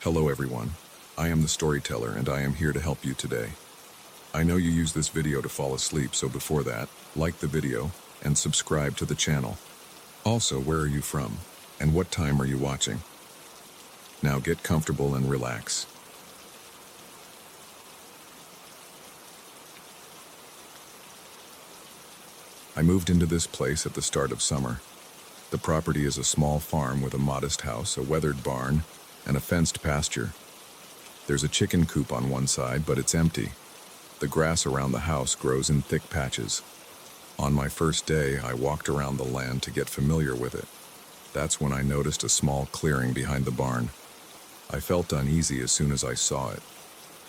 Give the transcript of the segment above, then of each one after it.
Hello everyone, I am the storyteller and I am here to help you today. I know you use this video to fall asleep, so before that, like the video and subscribe to the channel. Also, where are you from and what time are you watching? Now get comfortable and relax. I moved into this place at the start of summer. The property is a small farm with a modest house, a weathered barn, and a fenced pasture. There's a chicken coop on one side, but it's empty. The grass around the house grows in thick patches. On my first day, I walked around the land to get familiar with it. That's when I noticed a small clearing behind the barn. I felt uneasy as soon as I saw it.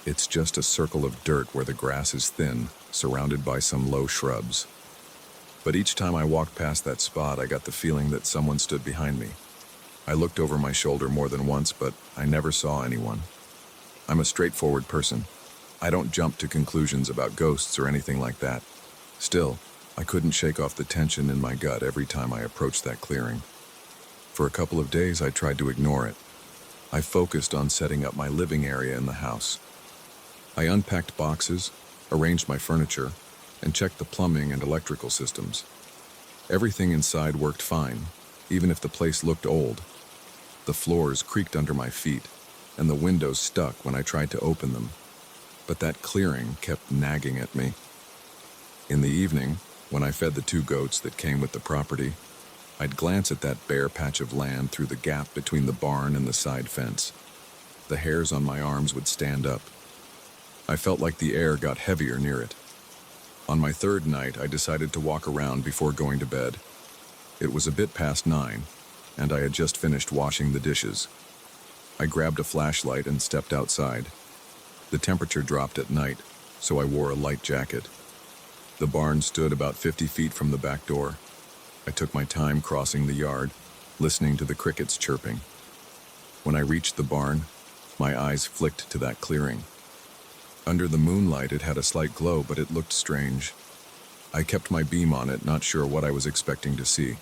It's just a circle of dirt where the grass is thin, surrounded by some low shrubs. But each time I walked past that spot, I got the feeling that someone stood behind me. I looked over my shoulder more than once, but I never saw anyone. I'm a straightforward person. I don't jump to conclusions about ghosts or anything like that. Still, I couldn't shake off the tension in my gut every time I approached that clearing. For a couple of days, I tried to ignore it. I focused on setting up my living area in the house. I unpacked boxes, arranged my furniture, and checked the plumbing and electrical systems. Everything inside worked fine, even if the place looked old. The floors creaked under my feet, and the windows stuck when I tried to open them. But that clearing kept nagging at me. In the evening, when I fed the 2 goats that came with the property, I'd glance at that bare patch of land through the gap between the barn and the side fence. The hairs on my arms would stand up. I felt like the air got heavier near it. On my 3rd night, I decided to walk around before going to bed. It was a bit past 9, and I had just finished washing the dishes. I grabbed a flashlight and stepped outside. The temperature dropped at night, so I wore a light jacket. The barn stood about 50 feet from the back door. I took my time crossing the yard, listening to the crickets chirping. When I reached the barn, my eyes flicked to that clearing. Under the moonlight, it had a slight glow, but it looked strange. I kept my beam on it, not sure what I was expecting to see.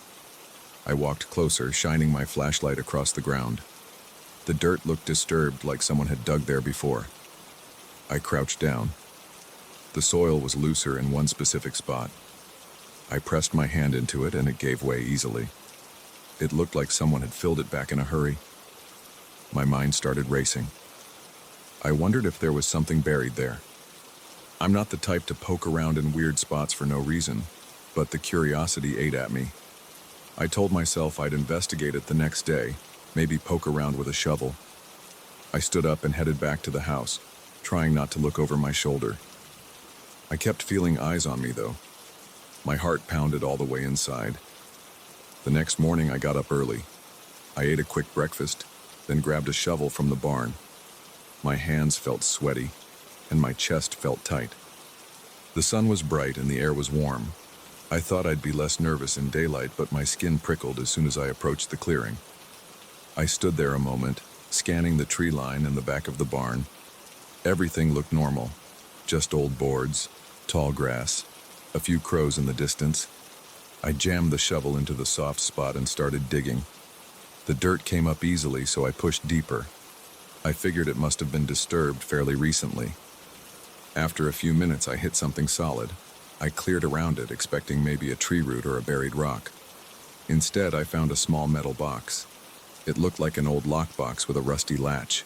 I walked closer, shining my flashlight across the ground. The dirt looked disturbed, like someone had dug there before. I crouched down. The soil was looser in one specific spot. I pressed my hand into it, and it gave way easily. It looked like someone had filled it back in a hurry. My mind started racing. I wondered if there was something buried there. I'm not the type to poke around in weird spots for no reason, but the curiosity ate at me. I told myself I'd investigate it the next day, maybe poke around with a shovel. I stood up and headed back to the house, trying not to look over my shoulder. I kept feeling eyes on me, though. My heart pounded all the way inside. The next morning, I got up early. I ate a quick breakfast, then grabbed a shovel from the barn. My hands felt sweaty, and my chest felt tight. The sun was bright and the air was warm. I thought I'd be less nervous in daylight, but my skin prickled as soon as I approached the clearing. I stood there a moment, scanning the tree line in the back of the barn. Everything looked normal. Just old boards, tall grass, a few crows in the distance. I jammed the shovel into the soft spot and started digging. The dirt came up easily, so I pushed deeper. I figured it must have been disturbed fairly recently. After a few minutes, I hit something solid. I cleared around it, expecting maybe a tree root or a buried rock. Instead, I found a small metal box. It looked like an old lockbox with a rusty latch.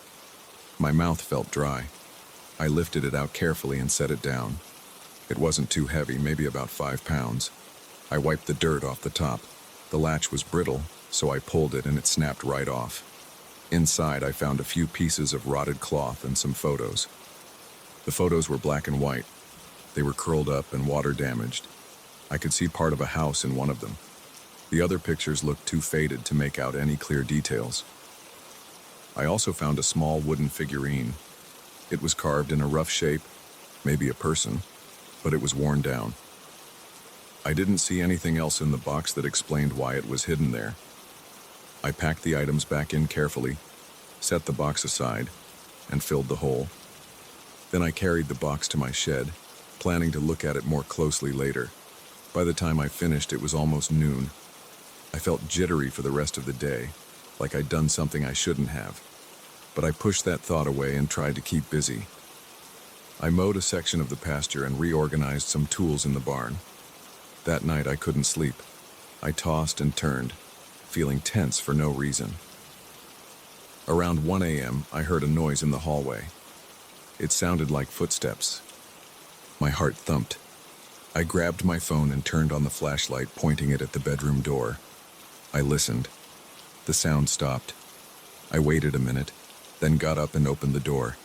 My mouth felt dry. I lifted it out carefully and set it down. It wasn't too heavy, maybe about 5 pounds. I wiped the dirt off the top. The latch was brittle, so I pulled it and it snapped right off. Inside, I found a few pieces of rotted cloth and some photos. The photos were black and white. They were curled up and water damaged. I could see part of a house in one of them. The other pictures looked too faded to make out any clear details. I also found a small wooden figurine. It was carved in a rough shape, maybe a person, but it was worn down. I didn't see anything else in the box that explained why it was hidden there. I packed the items back in carefully, set the box aside, and filled the hole. Then I carried the box to my shed, planning to look at it more closely later. By the time I finished, it was almost noon. I felt jittery for the rest of the day, like I'd done something I shouldn't have. but I pushed that thought away and tried to keep busy. I mowed a section of the pasture and reorganized some tools in the barn. That night I couldn't sleep. I tossed and turned, feeling tense for no reason. Around 1 a.m., I heard a noise in the hallway. It sounded like footsteps. My heart thumped. I grabbed my phone and turned on the flashlight, pointing it at the bedroom door. I listened. The sound stopped. I waited a minute, then got up and opened the door.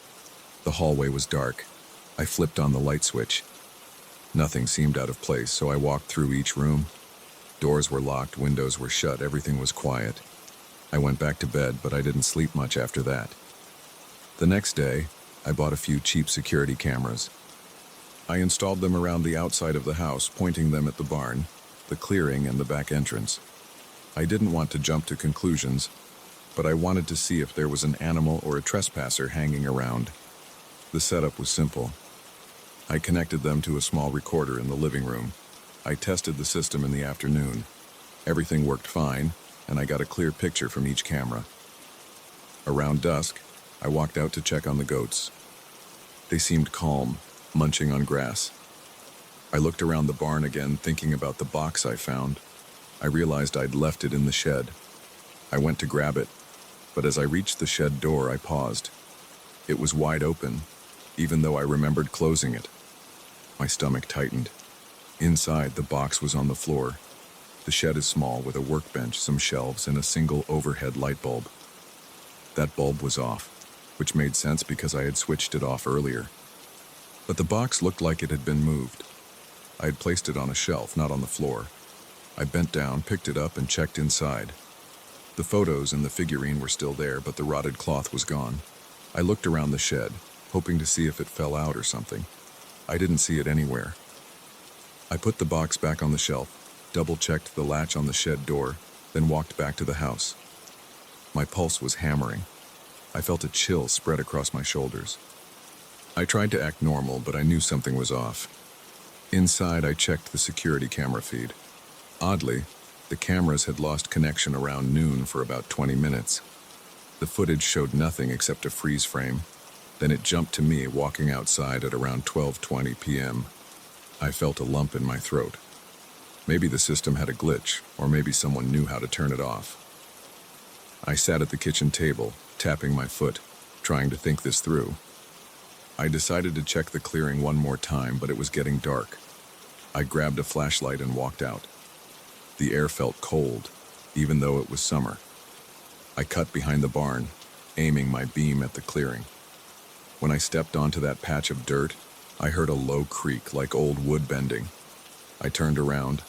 The hallway was dark. I flipped on the light switch. Nothing seemed out of place, so I walked through each room. Doors were locked, windows were shut, everything was quiet. I went back to bed, but I didn't sleep much after that. The next day, I bought a few cheap security cameras. I installed them around the outside of the house, pointing them at the barn, the clearing, and the back entrance. I didn't want to jump to conclusions, but I wanted to see if there was an animal or a trespasser hanging around. The setup was simple. I connected them to a small recorder in the living room. I tested the system in the afternoon. Everything worked fine, and I got a clear picture from each camera. Around dusk, I walked out to check on the goats. They seemed calm, munching on grass. I looked around the barn again, thinking about the box I found. I realized I'd left it in the shed. I went to grab it, but as I reached the shed door, I paused. It was wide open, even though I remembered closing it. My stomach tightened. Inside, the box was on the floor. The shed is small, with a workbench, some shelves, and a single overhead light bulb. That bulb was off, which made sense because I had switched it off earlier. But the box looked like it had been moved. I had placed it on a shelf, not on the floor. I bent down, picked it up, and checked inside. The photos and the figurine were still there, but the rotted cloth was gone. I looked around the shed, hoping to see if it fell out or something. I didn't see it anywhere. I put the box back on the shelf, double-checked the latch on the shed door, then walked back to the house. My pulse was hammering. I felt a chill spread across my shoulders. I tried to act normal, but I knew something was off. Inside, I checked the security camera feed. Oddly, the cameras had lost connection around noon for about 20 minutes. The footage showed nothing except a freeze frame. Then it jumped to me walking outside at around 12:20 p.m. I felt a lump in my throat. Maybe the system had a glitch, or maybe someone knew how to turn it off. I sat at the kitchen table, tapping my foot, trying to think this through. I decided to check the clearing one more time, but it was getting dark. I grabbed a flashlight and walked out. The air felt cold, even though it was summer. I cut behind the barn, aiming my beam at the clearing. When I stepped onto that patch of dirt, I heard a low creak like old wood bending. I turned around.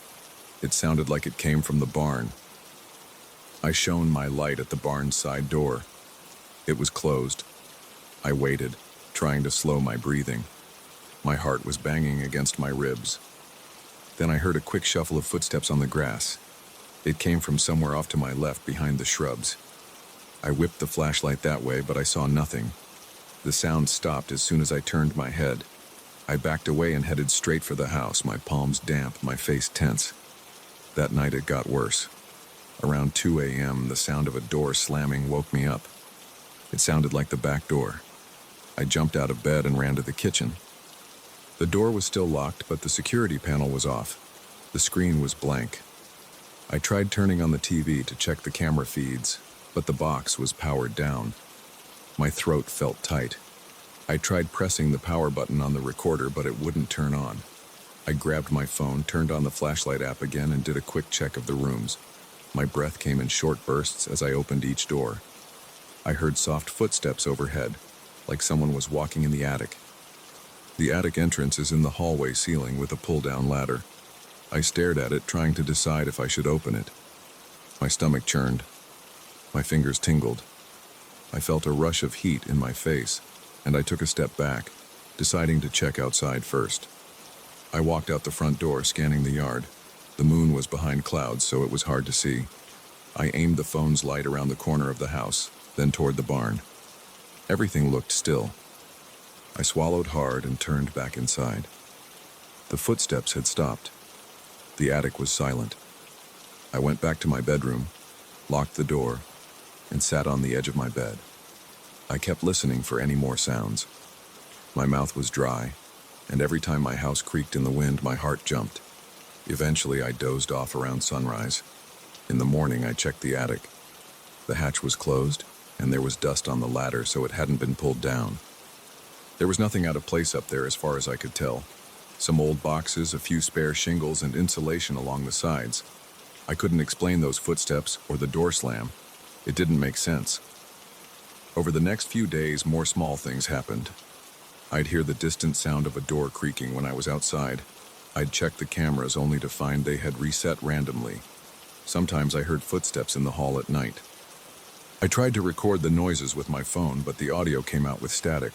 It sounded like it came from the barn. I shone my light at the barn's side door. It was closed. I waited, trying to slow my breathing. My heart was banging against my ribs. Then I heard a quick shuffle of footsteps on the grass. It came from somewhere off to my left behind the shrubs. I whipped the flashlight that way, but I saw nothing. The sound stopped as soon as I turned my head. I backed away and headed straight for the house, my palms damp, my face tense. That night it got worse. Around 2 a.m., the sound of a door slamming woke me up. It sounded like the back door. I jumped out of bed and ran to the kitchen. The door was still locked, but the security panel was off. The screen was blank. I tried turning on the TV to check the camera feeds, but the box was powered down. My throat felt tight. I tried pressing the power button on the recorder, but it wouldn't turn on. I grabbed my phone, turned on the flashlight app again, and did a quick check of the rooms. My breath came in short bursts as I opened each door. I heard soft footsteps overhead, like someone was walking in the attic. The attic entrance is in the hallway ceiling with a pull-down ladder. I stared at it, trying to decide if I should open it. My stomach churned. My fingers tingled. I felt a rush of heat in my face, and I took a step back, deciding to check outside first. I walked out the front door, scanning the yard. The moon was behind clouds, so it was hard to see. I aimed the phone's light around the corner of the house, then toward the barn. Everything looked still. I swallowed hard and turned back inside. The footsteps had stopped. The attic was silent. I went back to my bedroom, locked the door, and sat on the edge of my bed. I kept listening for any more sounds. My mouth was dry, and every time my house creaked in the wind, my heart jumped. Eventually, I dozed off around sunrise. In the morning, I checked the attic. The hatch was closed, and there was dust on the ladder, so it hadn't been pulled down. There was nothing out of place up there as far as I could tell. Some old boxes, a few spare shingles, and insulation along the sides. I couldn't explain those footsteps or the door slam. It didn't make sense. Over the next few days, more small things happened. I'd hear the distant sound of a door creaking when I was outside. I'd check the cameras only to find they had reset randomly. Sometimes I heard footsteps in the hall at night. I tried to record the noises with my phone, but the audio came out with static.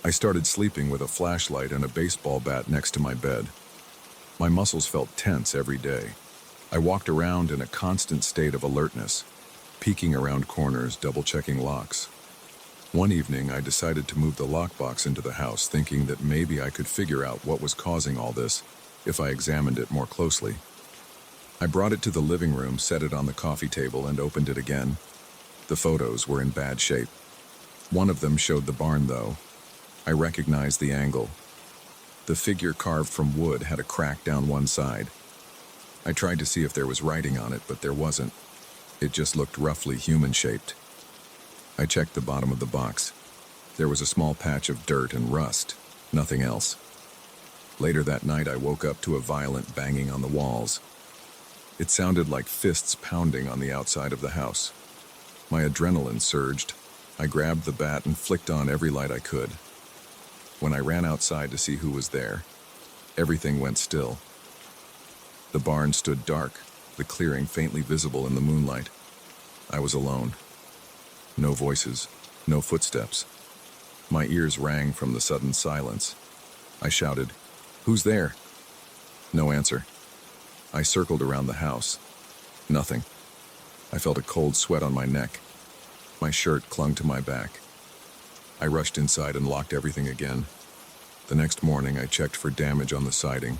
I started sleeping with a flashlight and a baseball bat next to my bed. My muscles felt tense every day. I walked around in a constant state of alertness, peeking around corners, double-checking locks. One evening, I decided to move the lockbox into the house, thinking that maybe I could figure out what was causing all this if I examined it more closely. I brought it to the living room, set it on the coffee table, and opened it again. The photos were in bad shape. One of them showed the barn, though. I recognized the angle. The figure carved from wood had a crack down one side. I tried to see if there was writing on it, but there wasn't. It just looked roughly human-shaped. I checked the bottom of the box. There was a small patch of dirt and rust, nothing else. Later that night, I woke up to a violent banging on the walls. It sounded like fists pounding on the outside of the house. My adrenaline surged. I grabbed the bat and flicked on every light I could. When I ran outside to see who was there, everything went still. The barn stood dark, the clearing faintly visible in the moonlight. I was alone. No voices, no footsteps. My ears rang from the sudden silence. I shouted, "Who's there?" No answer. I circled around the house. Nothing. I felt a cold sweat on my neck. My shirt clung to my back. I rushed inside and locked everything again. The next morning, I checked for damage on the siding.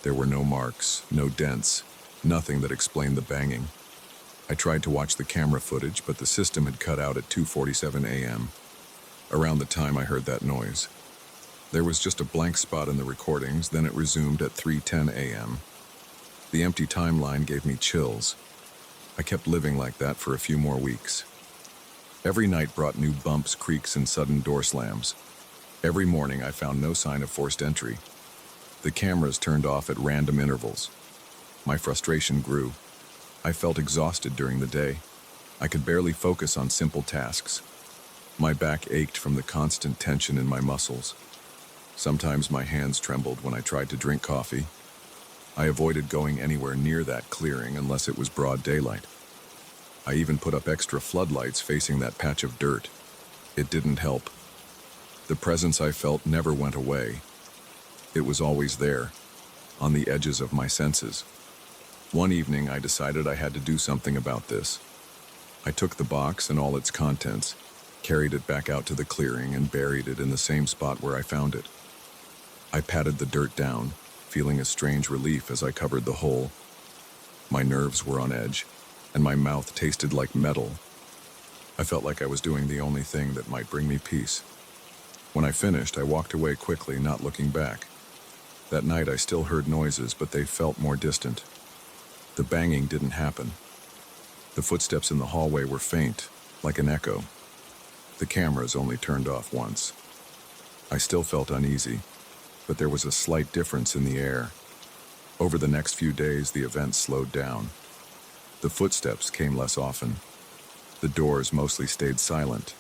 There were no marks, no dents, nothing that explained the banging. I tried to watch the camera footage, but the system had cut out at 2:47 a.m. Around the time I heard that noise. There was just a blank spot in the recordings, then it resumed at 3:10 a.m. The empty timeline gave me chills. I kept living like that for a few more weeks. Every night brought new bumps, creaks, and sudden door slams. Every morning I found no sign of forced entry. The cameras turned off at random intervals. My frustration grew. I felt exhausted during the day. I could barely focus on simple tasks. My back ached from the constant tension in my muscles. Sometimes my hands trembled when I tried to drink coffee. I avoided going anywhere near that clearing unless it was broad daylight. I even put up extra floodlights facing that patch of dirt. It didn't help. The presence I felt never went away. It was always there, on the edges of my senses. One evening, I decided I had to do something about this. I took the box and all its contents, carried it back out to the clearing, and buried it in the same spot where I found it. I patted the dirt down, feeling a strange relief as I covered the hole. My nerves were on edge, and my mouth tasted like metal. I felt like I was doing the only thing that might bring me peace. When I finished, I walked away quickly, not looking back. That night, I still heard noises, but they felt more distant. The banging didn't happen. The footsteps in the hallway were faint, like an echo. The cameras only turned off once. I still felt uneasy, but there was a slight difference in the air. Over the next few days, the events slowed down. The footsteps came less often. The doors mostly stayed silent.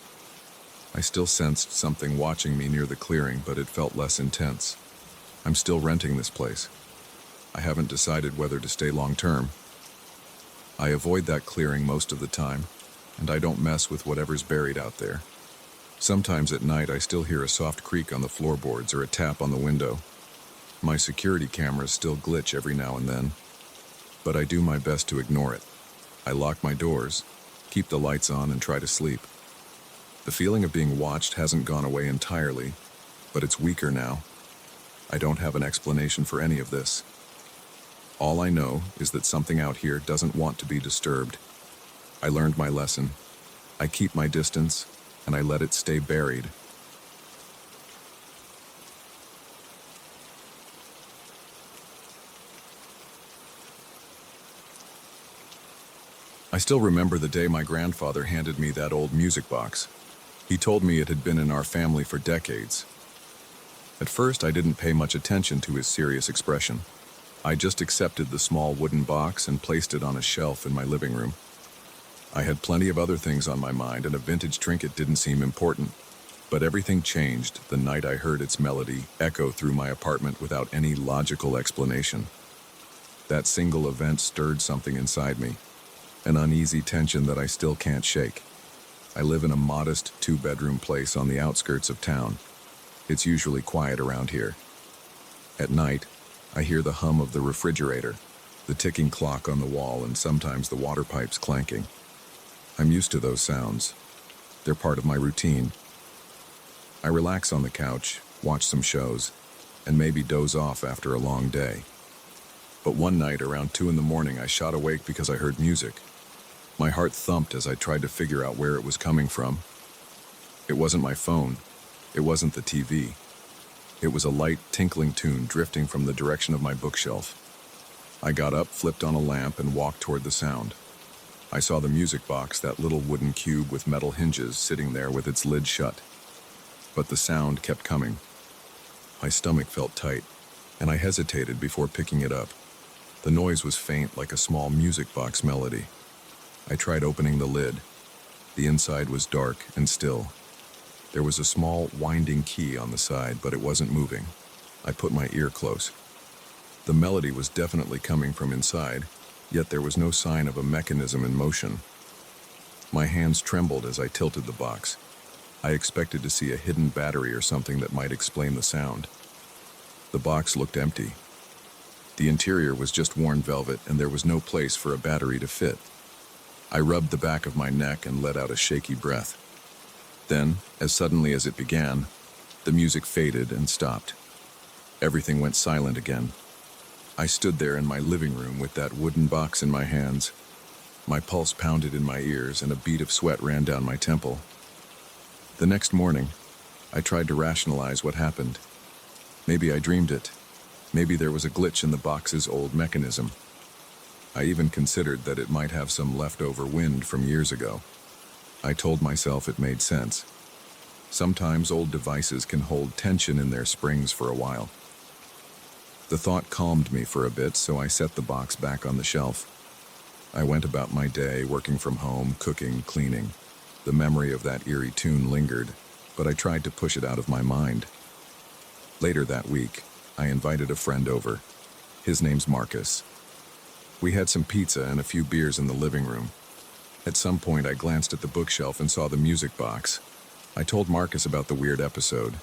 I still sensed something watching me near the clearing, but it felt less intense. I'm still renting this place. I haven't decided whether to stay long-term. I avoid that clearing most of the time, and I don't mess with whatever's buried out there. Sometimes at night, I still hear a soft creak on the floorboards or a tap on the window. My security cameras still glitch every now and then, but I do my best to ignore it. I lock my doors, keep the lights on, and try to sleep. The feeling of being watched hasn't gone away entirely, but it's weaker now. I don't have an explanation for any of this. All I know is that something out here doesn't want to be disturbed. I learned my lesson. I keep my distance, and I let it stay buried. I still remember the day my grandfather handed me that old music box. He told me it had been in our family for decades. At first, I didn't pay much attention to his serious expression. I just accepted the small wooden box and placed it on a shelf in my living room. I had plenty of other things on my mind, and a vintage trinket didn't seem important. But everything changed the night I heard its melody echo through my apartment without any logical explanation. That single event stirred something inside me, an uneasy tension that I still can't shake. I live in a modest two-bedroom place on the outskirts of town. It's usually quiet around here. At night, I hear the hum of the refrigerator, the ticking clock on the wall, and sometimes the water pipes clanking. I'm used to those sounds. They're part of my routine. I relax on the couch, watch some shows, and maybe doze off after a long day. But one night around 2 a.m, I shot awake because I heard music. My heart thumped as I tried to figure out where it was coming from. It wasn't my phone. It wasn't the TV. It was a light, tinkling tune drifting from the direction of my bookshelf. I got up, flipped on a lamp, and walked toward the sound. I saw the music box, that little wooden cube with metal hinges, sitting there with its lid shut. But the sound kept coming. My stomach felt tight, and I hesitated before picking it up. The noise was faint, like a small music box melody. I tried opening the lid. The inside was dark and still. There was a small, winding key on the side, but it wasn't moving. I put my ear close. The melody was definitely coming from inside, yet there was no sign of a mechanism in motion. My hands trembled as I tilted the box. I expected to see a hidden battery or something that might explain the sound. The box looked empty. The interior was just worn velvet, and there was no place for a battery to fit. I rubbed the back of my neck and let out a shaky breath. Then, as suddenly as it began, the music faded and stopped. Everything went silent again. I stood there in my living room with that wooden box in my hands. My pulse pounded in my ears and a bead of sweat ran down my temple. The next morning, I tried to rationalize what happened. Maybe I dreamed it. Maybe there was a glitch in the box's old mechanism. I even considered that it might have some leftover wind from years ago. I told myself it made sense. Sometimes old devices can hold tension in their springs for a while. The thought calmed me for a bit, so I set the box back on the shelf. I went about my day, working from home, cooking, cleaning. The memory of that eerie tune lingered, but I tried to push it out of my mind. Later that week, I invited a friend over. His name's Marcus. We had some pizza and a few beers in the living room. At some point, I glanced at the bookshelf and saw the music box. I told Marcus about the weird episode.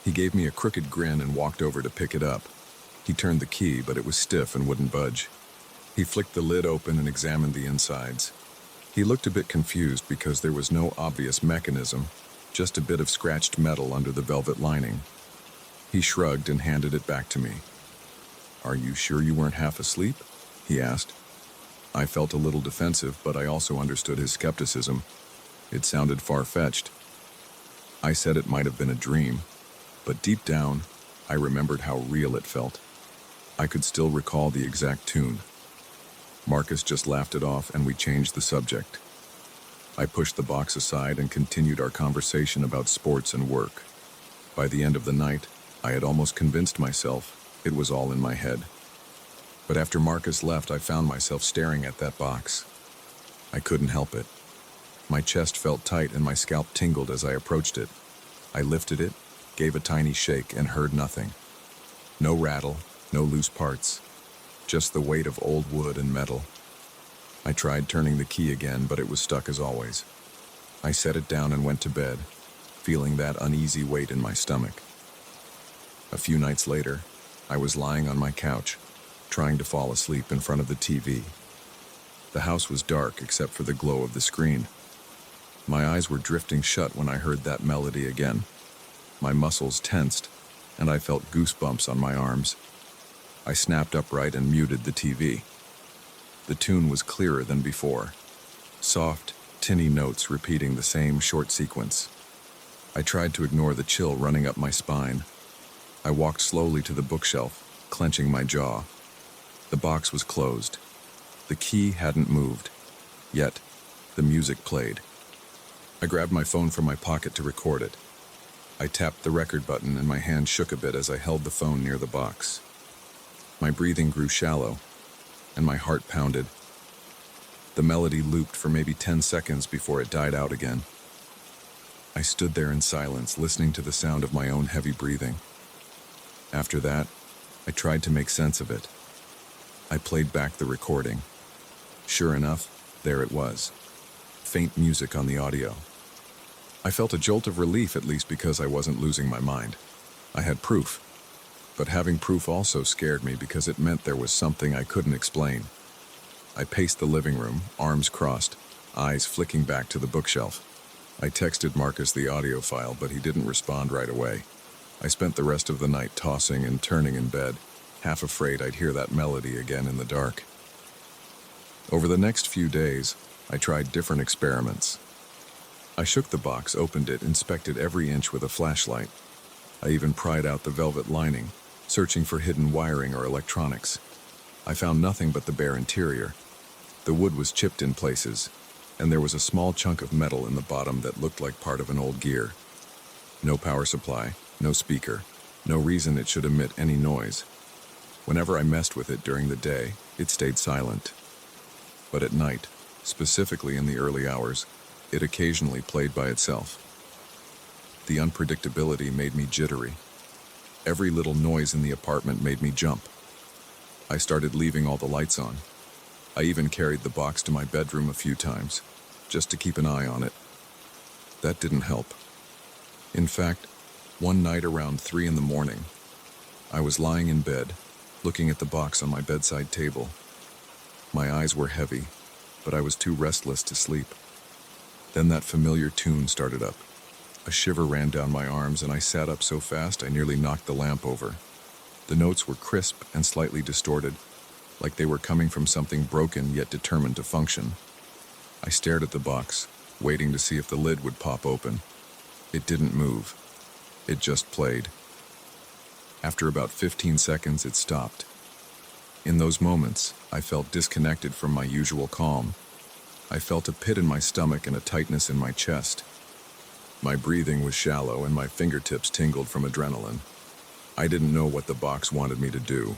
He gave me a crooked grin and walked over to pick it up. He turned the key, but it was stiff and wouldn't budge. He flicked the lid open and examined the insides. He looked a bit confused because there was no obvious mechanism, just a bit of scratched metal under the velvet lining. He shrugged and handed it back to me. "Are you sure you weren't half asleep?" he asked. I felt a little defensive, but I also understood his skepticism. It sounded far-fetched. I said it might have been a dream, but deep down, I remembered how real it felt. I could still recall the exact tune. Marcus just laughed it off, and we changed the subject. I pushed the box aside and continued our conversation about sports and work. By the end of the night, I had almost convinced myself it was all in my head. But after Marcus left, I found myself staring at that box. I couldn't help it. My chest felt tight and my scalp tingled as I approached it. I lifted it, gave a tiny shake, and heard nothing. No rattle, no loose parts, just the weight of old wood and metal. I tried turning the key again, but it was stuck as always. I set it down and went to bed, feeling that uneasy weight in my stomach. A few nights later, I was lying on my couch, trying to fall asleep in front of the TV. The house was dark except for the glow of the screen. My eyes were drifting shut when I heard that melody again. My muscles tensed, and I felt goosebumps on my arms. I snapped upright and muted the TV. The tune was clearer than before. Soft, tinny notes repeating the same short sequence. I tried to ignore the chill running up my spine. I walked slowly to the bookshelf, clenching my jaw. The box was closed. The key hadn't moved. Yet, the music played. I grabbed my phone from my pocket to record it. I tapped the record button and my hand shook a bit as I held the phone near the box. My breathing grew shallow, and my heart pounded. The melody looped for maybe 10 seconds before it died out again. I stood there in silence, listening to the sound of my own heavy breathing. After that, I tried to make sense of it. I played back the recording. Sure enough, there it was. Faint music on the audio. I felt a jolt of relief, at least because I wasn't losing my mind. I had proof. But having proof also scared me because it meant there was something I couldn't explain. I paced the living room, arms crossed, eyes flicking back to the bookshelf. I texted Marcus the audio file, but he didn't respond right away. I spent the rest of the night tossing and turning in bed, half afraid I'd hear that melody again in the dark. Over the next few days, I tried different experiments. I shook the box, opened it, inspected every inch with a flashlight. I even pried out the velvet lining, searching for hidden wiring or electronics. I found nothing but the bare interior. The wood was chipped in places, and there was a small chunk of metal in the bottom that looked like part of an old gear. No power supply, no speaker, no reason it should emit any noise. Whenever I messed with it during the day, it stayed silent. But at night, specifically in the early hours, it occasionally played by itself. The unpredictability made me jittery. Every little noise in the apartment made me jump. I started leaving all the lights on. I even carried the box to my bedroom a few times, just to keep an eye on it. That didn't help. In fact, one night around 3 in the morning, I was lying in bed, looking at the box on my bedside table. My eyes were heavy, but I was too restless to sleep. Then that familiar tune started up. A shiver ran down my arms, and I sat up so fast I nearly knocked the lamp over. The notes were crisp and slightly distorted, like they were coming from something broken yet determined to function. I stared at the box, waiting to see if the lid would pop open. It didn't move. It just played. After about 15 seconds, it stopped. In those moments, I felt disconnected from my usual calm. I felt a pit in my stomach and a tightness in my chest. My breathing was shallow and my fingertips tingled from adrenaline. I didn't know what the box wanted me to do.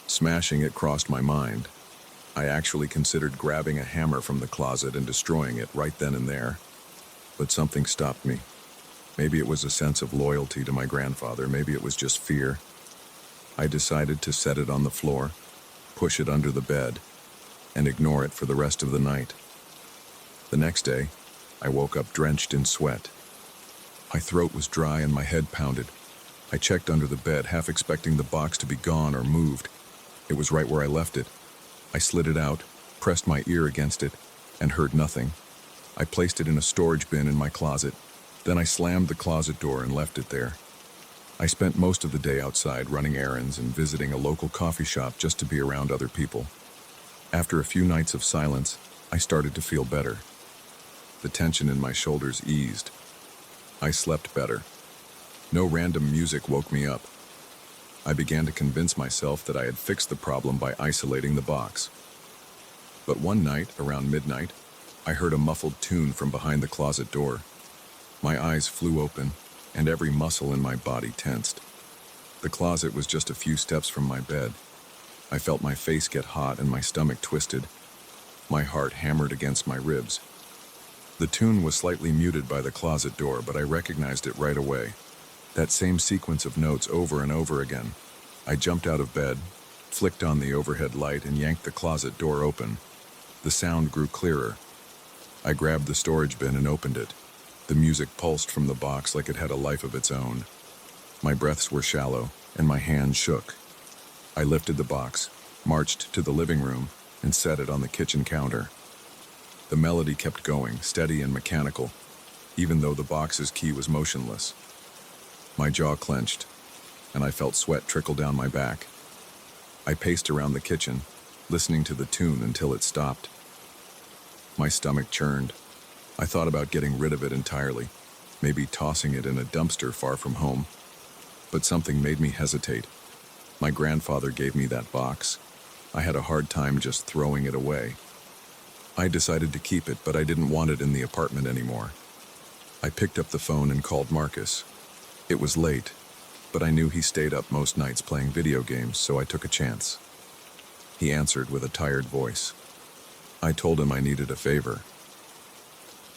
Smashing it crossed my mind. I actually considered grabbing a hammer from the closet and destroying it right then and there. But something stopped me. Maybe it was a sense of loyalty to my grandfather, maybe it was just fear. I decided to set it on the floor, push it under the bed, and ignore it for the rest of the night. The next day, I woke up drenched in sweat. My throat was dry and my head pounded. I checked under the bed, half expecting the box to be gone or moved. It was right where I left it. I slid it out, pressed my ear against it, and heard nothing. I placed it in a storage bin in my closet. Then I slammed the closet door and left it there. I spent most of the day outside running errands and visiting a local coffee shop just to be around other people. After a few nights of silence, I started to feel better. The tension in my shoulders eased. I slept better. No random music woke me up. I began to convince myself that I had fixed the problem by isolating the box. But one night, around midnight, I heard a muffled tune from behind the closet door. My eyes flew open, and every muscle in my body tensed. The closet was just a few steps from my bed. I felt my face get hot and my stomach twisted. My heart hammered against my ribs. The tune was slightly muted by the closet door, but I recognized it right away. That same sequence of notes over and over again. I jumped out of bed, flicked on the overhead light, and yanked the closet door open. The sound grew clearer. I grabbed the storage bin and opened it. The music pulsed from the box like it had a life of its own. My breaths were shallow, and my hands shook. I lifted the box, marched to the living room, and set it on the kitchen counter. The melody kept going, steady and mechanical, even though the box's key was motionless. My jaw clenched, and I felt sweat trickle down my back. I paced around the kitchen, listening to the tune until it stopped. My stomach churned. I thought about getting rid of it entirely. maybe tossing it in a dumpster far from home. But something made me hesitate. My grandfather gave me that box. I had a hard time just throwing it away. I decided to keep it, but I didn't want it in the apartment anymore. I picked up the phone and called Marcus. It was late, but I knew he stayed up most nights playing video games, so I took a chance. He answered with a tired voice. I told him I needed a favor.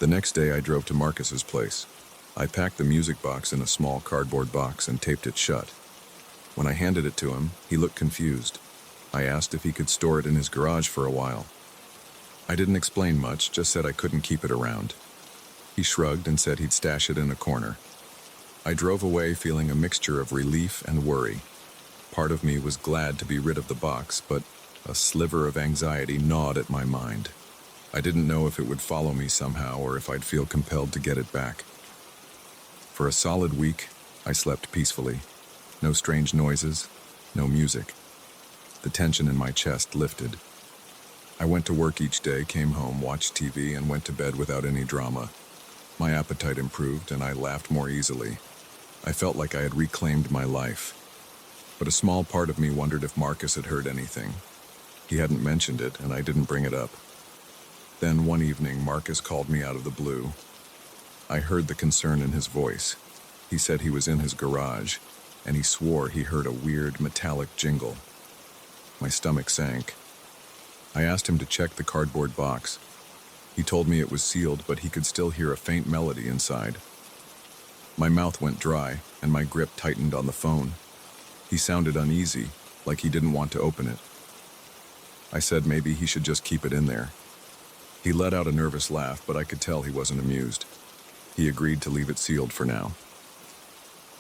The next day I drove to Marcus's place. I packed the music box in a small cardboard box and taped it shut. When I handed it to him, he looked confused. I asked if he could store it in his garage for a while. I didn't explain much, just said I couldn't keep it around. He shrugged and said he'd stash it in a corner. I drove away feeling a mixture of relief and worry. Part of me was glad to be rid of the box, but a sliver of anxiety gnawed at my mind. I didn't know if it would follow me somehow or if I'd feel compelled to get it back. For a solid week, I slept peacefully. No strange noises, no music. The tension in my chest lifted. I went to work each day, came home, watched TV, and went to bed without any drama. My appetite improved, and I laughed more easily. I felt like I had reclaimed my life. But a small part of me wondered if Marcus had heard anything. He hadn't mentioned it, and I didn't bring it up. Then one evening, Marcus called me out of the blue. I heard the concern in his voice. He said he was in his garage, and he swore he heard a weird metallic jingle. My stomach sank. I asked him to check the cardboard box. He told me it was sealed, but he could still hear a faint melody inside. My mouth went dry, and my grip tightened on the phone. He sounded uneasy, like he didn't want to open it. I said maybe he should just keep it in there. He let out a nervous laugh, but I could tell he wasn't amused. He agreed to leave it sealed for now.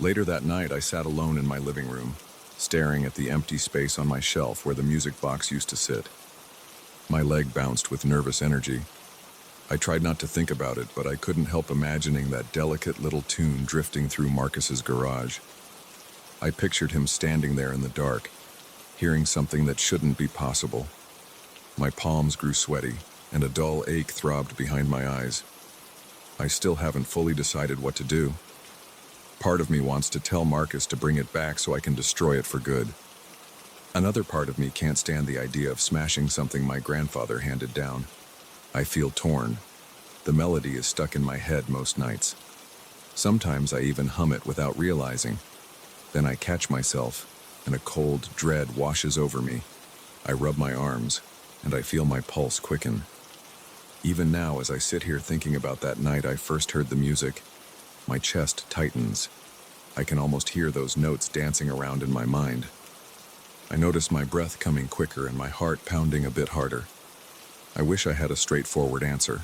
Later that night, I sat alone in my living room, staring at the empty space on my shelf where the music box used to sit. My leg bounced with nervous energy. I tried not to think about it, but I couldn't help imagining that delicate little tune drifting through Marcus's garage. I pictured him standing there in the dark, hearing something that shouldn't be possible. My palms grew sweaty, and a dull ache throbbed behind my eyes. I still haven't fully decided what to do. Part of me wants to tell Marcus to bring it back so I can destroy it for good. Another part of me can't stand the idea of smashing something my grandfather handed down. I feel torn. The melody is stuck in my head most nights. Sometimes I even hum it without realizing. Then I catch myself, and a cold dread washes over me. I rub my arms, and I feel my pulse quicken. Even now, as I sit here thinking about that night I first heard the music, my chest tightens. I can almost hear those notes dancing around in my mind. I notice my breath coming quicker and my heart pounding a bit harder. I wish I had a straightforward answer.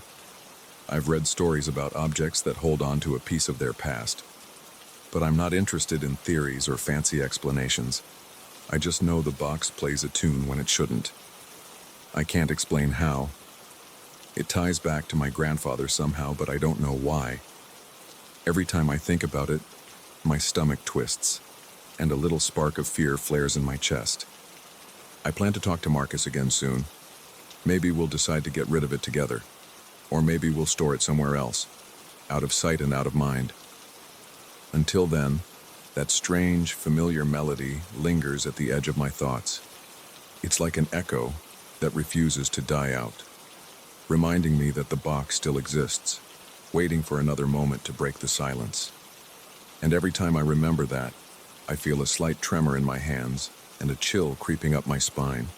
I've read stories about objects that hold on to a piece of their past. But I'm not interested in theories or fancy explanations. I just know the box plays a tune when it shouldn't. I can't explain how. It ties back to my grandfather somehow, but I don't know why. Every time I think about it, my stomach twists, and a little spark of fear flares in my chest. I plan to talk to Marcus again soon. Maybe we'll decide to get rid of it together. Or maybe we'll store it somewhere else, out of sight and out of mind. Until then, that strange, familiar melody lingers at the edge of my thoughts. It's like an echo that refuses to die out, reminding me that the box still exists, waiting for another moment to break the silence. And every time I remember that, I feel a slight tremor in my hands and a chill creeping up my spine.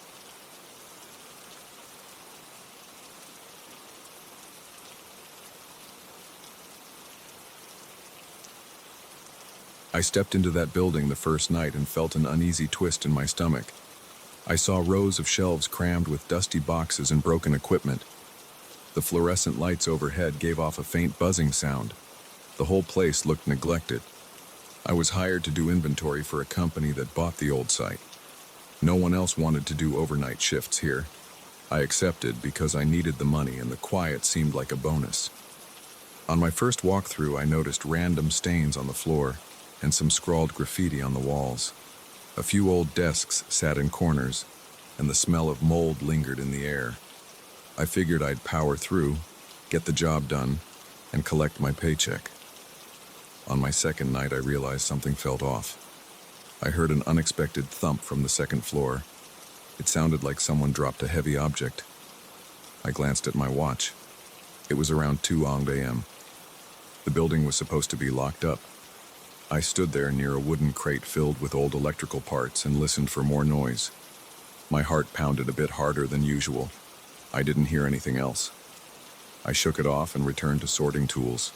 I stepped into that building the first night and felt an uneasy twist in my stomach. I saw rows of shelves crammed with dusty boxes and broken equipment. The fluorescent lights overhead gave off a faint buzzing sound. The whole place looked neglected. I was hired to do inventory for a company that bought the old site. No one else wanted to do overnight shifts here. I accepted because I needed the money and the quiet seemed like a bonus. On my first walkthrough, I noticed random stains on the floor and some scrawled graffiti on the walls. A few old desks sat in corners, and the smell of mold lingered in the air. I figured I'd power through, get the job done, and collect my paycheck. On my second night, I realized something felt off. I heard an unexpected thump from the second floor. It sounded like someone dropped a heavy object. I glanced at my watch. It was around 2 a.m. The building was supposed to be locked up. I stood there near a wooden crate filled with old electrical parts and listened for more noise. My heart pounded a bit harder than usual. I didn't hear anything else. I shook it off and returned to sorting tools.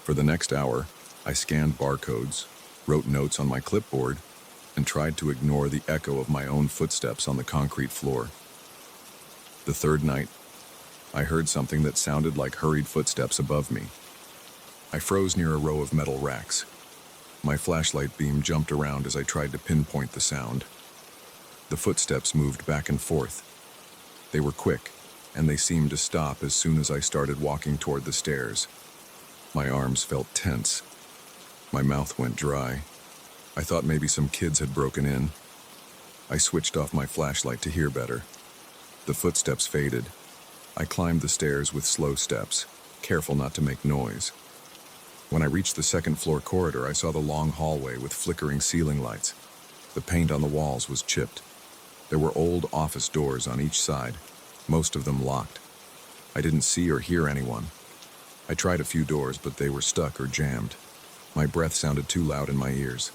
For the next hour, I scanned barcodes, wrote notes on my clipboard, and tried to ignore the echo of my own footsteps on the concrete floor. The third night, I heard something that sounded like hurried footsteps above me. I froze near a row of metal racks. My flashlight beam jumped around as I tried to pinpoint the sound. The footsteps moved back and forth. They were quick, and they seemed to stop as soon as I started walking toward the stairs. My arms felt tense. My mouth went dry. I thought maybe some kids had broken in. I switched off my flashlight to hear better. The footsteps faded. I climbed the stairs with slow steps, careful not to make noise. When I reached the second-floor corridor, I saw the long hallway with flickering ceiling lights. The paint on the walls was chipped. There were old office doors on each side, most of them locked. I didn't see or hear anyone. I tried a few doors, but they were stuck or jammed. My breath sounded too loud in my ears.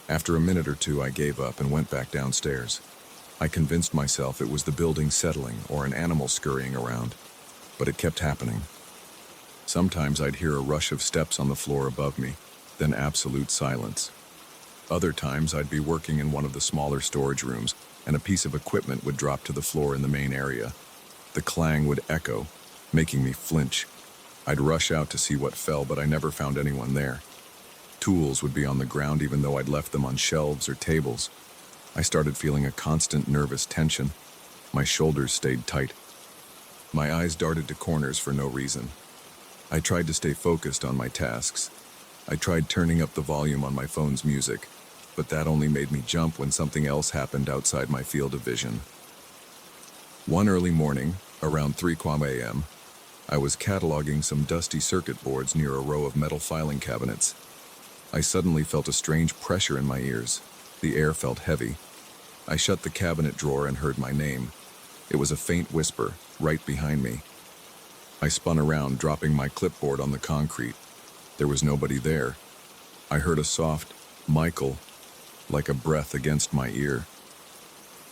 After a minute or two, I gave up and went back downstairs. I convinced myself it was the building settling or an animal scurrying around, but it kept happening. Sometimes I'd hear a rush of steps on the floor above me, then absolute silence. Other times I'd be working in one of the smaller storage rooms, and a piece of equipment would drop to the floor in the main area. The clang would echo, making me flinch. I'd rush out to see what fell, but I never found anyone there. Tools would be on the ground even though I'd left them on shelves or tables. I started feeling a constant nervous tension. My shoulders stayed tight. My eyes darted to corners for no reason. I tried to stay focused on my tasks. I tried turning up the volume on my phone's music, but that only made me jump when something else happened outside my field of vision. One early morning, around 3 a.m., I was cataloging some dusty circuit boards near a row of metal filing cabinets. I suddenly felt a strange pressure in my ears. The air felt heavy. I shut the cabinet drawer and heard my name. It was a faint whisper, right behind me. I spun around, dropping my clipboard on the concrete. There was nobody there. I heard a soft, "Michael," like a breath against my ear.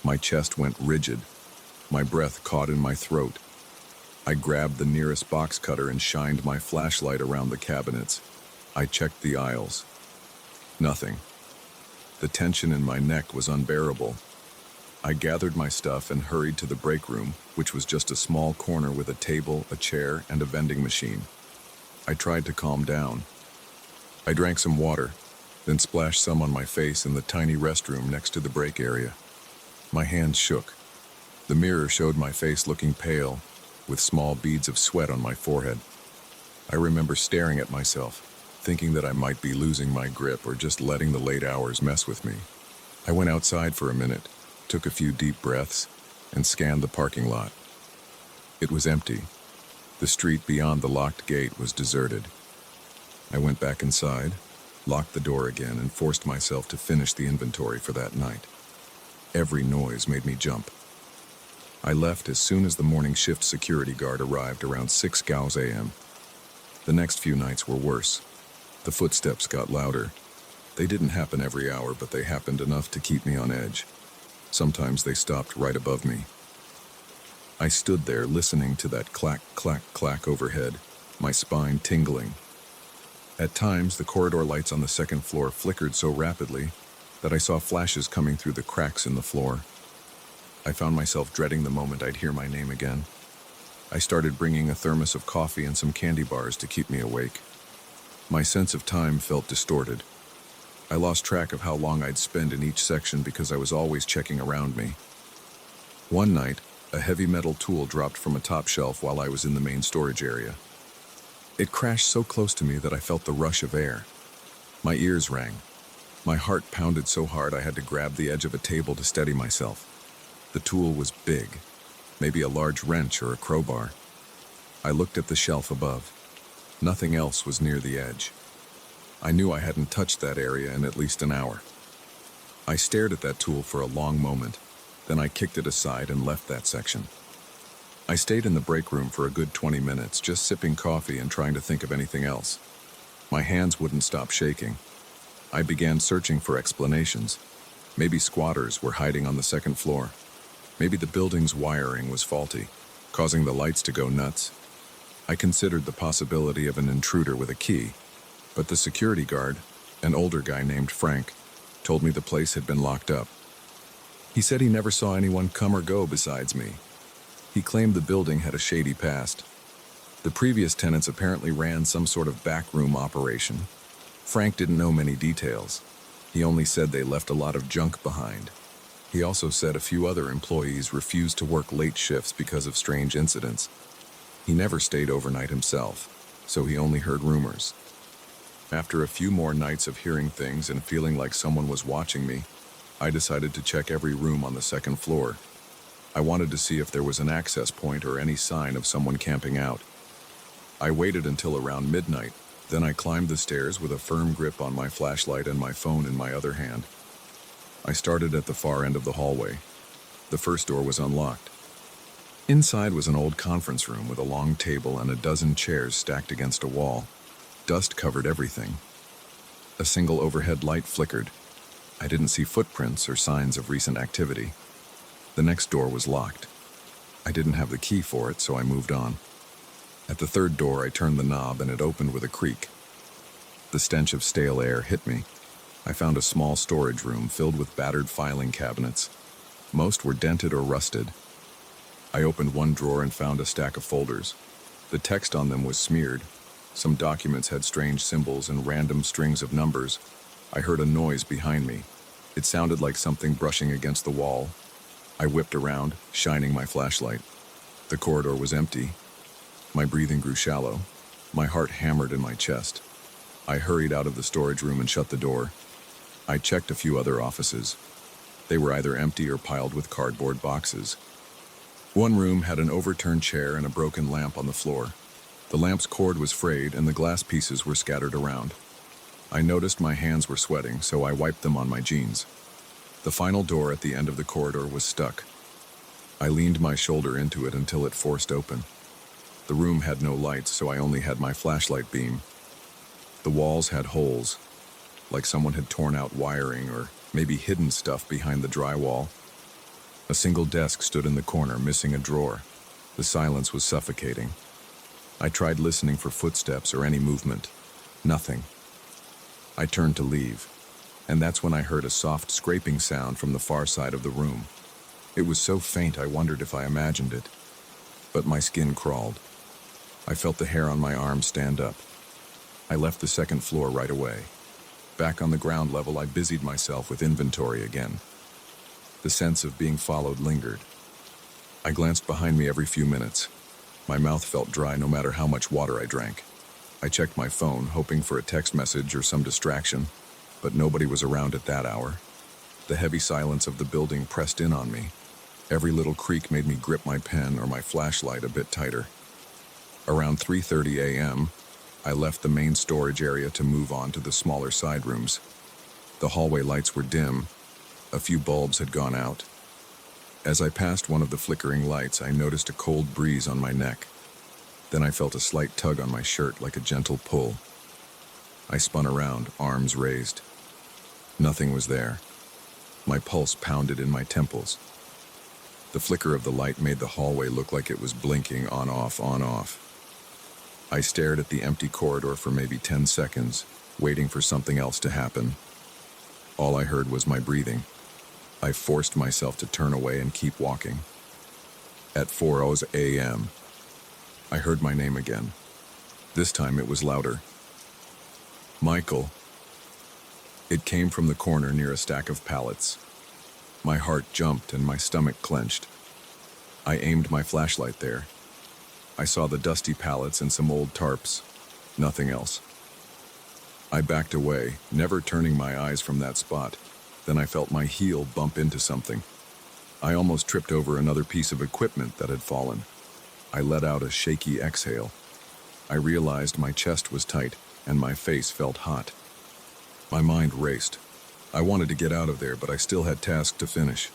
My chest went rigid. My breath caught in my throat. I grabbed the nearest box cutter and shined my flashlight around the cabinets. I checked the aisles. Nothing. The tension in my neck was unbearable. I gathered my stuff and hurried to the break room, which was just a small corner with a table, a chair, and a vending machine. I tried to calm down. I drank some water, then splashed some on my face in the tiny restroom next to the break area. My hands shook. The mirror showed my face looking pale, with small beads of sweat on my forehead. I remember staring at myself, thinking that I might be losing my grip or just letting the late hours mess with me. I went outside for a minute, took a few deep breaths, and scanned the parking lot. It was empty. The street beyond the locked gate was deserted. I went back inside, locked the door again, and forced myself to finish the inventory for that night. Every noise made me jump. I left as soon as the morning shift security guard arrived around 6 a.m. The next few nights were worse. The footsteps got louder. They didn't happen every hour, but they happened enough to keep me on edge. Sometimes they stopped right above me. I stood there listening to that clack, clack, clack overhead, my spine tingling. At times, the corridor lights on the second floor flickered so rapidly that I saw flashes coming through the cracks in the floor. I found myself dreading the moment I'd hear my name again. I started bringing a thermos of coffee and some candy bars to keep me awake. My sense of time felt distorted. I lost track of how long I'd spend in each section because I was always checking around me. One night, a heavy metal tool dropped from a top shelf while I was in the main storage area. It crashed so close to me that I felt the rush of air. My ears rang. My heart pounded so hard I had to grab the edge of a table to steady myself. The tool was big, maybe a large wrench or a crowbar. I looked at the shelf above. Nothing else was near the edge. I knew I hadn't touched that area in at least an hour. I stared at that tool for a long moment, then I kicked it aside and left that section. I stayed in the break room for a good 20 minutes, just sipping coffee and trying to think of anything else. My hands wouldn't stop shaking. I began searching for explanations. Maybe squatters were hiding on the second floor. Maybe the building's wiring was faulty, causing the lights to go nuts. I considered the possibility of an intruder with a key, but the security guard, an older guy named Frank, told me the place had been locked up. He said he never saw anyone come or go besides me. He claimed the building had a shady past. The previous tenants apparently ran some sort of backroom operation. Frank didn't know many details. He only said they left a lot of junk behind. He also said a few other employees refused to work late shifts because of strange incidents. He never stayed overnight himself, so he only heard rumors. After a few more nights of hearing things and feeling like someone was watching me, I decided to check every room on the second floor. I wanted to see if there was an access point or any sign of someone camping out. I waited until around midnight, then I climbed the stairs with a firm grip on my flashlight and my phone in my other hand. I started at the far end of the hallway. The first door was unlocked. Inside was an old conference room with a long table and a dozen chairs stacked against a wall. Dust covered everything. A single overhead light flickered. I didn't see footprints or signs of recent activity. The next door was locked. I didn't have the key for it, so I moved on. At the third door, I turned the knob and it opened with a creak. The stench of stale air hit me. I found a small storage room filled with battered filing cabinets. Most were dented or rusted. I opened one drawer and found a stack of folders. The text on them was smeared. Some documents had strange symbols and random strings of numbers. I heard a noise behind me. It sounded like something brushing against the wall. I whipped around, shining my flashlight. The corridor was empty. My breathing grew shallow. My heart hammered in my chest. I hurried out of the storage room and shut the door. I checked a few other offices. They were either empty or piled with cardboard boxes. One room had an overturned chair and a broken lamp on the floor. The lamp's cord was frayed and the glass pieces were scattered around. I noticed my hands were sweating, so I wiped them on my jeans. The final door at the end of the corridor was stuck. I leaned my shoulder into it until it forced open. The room had no lights, so I only had my flashlight beam. The walls had holes, like someone had torn out wiring or maybe hidden stuff behind the drywall. A single desk stood in the corner, missing a drawer. The silence was suffocating. I tried listening for footsteps or any movement. Nothing. I turned to leave, and that's when I heard a soft scraping sound from the far side of the room. It was so faint I wondered if I imagined it. But my skin crawled. I felt the hair on my arm stand up. I left the second floor right away. Back on the ground level, I busied myself with inventory again. The sense of being followed lingered. I glanced behind me every few minutes. My mouth felt dry no matter how much water I drank. I checked my phone, hoping for a text message or some distraction, but nobody was around at that hour. The heavy silence of the building pressed in on me. Every little creak made me grip my pen or my flashlight a bit tighter. Around 3:30 a.m., I left the main storage area to move on to the smaller side rooms. The hallway lights were dim. A few bulbs had gone out. As I passed one of the flickering lights, I noticed a cold breeze on my neck. Then I felt a slight tug on my shirt, like a gentle pull. I spun around, arms raised. Nothing was there. My pulse pounded in my temples. The flicker of the light made the hallway look like it was blinking on-off, on-off. I stared at the empty corridor for maybe 10 seconds, waiting for something else to happen. All I heard was my breathing. I forced myself to turn away and keep walking. At 4 a.m., I heard my name again. This time it was louder. Michael. It came from the corner near a stack of pallets. My heart jumped and my stomach clenched. I aimed my flashlight there. I saw the dusty pallets and some old tarps. Nothing else. I backed away, never turning my eyes from that spot. Then I felt my heel bump into something. I almost tripped over another piece of equipment that had fallen. I let out a shaky exhale. I realized my chest was tight and my face felt hot. My mind raced. I wanted to get out of there, but I still had tasks to finish.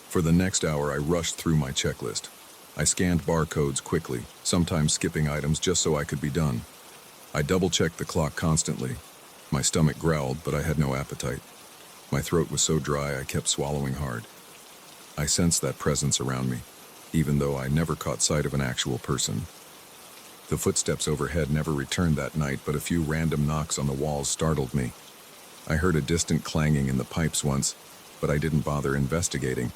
For the next hour, I rushed through my checklist. I scanned barcodes quickly, sometimes skipping items just so I could be done. I double-checked the clock constantly. My stomach growled, but I had no appetite. My throat was so dry I kept swallowing hard. I sensed that presence around me, even though I never caught sight of an actual person. The footsteps overhead never returned that night, but a few random knocks on the walls startled me. I heard a distant clanging in the pipes once, but I didn't bother investigating.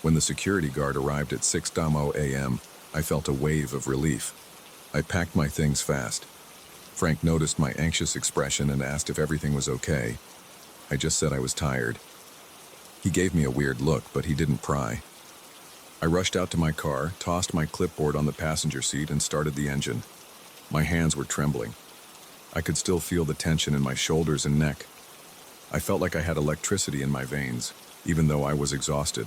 When the security guard arrived at 6:00 a.m., I felt a wave of relief. I packed my things fast. Frank noticed my anxious expression and asked if everything was okay. I just said I was tired. He gave me a weird look, but he didn't pry. I rushed out to my car, tossed my clipboard on the passenger seat, and started the engine. My hands were trembling. I could still feel the tension in my shoulders and neck. I felt like I had electricity in my veins, even though I was exhausted.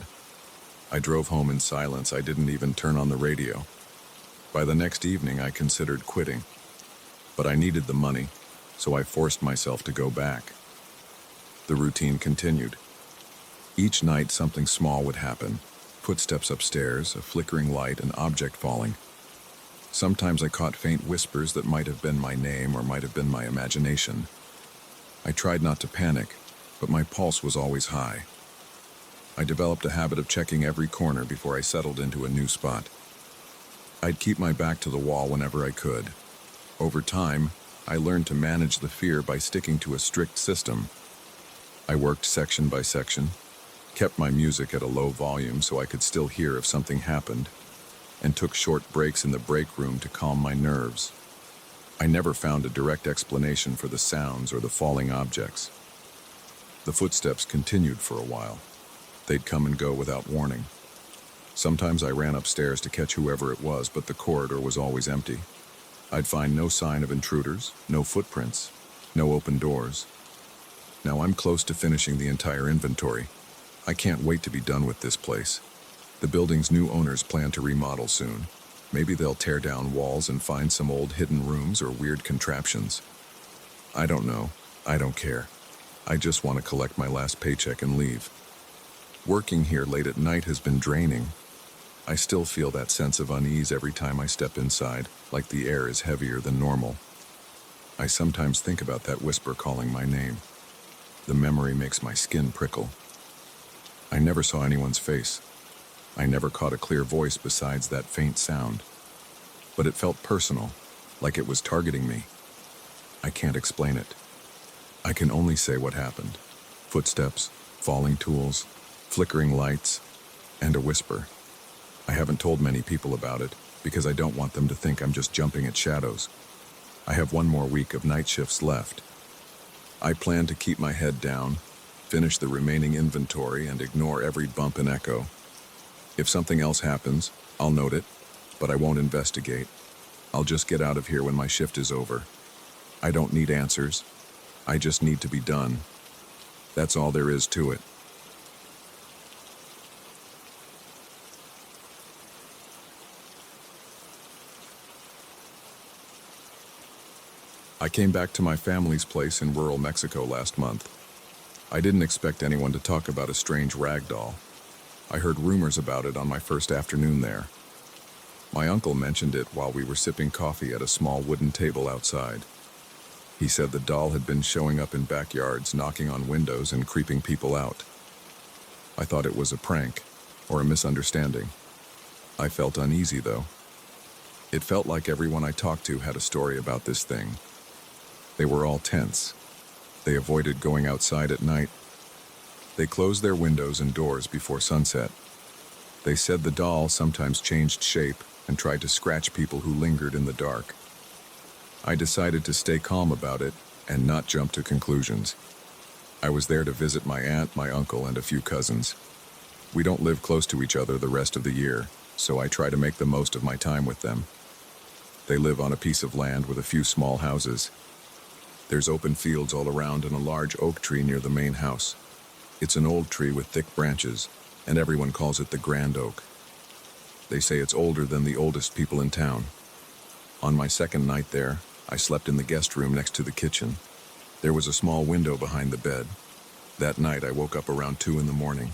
I drove home in silence. I didn't even turn on the radio. By the next evening, I considered quitting. But I needed the money, so I forced myself to go back. The routine continued. Each night, something small would happen. Footsteps upstairs, a flickering light, an object falling. Sometimes I caught faint whispers that might have been my name or might have been my imagination. I tried not to panic, but my pulse was always high. I developed a habit of checking every corner before I settled into a new spot. I'd keep my back to the wall whenever I could. Over time, I learned to manage the fear by sticking to a strict system. I worked section by section, kept my music at a low volume so I could still hear if something happened, and took short breaks in the break room to calm my nerves. I never found a direct explanation for the sounds or the falling objects. The footsteps continued for a while. They'd come and go without warning. Sometimes I ran upstairs to catch whoever it was, but the corridor was always empty. I'd find no sign of intruders, no footprints, no open doors. Now I'm close to finishing the entire inventory. I can't wait to be done with this place. The building's new owners plan to remodel soon. Maybe they'll tear down walls and find some old hidden rooms or weird contraptions. I don't know. I don't care. I just want to collect my last paycheck and leave. Working here late at night has been draining. I still feel that sense of unease every time I step inside, like the air is heavier than normal. I sometimes think about that whisper calling my name. The memory makes my skin prickle. I never saw anyone's face. I never caught a clear voice besides that faint sound. But it felt personal, like it was targeting me. I can't explain it. I can only say what happened. Footsteps, falling tools, flickering lights, and a whisper. I haven't told many people about it because I don't want them to think I'm just jumping at shadows. I have one more week of night shifts left. I plan to keep my head down, finish the remaining inventory, and ignore every bump and echo. If something else happens, I'll note it, but I won't investigate. I'll just get out of here when my shift is over. I don't need answers. I just need to be done. That's all there is to it. I came back to my family's place in rural Mexico last month. I didn't expect anyone to talk about a strange rag doll. I heard rumors about it on my first afternoon there. My uncle mentioned it while we were sipping coffee at a small wooden table outside. He said the doll had been showing up in backyards, knocking on windows and creeping people out. I thought it was a prank or a misunderstanding. I felt uneasy, though. It felt like everyone I talked to had a story about this thing. They were all tense. They avoided going outside at night. They closed their windows and doors before sunset. They said the doll sometimes changed shape and tried to scratch people who lingered in the dark. I decided to stay calm about it and not jump to conclusions. I was there to visit my aunt, my uncle, and a few cousins. We don't live close to each other the rest of the year, so I try to make the most of my time with them. They live on a piece of land with a few small houses. There's open fields all around and a large oak tree near the main house. It's an old tree with thick branches, and everyone calls it the Grand Oak. They say it's older than the oldest people in town. On my second night there, I slept in the guest room next to the kitchen. There was a small window behind the bed. That night, I woke up around 2 in the morning.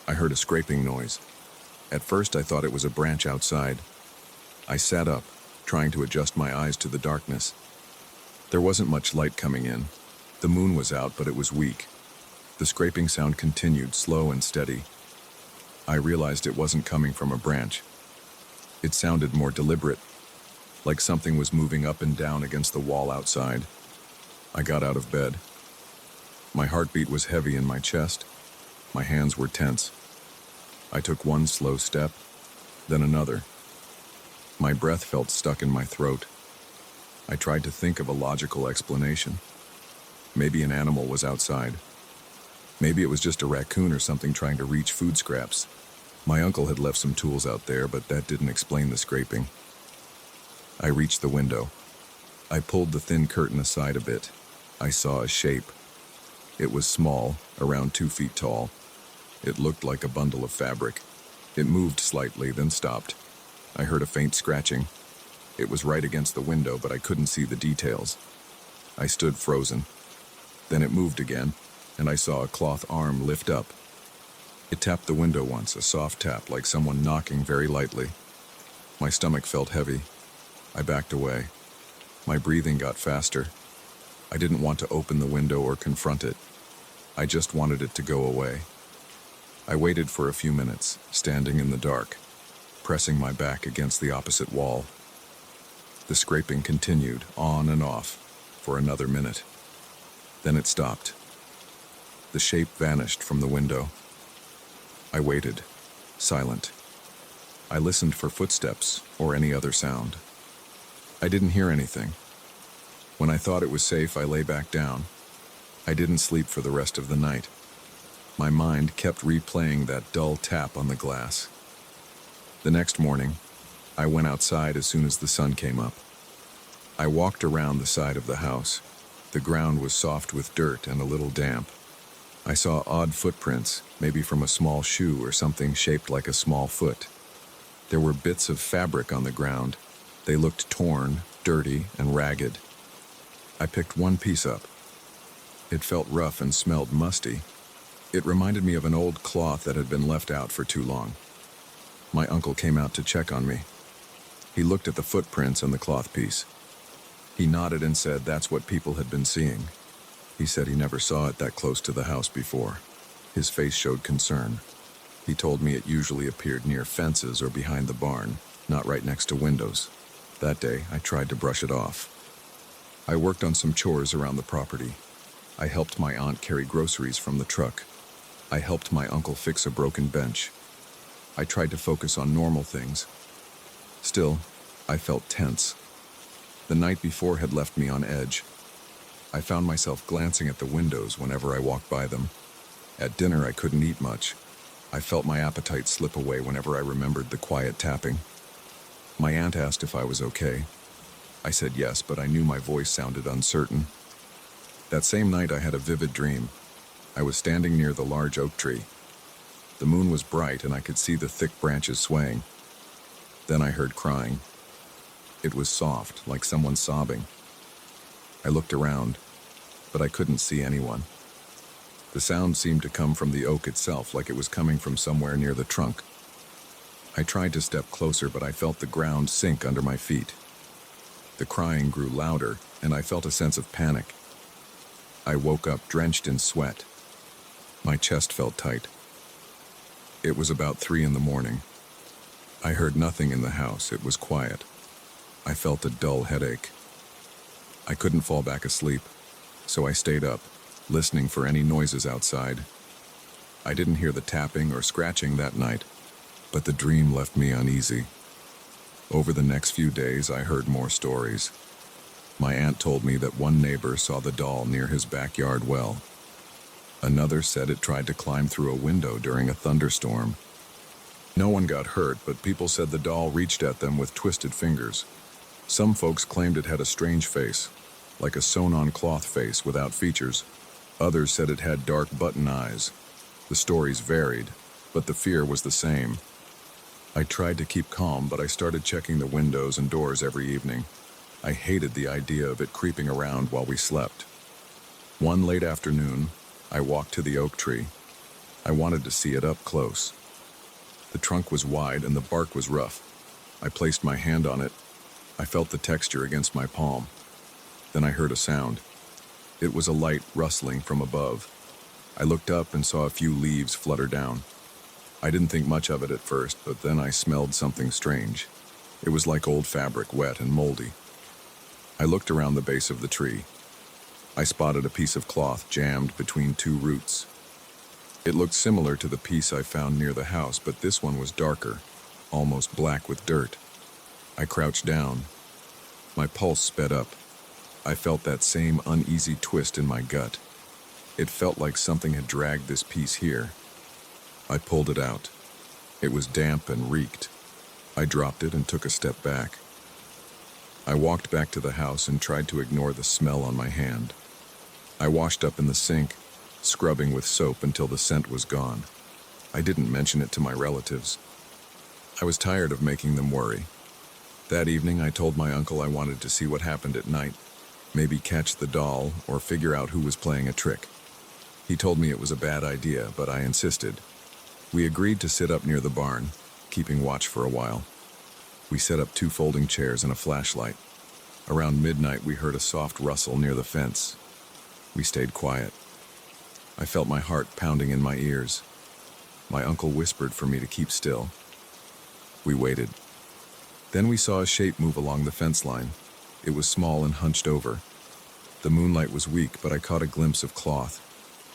I heard a scraping noise. At first, I thought it was a branch outside. I sat up, trying to adjust my eyes to the darkness. There wasn't much light coming in. The moon was out, but it was weak. The scraping sound continued, slow and steady. I realized it wasn't coming from a branch. It sounded more deliberate, like something was moving up and down against the wall outside. I got out of bed. My heartbeat was heavy in my chest. My hands were tense. I took one slow step, then another. My breath felt stuck in my throat. I tried to think of a logical explanation. Maybe an animal was outside. Maybe it was just a raccoon or something trying to reach food scraps. My uncle had left some tools out there, but that didn't explain the scraping. I reached the window. I pulled the thin curtain aside a bit. I saw a shape. It was small, around 2 feet tall. It looked like a bundle of fabric. It moved slightly, then stopped. I heard a faint scratching. It was right against the window, but I couldn't see the details. I stood frozen. Then it moved again, and I saw a cloth arm lift up. It tapped the window once, a soft tap, like someone knocking very lightly. My stomach felt heavy. I backed away. My breathing got faster. I didn't want to open the window or confront it. I just wanted it to go away. I waited for a few minutes, standing in the dark, pressing my back against the opposite wall. The scraping continued, on and off, for another minute. Then it stopped. The shape vanished from the window. I waited, silent. I listened for footsteps or any other sound. I didn't hear anything. When I thought it was safe, I lay back down. I didn't sleep for the rest of the night. My mind kept replaying that dull tap on the glass. The next morning, I went outside as soon as the sun came up. I walked around the side of the house. The ground was soft with dirt and a little damp. I saw odd footprints, maybe from a small shoe or something shaped like a small foot. There were bits of fabric on the ground. They looked torn, dirty, and ragged. I picked one piece up. It felt rough and smelled musty. It reminded me of an old cloth that had been left out for too long. My uncle came out to check on me. He looked at the footprints and the cloth piece. He nodded and said that's what people had been seeing. He said he never saw it that close to the house before. His face showed concern. He told me it usually appeared near fences or behind the barn, not right next to windows. That day, I tried to brush it off. I worked on some chores around the property. I helped my aunt carry groceries from the truck. I helped my uncle fix a broken bench. I tried to focus on normal things. Still, I felt tense. The night before had left me on edge. I found myself glancing at the windows whenever I walked by them. At dinner, I couldn't eat much. I felt my appetite slip away whenever I remembered the quiet tapping. My aunt asked if I was okay. I said yes, but I knew my voice sounded uncertain. That same night, I had a vivid dream. I was standing near the large oak tree. The moon was bright, and I could see the thick branches swaying. Then I heard crying. It was soft, like someone sobbing. I looked around, but I couldn't see anyone. The sound seemed to come from the oak itself, like it was coming from somewhere near the trunk. I tried to step closer, but I felt the ground sink under my feet. The crying grew louder, and I felt a sense of panic. I woke up drenched in sweat. My chest felt tight. It was about 3 in the morning. I heard nothing in the house. It was quiet. I felt a dull headache. I couldn't fall back asleep, so I stayed up, listening for any noises outside. I didn't hear the tapping or scratching that night, but the dream left me uneasy. Over the next few days, I heard more stories. My aunt told me that one neighbor saw the doll near his backyard well. Another said it tried to climb through a window during a thunderstorm. No one got hurt, but people said the doll reached at them with twisted fingers. Some folks claimed it had a strange face, like a sewn-on cloth face without features. Others said it had dark button eyes. The stories varied, but the fear was the same. I tried to keep calm, but I started checking the windows and doors every evening. I hated the idea of it creeping around while we slept. One late afternoon, I walked to the oak tree. I wanted to see it up close. The trunk was wide and the bark was rough. I placed my hand on it. I felt the texture against my palm. Then I heard a sound. It was a light rustling from above. I looked up and saw a few leaves flutter down. I didn't think much of it at first, but then I smelled something strange. It was like old fabric, wet and moldy. I looked around the base of the tree. I spotted a piece of cloth jammed between two roots. It looked similar to the piece I found near the house, but this one was darker, almost black with dirt. I crouched down. My pulse sped up. I felt that same uneasy twist in my gut. It felt like something had dragged this piece here. I pulled it out. It was damp and reeked. I dropped it and took a step back. I walked back to the house and tried to ignore the smell on my hand. I washed up in the sink, scrubbing with soap until the scent was gone. I didn't mention it to my relatives. I was tired of making them worry. That evening, I told my uncle I wanted to see what happened at night, maybe catch the doll or figure out who was playing a trick. He told me it was a bad idea, but I insisted. We agreed to sit up near the barn, keeping watch for a while. We set up 2 folding chairs and a flashlight. Around midnight, we heard a soft rustle near the fence. We stayed quiet. I felt my heart pounding in my ears. My uncle whispered for me to keep still. We waited. Then we saw a shape move along the fence line. It was small and hunched over. The moonlight was weak, but I caught a glimpse of cloth.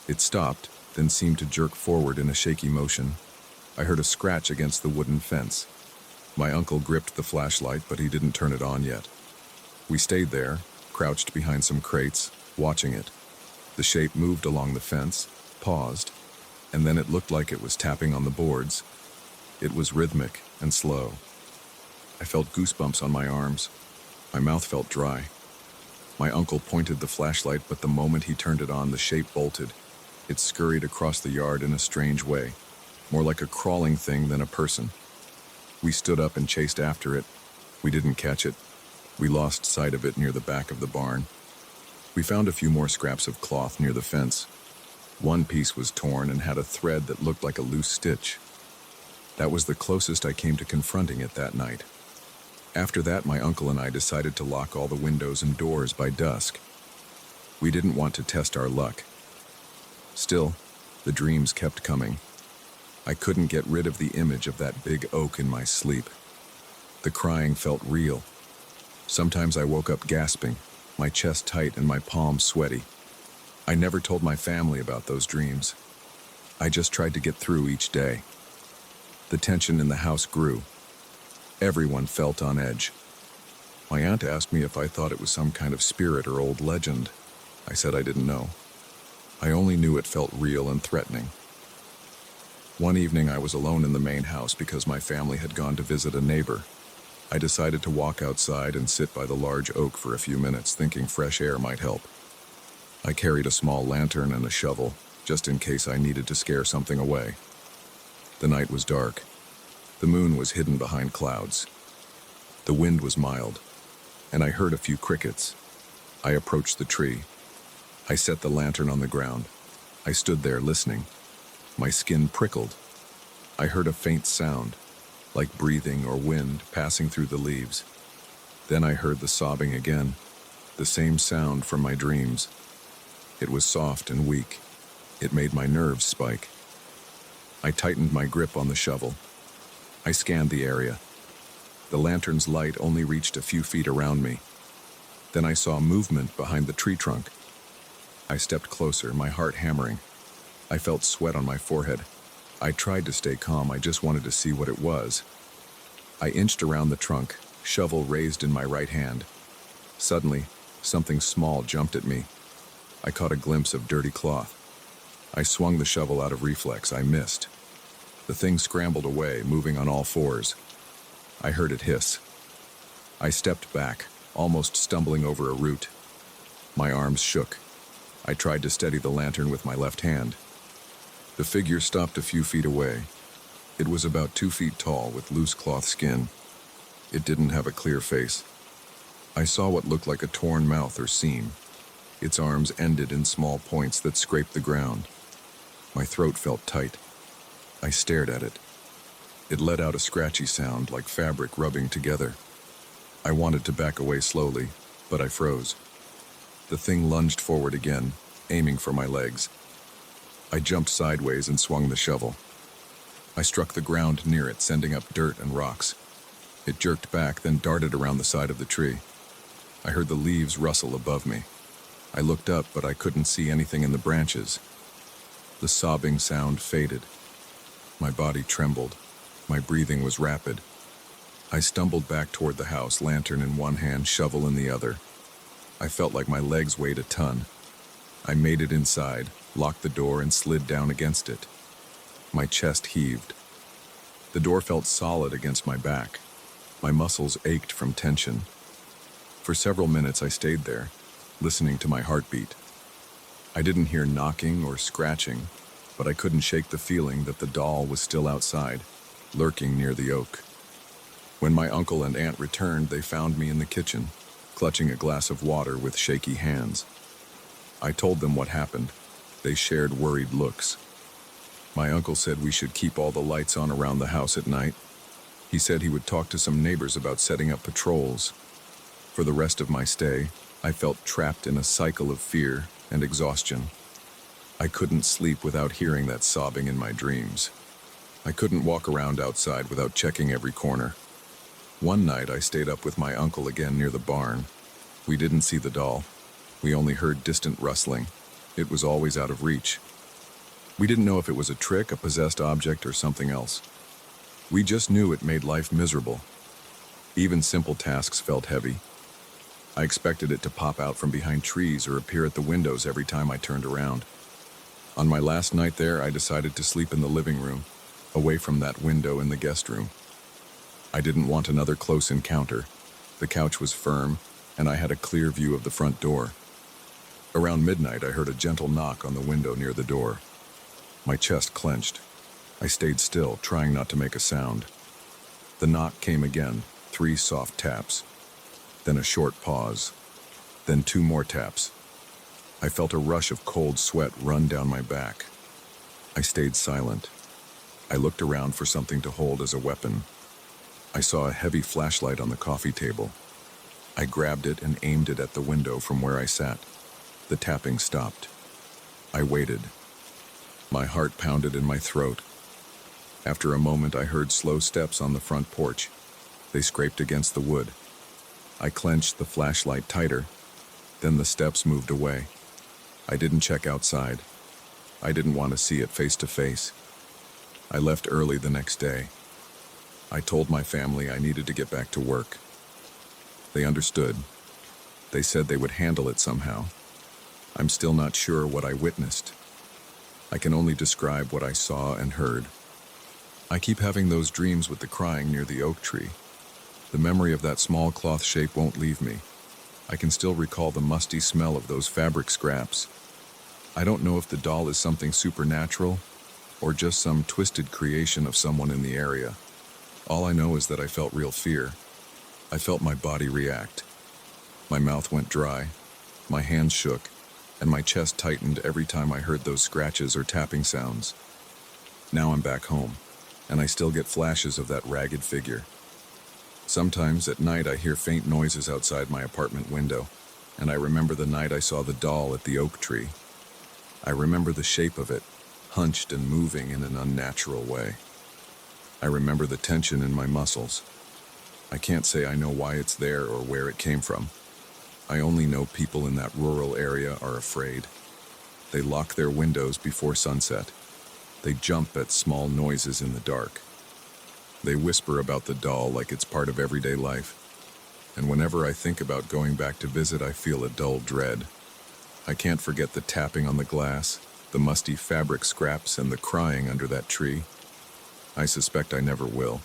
It stopped, then seemed to jerk forward in a shaky motion. I heard a scratch against the wooden fence. My uncle gripped the flashlight, but he didn't turn it on yet. We stayed there, crouched behind some crates, watching it. The shape moved along the fence, paused, and then it looked like it was tapping on the boards. It was rhythmic and slow. I felt goosebumps on my arms. My mouth felt dry. My uncle pointed the flashlight, but the moment he turned it on, the shape bolted. It scurried across the yard in a strange way, more like a crawling thing than a person. We stood up and chased after it. We didn't catch it. We lost sight of it near the back of the barn. We found a few more scraps of cloth near the fence. One piece was torn and had a thread that looked like a loose stitch. That was the closest I came to confronting it that night. After that, my uncle and I decided to lock all the windows and doors by dusk. We didn't want to test our luck. Still, the dreams kept coming. I couldn't get rid of the image of that big oak in my sleep. The crying felt real. Sometimes I woke up gasping, my chest tight and my palms sweaty. I never told my family about those dreams. I just tried to get through each day. The tension in the house grew. Everyone felt on edge. My aunt asked me if I thought it was some kind of spirit or old legend. I said I didn't know. I only knew it felt real and threatening. One evening I was alone in the main house because my family had gone to visit a neighbor. I decided to walk outside and sit by the large oak for a few minutes, thinking fresh air might help. I carried a small lantern and a shovel, just in case I needed to scare something away. The night was dark. The moon was hidden behind clouds. The wind was mild, and I heard a few crickets. I approached the tree. I set the lantern on the ground. I stood there listening. My skin prickled. I heard a faint sound, like breathing or wind passing through the leaves. Then I heard the sobbing again, the same sound from my dreams. It was soft and weak. It made my nerves spike. I tightened my grip on the shovel. I scanned the area. The lantern's light only reached a few feet around me. Then I saw movement behind the tree trunk. I stepped closer, my heart hammering. I felt sweat on my forehead. I tried to stay calm, I just wanted to see what it was. I inched around the trunk, shovel raised in my right hand. Suddenly, something small jumped at me. I caught a glimpse of dirty cloth. I swung the shovel out of reflex. I missed. The thing scrambled away, moving on all fours. I heard it hiss. I stepped back, almost stumbling over a root. My arms shook. I tried to steady the lantern with my left hand. The figure stopped a few feet away. It was about 2 feet tall with loose cloth skin. It didn't have a clear face. I saw what looked like a torn mouth or seam. Its arms ended in small points that scraped the ground. My throat felt tight. I stared at it. It let out a scratchy sound like fabric rubbing together. I wanted to back away slowly, but I froze. The thing lunged forward again, aiming for my legs. I jumped sideways and swung the shovel. I struck the ground near it, sending up dirt and rocks. It jerked back, then darted around the side of the tree. I heard the leaves rustle above me. I looked up, but I couldn't see anything in the branches. The sobbing sound faded. My body trembled. My breathing was rapid. I stumbled back toward the house, lantern in one hand, shovel in the other. I felt like my legs weighed a ton. I made it inside, locked the door, and slid down against it. My chest heaved. The door felt solid against my back. My muscles ached from tension. For several minutes I stayed there, listening to my heartbeat. I didn't hear knocking or scratching, but I couldn't shake the feeling that the doll was still outside, lurking near the oak. When my uncle and aunt returned, they found me in the kitchen, clutching a glass of water with shaky hands. I told them what happened. They shared worried looks. My uncle said we should keep all the lights on around the house at night. He said he would talk to some neighbors about setting up patrols. For the rest of my stay, I felt trapped in a cycle of fear and exhaustion. I couldn't sleep without hearing that sobbing in my dreams. I couldn't walk around outside without checking every corner. One night I stayed up with my uncle again near the barn. We didn't see the doll. We only heard distant rustling. It was always out of reach. We didn't know if it was a trick, a possessed object, or something else. We just knew it made life miserable. Even simple tasks felt heavy. I expected it to pop out from behind trees or appear at the windows every time I turned around. On my last night there, I decided to sleep in the living room, away from that window in the guest room. I didn't want another close encounter. The couch was firm, and I had a clear view of the front door. Around midnight, I heard a gentle knock on the window near the door. My chest clenched. I stayed still, trying not to make a sound. The knock came again, 3 soft taps. Then a short pause. Then 2 more taps. I felt a rush of cold sweat run down my back. I stayed silent. I looked around for something to hold as a weapon. I saw a heavy flashlight on the coffee table. I grabbed it and aimed it at the window from where I sat. The tapping stopped. I waited. My heart pounded in my throat. After a moment, I heard slow steps on the front porch. They scraped against the wood. I clenched the flashlight tighter. Then the steps moved away. I didn't check outside. I didn't want to see it face to face. I left early the next day. I told my family I needed to get back to work. They understood. They said they would handle it somehow. I'm still not sure what I witnessed. I can only describe what I saw and heard. I keep having those dreams with the crying near the oak tree. The memory of that small cloth shape won't leave me. I can still recall the musty smell of those fabric scraps. I don't know if the doll is something supernatural or just some twisted creation of someone in the area. All I know is that I felt real fear. I felt my body react. My mouth went dry, my hands shook, and my chest tightened every time I heard those scratches or tapping sounds. Now I'm back home, and I still get flashes of that ragged figure. Sometimes at night I hear faint noises outside my apartment window, and I remember the night I saw the doll at the oak tree. I remember the shape of it, hunched and moving in an unnatural way. I remember the tension in my muscles. I can't say I know why it's there or where it came from. I only know people in that rural area are afraid. They lock their windows before sunset. They jump at small noises in the dark. They whisper about the doll like it's part of everyday life. And whenever I think about going back to visit, I feel a dull dread. I can't forget the tapping on the glass, the musty fabric scraps, and the crying under that tree. I suspect I never will.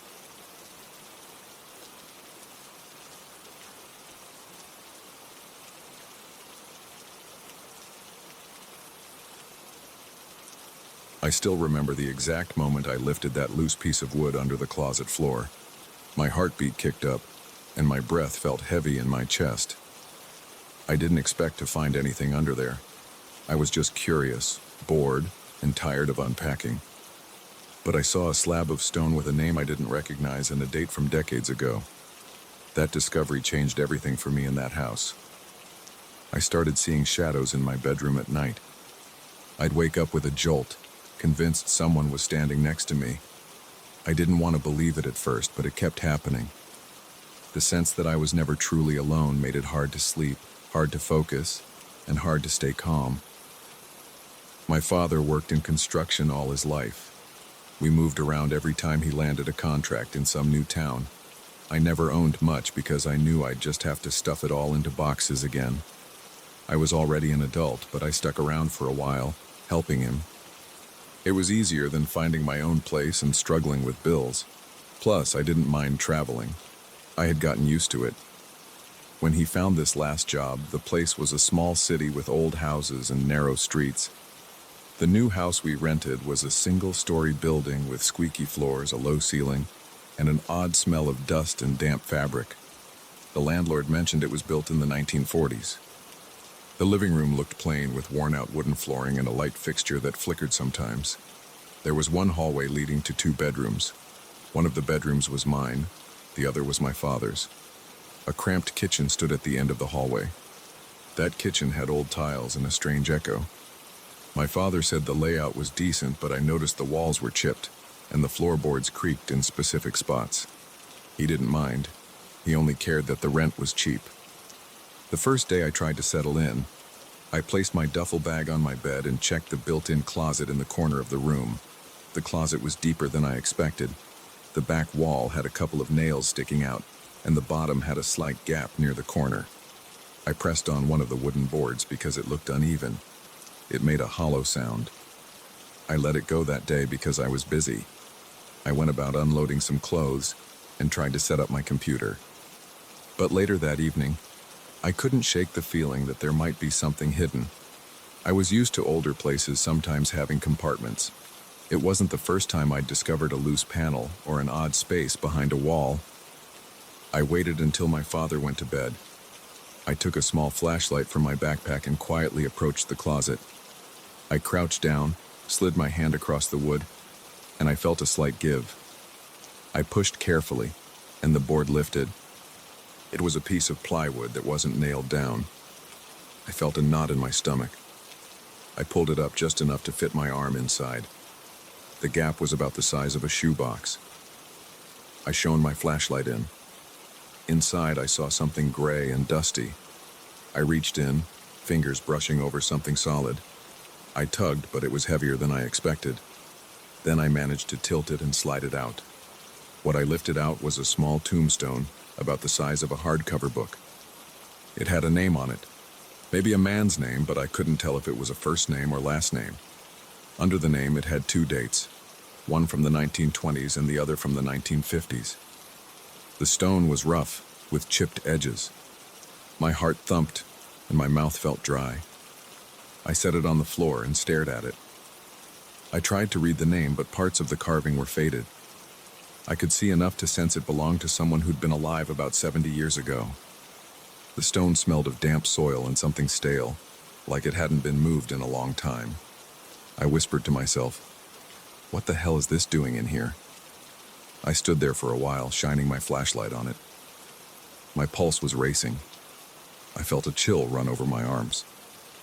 I still remember the exact moment I lifted that loose piece of wood under the closet floor. My heartbeat kicked up, and my breath felt heavy in my chest. I didn't expect to find anything under there. I was just curious, bored, and tired of unpacking. But I saw a slab of stone with a name I didn't recognize and a date from decades ago. That discovery changed everything for me in that house. I started seeing shadows in my bedroom at night. I'd wake up with a jolt, convinced someone was standing next to me. I didn't want to believe it at first, but it kept happening. The sense that I was never truly alone made it hard to sleep, hard to focus, and hard to stay calm. My father worked in construction all his life. We moved around every time he landed a contract in some new town. I never owned much because I knew I'd just have to stuff it all into boxes again. I was already an adult, but I stuck around for a while, helping him. It was easier than finding my own place and struggling with bills. Plus, I didn't mind traveling. I had gotten used to it. When he found this last job, the place was a small city with old houses and narrow streets. The new house we rented was a single-story building with squeaky floors, a low ceiling, and an odd smell of dust and damp fabric. The landlord mentioned it was built in the 1940s. The living room looked plain with worn-out wooden flooring and a light fixture that flickered sometimes. There was one hallway leading to 2 bedrooms. One of the bedrooms was mine, the other was my father's. A cramped kitchen stood at the end of the hallway. That kitchen had old tiles and a strange echo. My father said the layout was decent, but I noticed the walls were chipped, and the floorboards creaked in specific spots. He didn't mind. He only cared that the rent was cheap. The first day I tried to settle in, I placed my duffel bag on my bed and checked the built-in closet in the corner of the room. The closet was deeper than I expected. The back wall had a couple of nails sticking out, and the bottom had a slight gap near the corner. I pressed on one of the wooden boards because it looked uneven. It made a hollow sound. I let it go that day because I was busy. I went about unloading some clothes and tried to set up my computer. But later that evening, I couldn't shake the feeling that there might be something hidden. I was used to older places sometimes having compartments. It wasn't the first time I'd discovered a loose panel or an odd space behind a wall. I waited until my father went to bed. I took a small flashlight from my backpack and quietly approached the closet. I crouched down, slid my hand across the wood, and I felt a slight give. I pushed carefully, and the board lifted. It was a piece of plywood that wasn't nailed down. I felt a knot in my stomach. I pulled it up just enough to fit my arm inside. The gap was about the size of a shoebox. I shone my flashlight in. Inside, I saw something gray and dusty. I reached in, fingers brushing over something solid. I tugged, but it was heavier than I expected. Then I managed to tilt it and slide it out. What I lifted out was a small tombstone, about the size of a hardcover book. It had a name on it. Maybe a man's name, but I couldn't tell if it was a first name or last name. Under the name, it had 2 dates, one from the 1920s and the other from the 1950s. The stone was rough, with chipped edges. My heart thumped, and my mouth felt dry. I set it on the floor and stared at it. I tried to read the name, but parts of the carving were faded. I could see enough to sense it belonged to someone who'd been alive about 70 years ago. The stone smelled of damp soil and something stale, like it hadn't been moved in a long time. I whispered to myself, "What the hell is this doing in here?" I stood there for a while, shining my flashlight on it. My pulse was racing. I felt a chill run over my arms.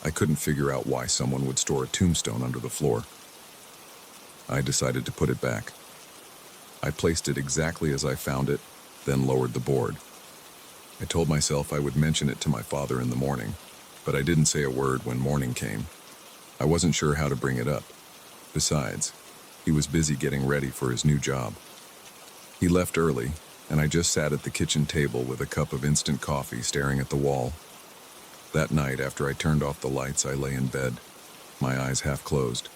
I couldn't figure out why someone would store a tombstone under the floor. I decided to put it back. I placed it exactly as I found it, then lowered the board. I told myself I would mention it to my father in the morning, but I didn't say a word when morning came. I wasn't sure how to bring it up. Besides, he was busy getting ready for his new job. He left early, and I just sat at the kitchen table with a cup of instant coffee staring at the wall. That night, after I turned off the lights, I lay in bed, my eyes half closed.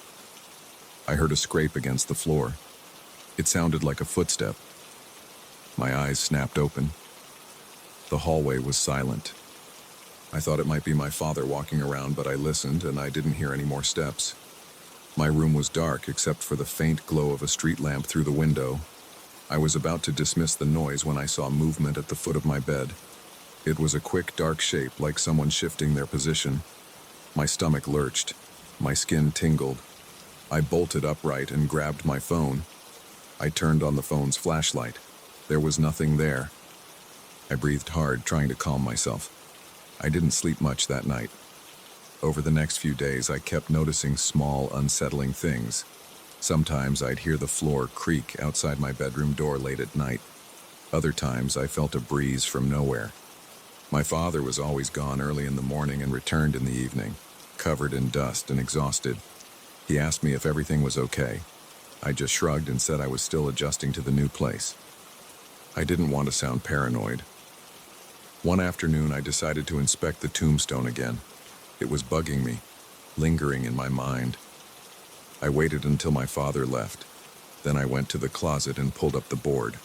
I heard a scrape against the floor. It sounded like a footstep. My eyes snapped open. The hallway was silent. I thought it might be my father walking around, but I listened and I didn't hear any more steps. My room was dark except for the faint glow of a street lamp through the window. I was about to dismiss the noise when I saw movement at the foot of my bed. It was a quick, dark shape like someone shifting their position. My stomach lurched. My skin tingled. I bolted upright and grabbed my phone. I turned on the phone's flashlight. There was nothing there. I breathed hard, trying to calm myself. I didn't sleep much that night. Over the next few days, I kept noticing small, unsettling things. Sometimes I'd hear the floor creak outside my bedroom door late at night. Other times, I felt a breeze from nowhere. My father was always gone early in the morning and returned in the evening, covered in dust and exhausted. He asked me if everything was okay. I just shrugged and said I was still adjusting to the new place. I didn't want to sound paranoid. One afternoon, I decided to inspect the tombstone again. It was bugging me, lingering in my mind. I waited until my father left. Then I went to the closet and pulled up the board.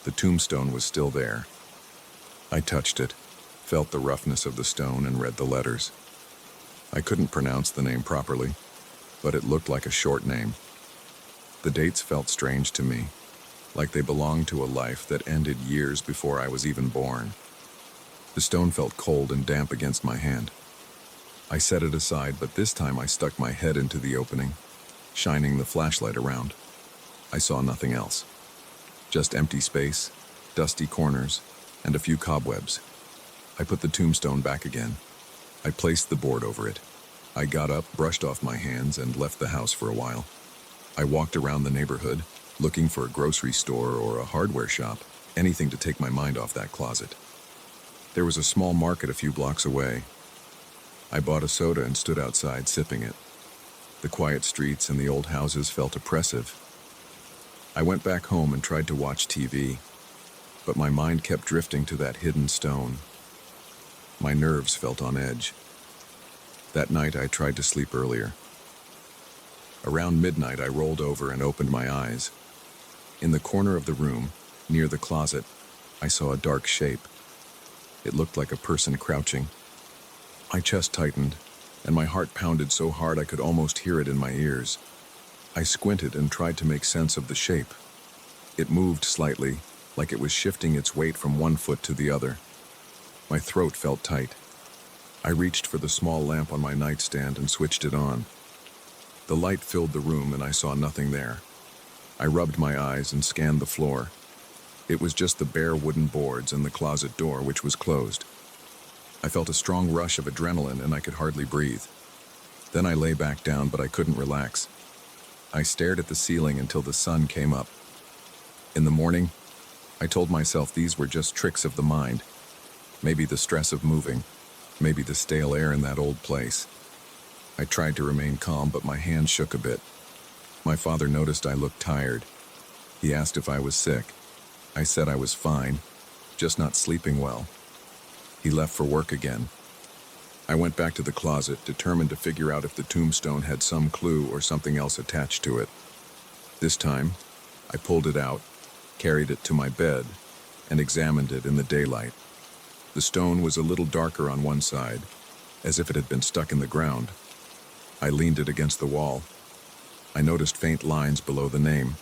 The tombstone was still there. I touched it, felt the roughness of the stone, and read the letters. I couldn't pronounce the name properly, but it looked like a short name. The dates felt strange to me, like they belonged to a life that ended years before I was even born. The stone felt cold and damp against my hand. I set it aside, but this time I stuck my head into the opening, shining the flashlight around. I saw nothing else. Just empty space, dusty corners, and a few cobwebs. I put the tombstone back again. I placed the board over it. I got up, brushed off my hands, and left the house for a while. I walked around the neighborhood, looking for a grocery store or a hardware shop, anything to take my mind off that closet. There was a small market a few blocks away. I bought a soda and stood outside sipping it. The quiet streets and the old houses felt oppressive. I went back home and tried to watch TV, but my mind kept drifting to that hidden stone. My nerves felt on edge. That night I tried to sleep earlier. Around midnight I rolled over and opened my eyes. In the corner of the room, near the closet, I saw a dark shape. It looked like a person crouching. My chest tightened, and my heart pounded so hard I could almost hear it in my ears. I squinted and tried to make sense of the shape. It moved slightly, like it was shifting its weight from one foot to the other. My throat felt tight. I reached for the small lamp on my nightstand and switched it on. The light filled the room and I saw nothing there. I rubbed my eyes and scanned the floor. It was just the bare wooden boards and the closet door, which was closed. I felt a strong rush of adrenaline and I could hardly breathe. Then I lay back down, but I couldn't relax. I stared at the ceiling until the sun came up. In the morning, I told myself these were just tricks of the mind. Maybe the stress of moving, maybe the stale air in that old place. I tried to remain calm, but my hand shook a bit. My father noticed I looked tired. He asked if I was sick. I said I was fine, just not sleeping well. He left for work again. I went back to the closet, determined to figure out if the tombstone had some clue or something else attached to it. This time, I pulled it out, carried it to my bed, and examined it in the daylight. The stone was a little darker on one side, as if it had been stuck in the ground. I leaned it against the wall. I noticed faint lines below the name,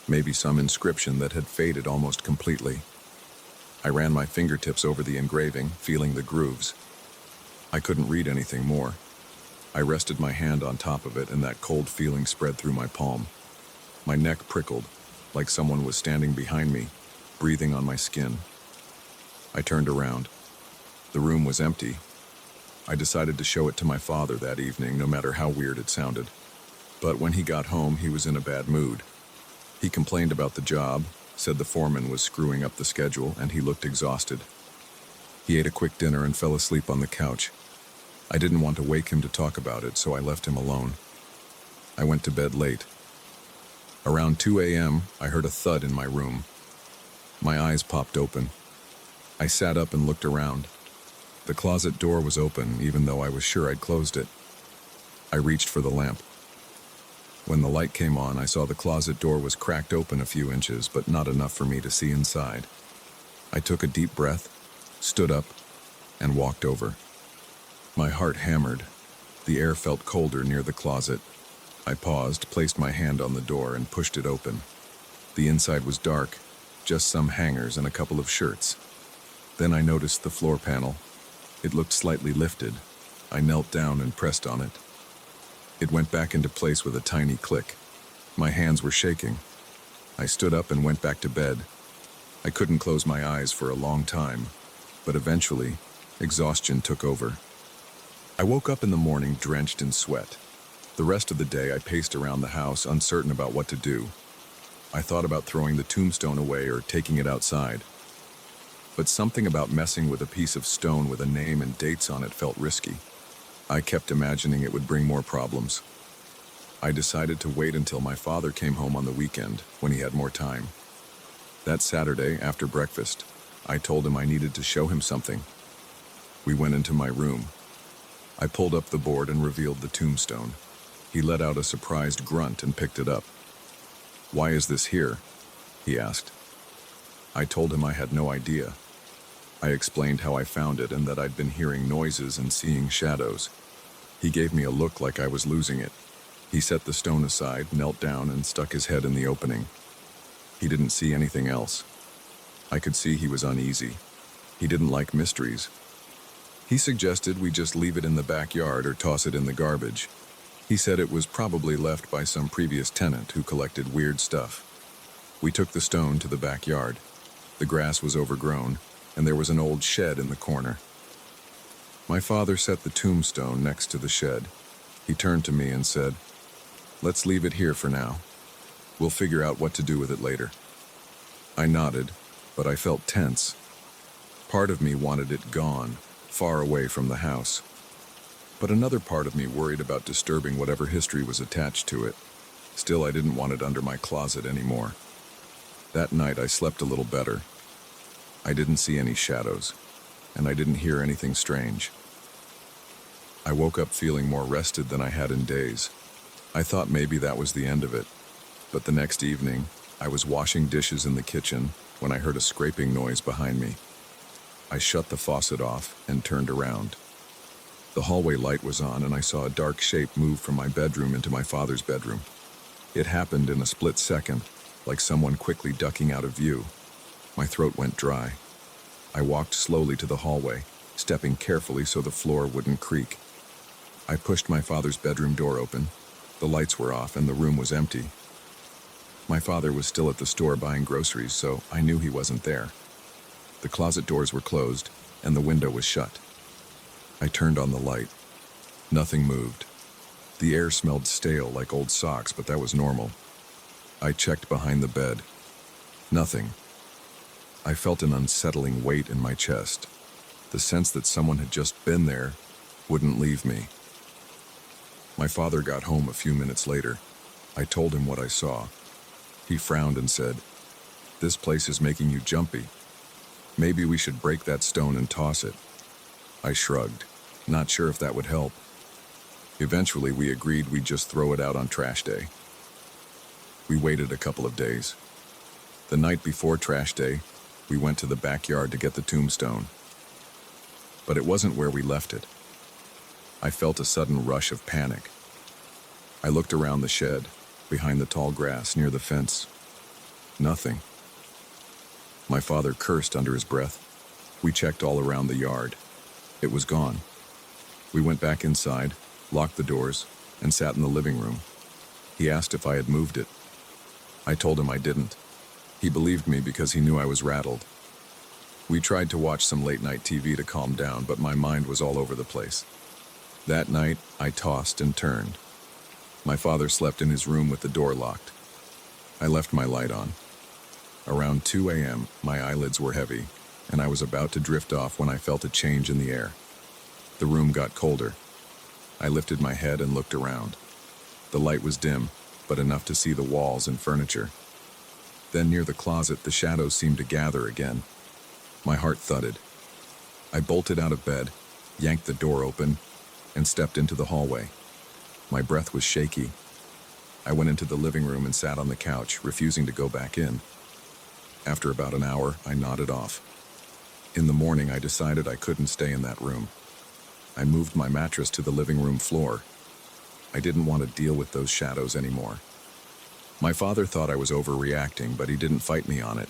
maybe some inscription that had faded almost completely. I ran my fingertips over the engraving, feeling the grooves. I couldn't read anything more. I rested my hand on top of it, and that cold feeling spread through my palm. My neck prickled, like someone was standing behind me, breathing on my skin. I turned around. The room was empty. I decided to show it to my father that evening, no matter how weird it sounded. But when he got home, he was in a bad mood. He complained about the job, said the foreman was screwing up the schedule, and he looked exhausted. He ate a quick dinner and fell asleep on the couch. I didn't want to wake him to talk about it, so I left him alone. I went to bed late. Around 2 a.m., I heard a thud in my room. My eyes popped open. I sat up and looked around. The closet door was open, even though I was sure I'd closed it. I reached for the lamp. When the light came on, I saw the closet door was cracked open a few inches, but not enough for me to see inside. I took a deep breath, stood up, and walked over. My heart hammered. The air felt colder near the closet. I paused, placed my hand on the door, and pushed it open. The inside was dark, just some hangers and a couple of shirts. Then I noticed the floor panel. It looked slightly lifted. I knelt down and pressed on it. It went back into place with a tiny click. My hands were shaking. I stood up and went back to bed. I couldn't close my eyes for a long time, but eventually, exhaustion took over. I woke up in the morning drenched in sweat. The rest of the day I paced around the house, uncertain about what to do. I thought about throwing the tombstone away or taking it outside. But something about messing with a piece of stone with a name and dates on it felt risky. I kept imagining it would bring more problems. I decided to wait until my father came home on the weekend, when he had more time. That Saturday, after breakfast, I told him I needed to show him something. We went into my room. I pulled up the board and revealed the tombstone. He let out a surprised grunt and picked it up. "Why is this here?" he asked. I told him I had no idea. I explained how I found it and that I'd been hearing noises and seeing shadows. He gave me a look like I was losing it. He set the stone aside, knelt down, and stuck his head in the opening. He didn't see anything else. I could see he was uneasy. He didn't like mysteries. He suggested we just leave it in the backyard or toss it in the garbage. He said it was probably left by some previous tenant who collected weird stuff. We took the stone to the backyard. The grass was overgrown, and there was an old shed in the corner. My father set the tombstone next to the shed. He turned to me and said, "Let's leave it here for now. We'll figure out what to do with it later." I nodded, but I felt tense. Part of me wanted it gone, far away from the house. But another part of me worried about disturbing whatever history was attached to it. Still, I didn't want it under my closet anymore. That night, I slept a little better. I didn't see any shadows, and I didn't hear anything strange. I woke up feeling more rested than I had in days. I thought maybe that was the end of it. But the next evening, I was washing dishes in the kitchen when I heard a scraping noise behind me. I shut the faucet off and turned around. The hallway light was on, and I saw a dark shape move from my bedroom into my father's bedroom. It happened in a split second, like someone quickly ducking out of view. My throat went dry. I walked slowly to the hallway, stepping carefully so the floor wouldn't creak. I pushed my father's bedroom door open. The lights were off and the room was empty. My father was still at the store buying groceries, so I knew he wasn't there. The closet doors were closed, and the window was shut. I turned on the light. Nothing moved. The air smelled stale like old socks, but that was normal. I checked behind the bed. Nothing. I felt an unsettling weight in my chest. The sense that someone had just been there wouldn't leave me. My father got home a few minutes later. I told him what I saw. He frowned and said, "This place is making you jumpy. Maybe we should break that stone and toss it." I shrugged, not sure if that would help. Eventually, we agreed we'd just throw it out on trash day. We waited a couple of days. The night before trash day, we went to the backyard to get the tombstone. But it wasn't where we left it. I felt a sudden rush of panic. I looked around the shed, behind the tall grass near the fence. Nothing. My father cursed under his breath. We checked all around the yard. It was gone. We went back inside, locked the doors, and sat in the living room. He asked if I had moved it. I told him I didn't. He believed me because he knew I was rattled. We tried to watch some late-night TV to calm down, but my mind was all over the place. That night, I tossed and turned. My father slept in his room with the door locked. I left my light on. Around 2 a.m., my eyelids were heavy, and I was about to drift off when I felt a change in the air. The room got colder. I lifted my head and looked around. The light was dim, but enough to see the walls and furniture. Then near the closet, the shadows seemed to gather again. My heart thudded. I bolted out of bed, yanked the door open, and stepped into the hallway. My breath was shaky. I went into the living room and sat on the couch, refusing to go back in. After about an hour, I nodded off. In the morning, I decided I couldn't stay in that room. I moved my mattress to the living room floor. I didn't want to deal with those shadows anymore. My father thought I was overreacting, but he didn't fight me on it.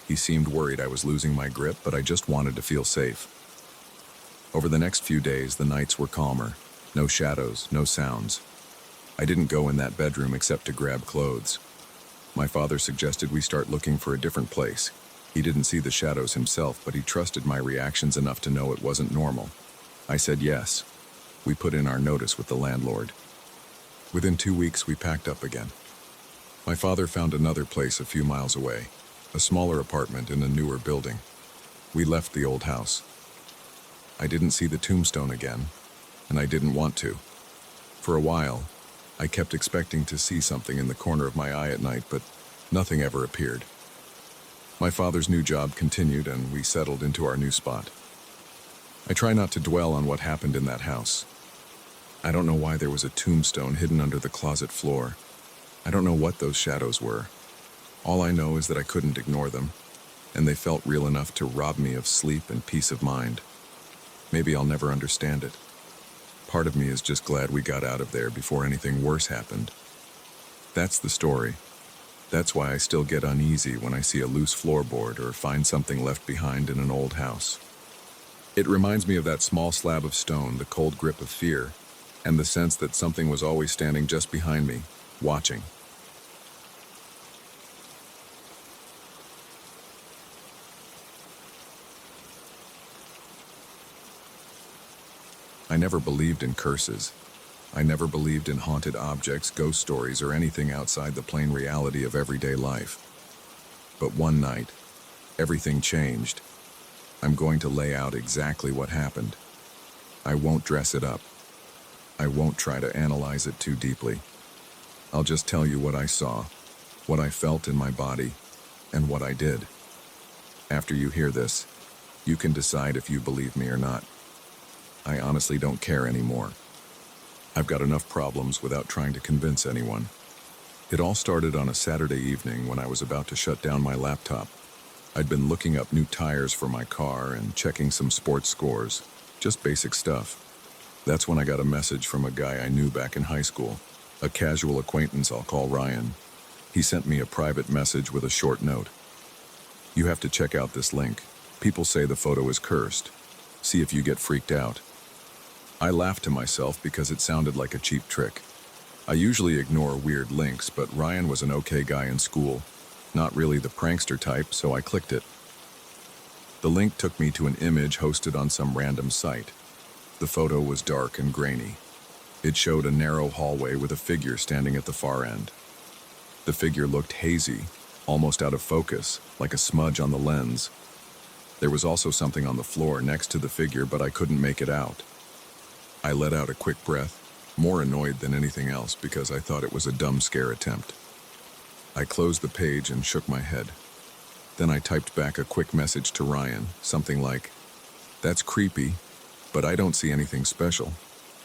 He seemed worried I was losing my grip, but I just wanted to feel safe. Over the next few days, the nights were calmer. No shadows, no sounds. I didn't go in that bedroom except to grab clothes. My father suggested we start looking for a different place. He didn't see the shadows himself, but he trusted my reactions enough to know it wasn't normal. I said yes. We put in our notice with the landlord. Within 2 weeks, we packed up again. My father found another place a few miles away, a smaller apartment in a newer building. We left the old house. I didn't see the tombstone again, and I didn't want to. For a while, I kept expecting to see something in the corner of my eye at night, but nothing ever appeared. My father's new job continued, and we settled into our new spot. I try not to dwell on what happened in that house. I don't know why there was a tombstone hidden under the closet floor. I don't know what those shadows were. All I know is that I couldn't ignore them, and they felt real enough to rob me of sleep and peace of mind. Maybe I'll never understand it. Part of me is just glad we got out of there before anything worse happened. That's the story. That's why I still get uneasy when I see a loose floorboard or find something left behind in an old house. It reminds me of that small slab of stone, the cold grip of fear, and the sense that something was always standing just behind me, watching. I never believed in curses. I never believed in haunted objects, ghost stories, or anything outside the plain reality of everyday life. But one night, everything changed. I'm going to lay out exactly what happened. I won't dress it up. I won't try to analyze it too deeply. I'll just tell you what I saw, what I felt in my body, and what I did. After you hear this, you can decide if you believe me or not. I honestly don't care anymore. I've got enough problems without trying to convince anyone. It all started on a Saturday evening when I was about to shut down my laptop. I'd been looking up new tires for my car and checking some sports scores, just basic stuff. That's when I got a message from a guy I knew back in high school, a casual acquaintance I'll call Ryan. He sent me a private message with a short note. "You have to check out this link. People say the photo is cursed. See if you get freaked out." I laughed to myself because it sounded like a cheap trick. I usually ignore weird links, but Ryan was an okay guy in school, not really the prankster type, so I clicked it. The link took me to an image hosted on some random site. The photo was dark and grainy. It showed a narrow hallway with a figure standing at the far end. The figure looked hazy, almost out of focus, like a smudge on the lens. There was also something on the floor next to the figure, but I couldn't make it out. I let out a quick breath, more annoyed than anything else because I thought it was a dumb scare attempt. I closed the page and shook my head. Then I typed back a quick message to Ryan, something like, "That's creepy, but I don't see anything special.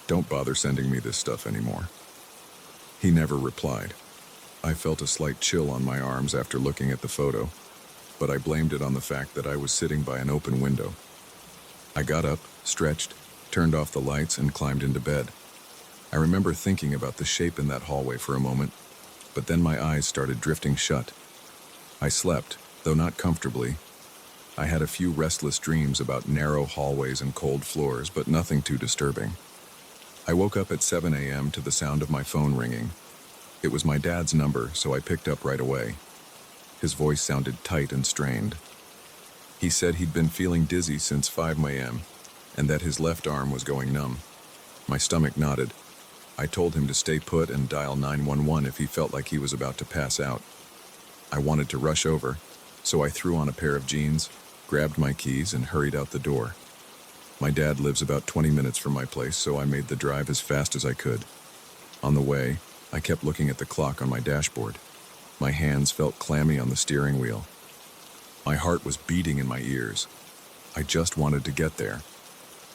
Don't bother sending me this stuff anymore." He never replied. I felt a slight chill on my arms after looking at the photo, but I blamed it on the fact that I was sitting by an open window. I got up, stretched, turned off the lights, and climbed into bed. I remember thinking about the shape in that hallway for a moment, but then my eyes started drifting shut. I slept, though not comfortably. I had a few restless dreams about narrow hallways and cold floors, but nothing too disturbing. I woke up at 7 a.m. to the sound of my phone ringing. It was my dad's number, so I picked up right away. His voice sounded tight and strained. He said he'd been feeling dizzy since 5 a.m., and that his left arm was going numb. My stomach nodded. I told him to stay put and dial 911 if he felt like he was about to pass out. I wanted to rush over, so I threw on a pair of jeans, grabbed my keys, and hurried out the door. My dad lives about 20 minutes from my place, so I made the drive as fast as I could. On the way, I kept looking at the clock on my dashboard. My hands felt clammy on the steering wheel. My heart was beating in my ears. I just wanted to get there.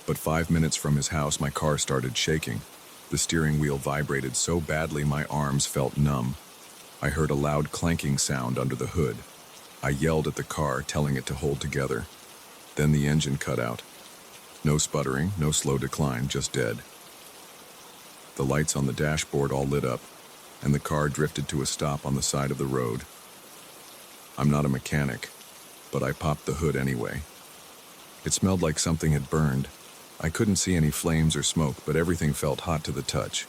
But 5 minutes from his house, my car started shaking. The steering wheel vibrated so badly my arms felt numb. I heard a loud clanking sound under the hood. I yelled at the car, telling it to hold together. Then the engine cut out. No sputtering, no slow decline, just dead. The lights on the dashboard all lit up, and the car drifted to a stop on the side of the road. I'm not a mechanic, but I popped the hood anyway. It smelled like something had burned. I couldn't see any flames or smoke, but everything felt hot to the touch.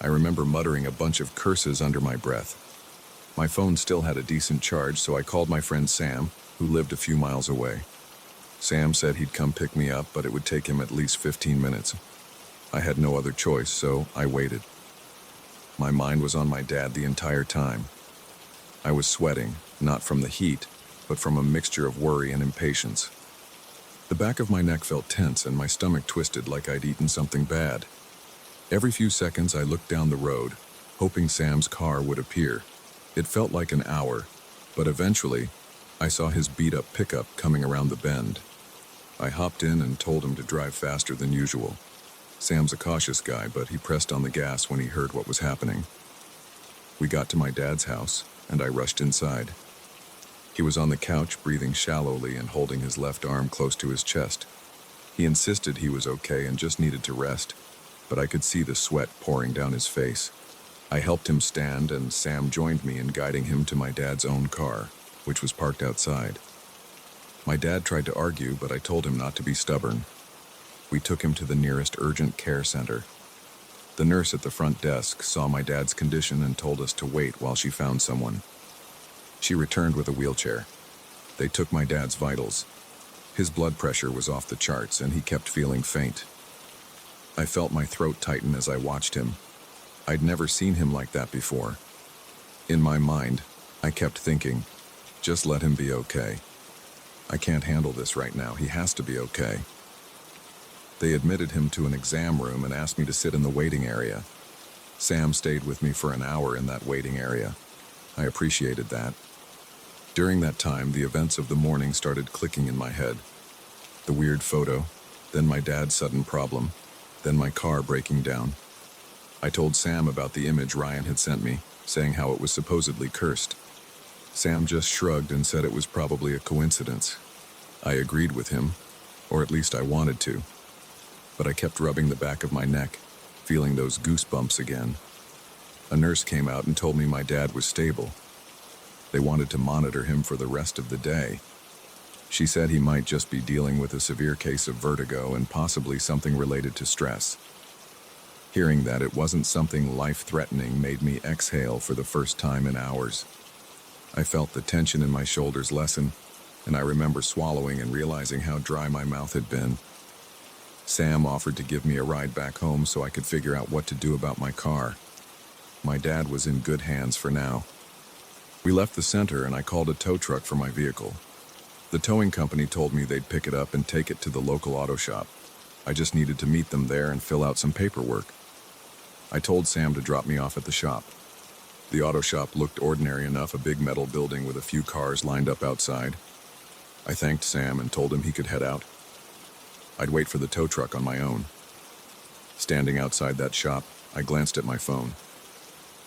I remember muttering a bunch of curses under my breath. My phone still had a decent charge, so I called my friend Sam, who lived a few miles away. Sam said he'd come pick me up, but it would take him at least 15 minutes. I had no other choice, so I waited. My mind was on my dad the entire time. I was sweating, not from the heat, but from a mixture of worry and impatience. The back of my neck felt tense and my stomach twisted like I'd eaten something bad. Every few seconds I looked down the road, hoping Sam's car would appear. It felt like an hour, but eventually, I saw his beat-up pickup coming around the bend. I hopped in and told him to drive faster than usual. Sam's a cautious guy, but he pressed on the gas when he heard what was happening. We got to my dad's house, and I rushed inside. He was on the couch, breathing shallowly and holding his left arm close to his chest. He insisted he was okay and just needed to rest, but I could see the sweat pouring down his face. I helped him stand, and Sam joined me in guiding him to my dad's own car, which was parked outside. My dad tried to argue, but I told him not to be stubborn. We took him to the nearest urgent care center. The nurse at the front desk saw my dad's condition and told us to wait while she found someone. She returned with a wheelchair. They took my dad's vitals. His blood pressure was off the charts, and he kept feeling faint. I felt my throat tighten as I watched him. I'd never seen him like that before. In my mind, I kept thinking, just let him be okay. I can't handle this right now. He has to be okay. They admitted him to an exam room and asked me to sit in the waiting area. Sam stayed with me for an hour in that waiting area. I appreciated that. During that time, the events of the morning started clicking in my head. The weird photo, then my dad's sudden problem, then my car breaking down. I told Sam about the image Ryan had sent me, saying how it was supposedly cursed. Sam just shrugged and said it was probably a coincidence. I agreed with him, or at least I wanted to. But I kept rubbing the back of my neck, feeling those goosebumps again. A nurse came out and told me my dad was stable. They wanted to monitor him for the rest of the day. She said he might just be dealing with a severe case of vertigo and possibly something related to stress. Hearing that it wasn't something life-threatening made me exhale for the first time in hours. I felt the tension in my shoulders lessen, and I remember swallowing and realizing how dry my mouth had been. Sam offered to give me a ride back home so I could figure out what to do about my car. My dad was in good hands for now. We left the center and I called a tow truck for my vehicle. The towing company told me they'd pick it up and take it to the local auto shop. I just needed to meet them there and fill out some paperwork. I told Sam to drop me off at the shop. The auto shop looked ordinary enough, a big metal building with a few cars lined up outside. I thanked Sam and told him he could head out. I'd wait for the tow truck on my own. Standing outside that shop, I glanced at my phone.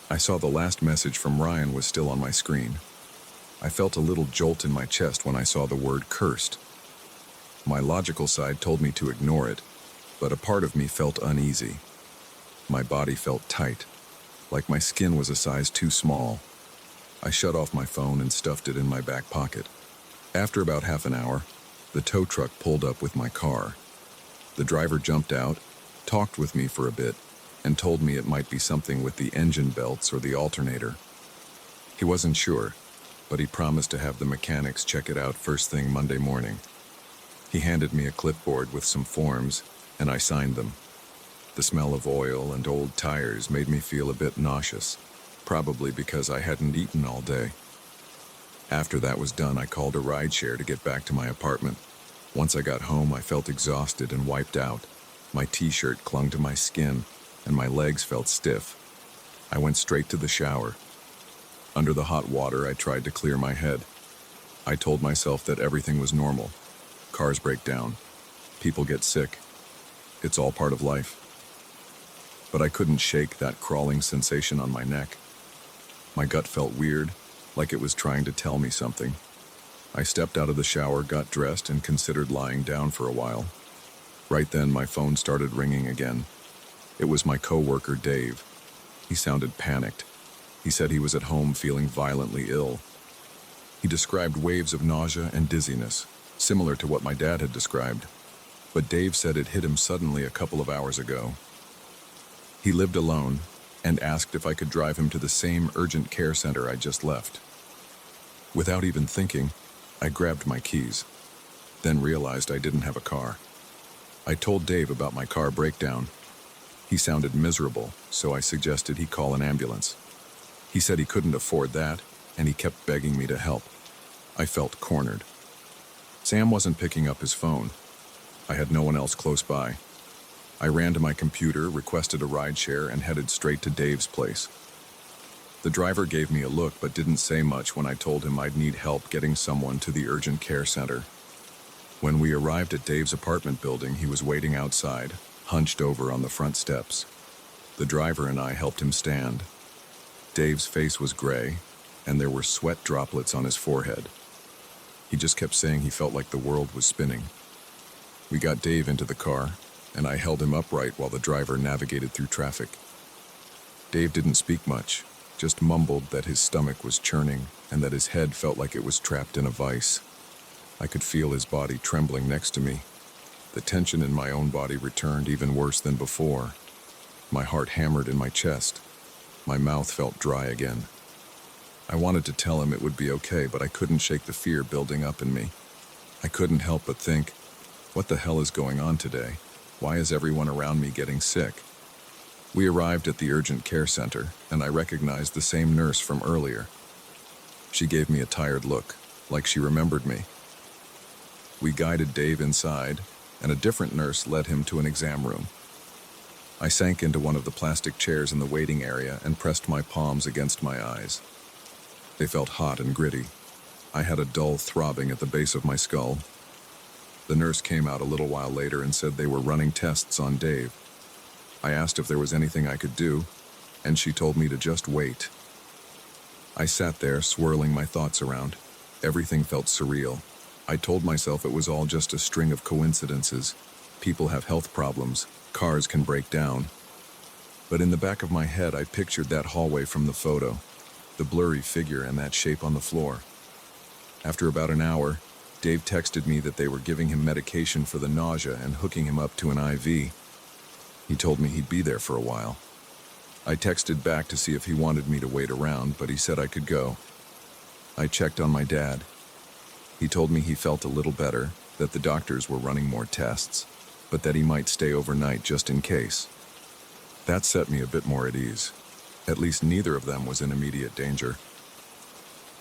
I saw the last message from Ryan was still on my screen. I felt a little jolt in my chest when I saw the word cursed. My logical side told me to ignore it, but a part of me felt uneasy. My body felt tight, like my skin was a size too small. I shut off my phone and stuffed it in my back pocket. After about half an hour, the tow truck pulled up with my car. The driver jumped out, talked with me for a bit, and told me it might be something with the engine belts or the alternator. He wasn't sure, but he promised to have the mechanics check it out first thing Monday morning. He handed me a clipboard with some forms, and I signed them. The smell of oil and old tires made me feel a bit nauseous, probably because I hadn't eaten all day. After that was done, I called a rideshare to get back to my apartment. Once I got home, I felt exhausted and wiped out. My t-shirt clung to my skin, and my legs felt stiff. I went straight to the shower. Under the hot water, I tried to clear my head. I told myself that everything was normal. Cars break down. People get sick. It's all part of life. But I couldn't shake that crawling sensation on my neck. My gut felt weird, like it was trying to tell me something. I stepped out of the shower, got dressed, and considered lying down for a while. Right then, my phone started ringing again. It was my coworker, Dave. He sounded panicked. He said he was at home feeling violently ill. He He described waves of nausea and dizziness, similar to what my dad had described, but Dave said it hit him suddenly a couple of hours ago. He lived alone and asked if I could drive him to the same urgent care center I just left. Without even thinking, I grabbed my keys, then realized I didn't have a car. I told Dave about my car breakdown. He sounded miserable, so I suggested he call an ambulance. He said he couldn't afford that, and he kept begging me to help. I felt cornered. Sam wasn't picking up his phone. I had no one else close by. I ran to my computer, requested a rideshare, and headed straight to Dave's place. The driver gave me a look but didn't say much when I told him I'd need help getting someone to the urgent care center. When we arrived at Dave's apartment building, he was waiting outside, hunched over on the front steps. The driver and I helped him stand. Dave's face was gray, and there were sweat droplets on his forehead. He just kept saying he felt like the world was spinning. We got Dave into the car, and I held him upright while the driver navigated through traffic. Dave didn't speak much, just mumbled that his stomach was churning and that his head felt like it was trapped in a vice. I could feel his body trembling next to me. The tension in my own body returned even worse than before. My heart hammered in my chest. My mouth felt dry again. I wanted to tell him it would be okay, but I couldn't shake the fear building up in me. I couldn't help but think, what the hell is going on today? Why is everyone around me getting sick? We arrived at the urgent care center, and I recognized the same nurse from earlier. She gave me a tired look, like she remembered me. We guided Dave inside, and a different nurse led him to an exam room. I sank into one of the plastic chairs in the waiting area and pressed my palms against my eyes. They felt hot and gritty. I had a dull throbbing at the base of my skull. The nurse came out a little while later and said they were running tests on Dave. I asked if there was anything I could do, and she told me to just wait. I sat there, swirling my thoughts around. Everything felt surreal. I told myself it was all just a string of coincidences. People have health problems. Cars can break down. But in the back of my head, I pictured that hallway from the photo, the blurry figure and that shape on the floor. After about an hour, Dave texted me that they were giving him medication for the nausea and hooking him up to an IV. He told me he'd be there for a while. I texted back to see if he wanted me to wait around, but he said I could go. I checked on my dad. He told me he felt a little better, that the doctors were running more tests, but that he might stay overnight just in case. That set me a bit more at ease. At least neither of them was in immediate danger.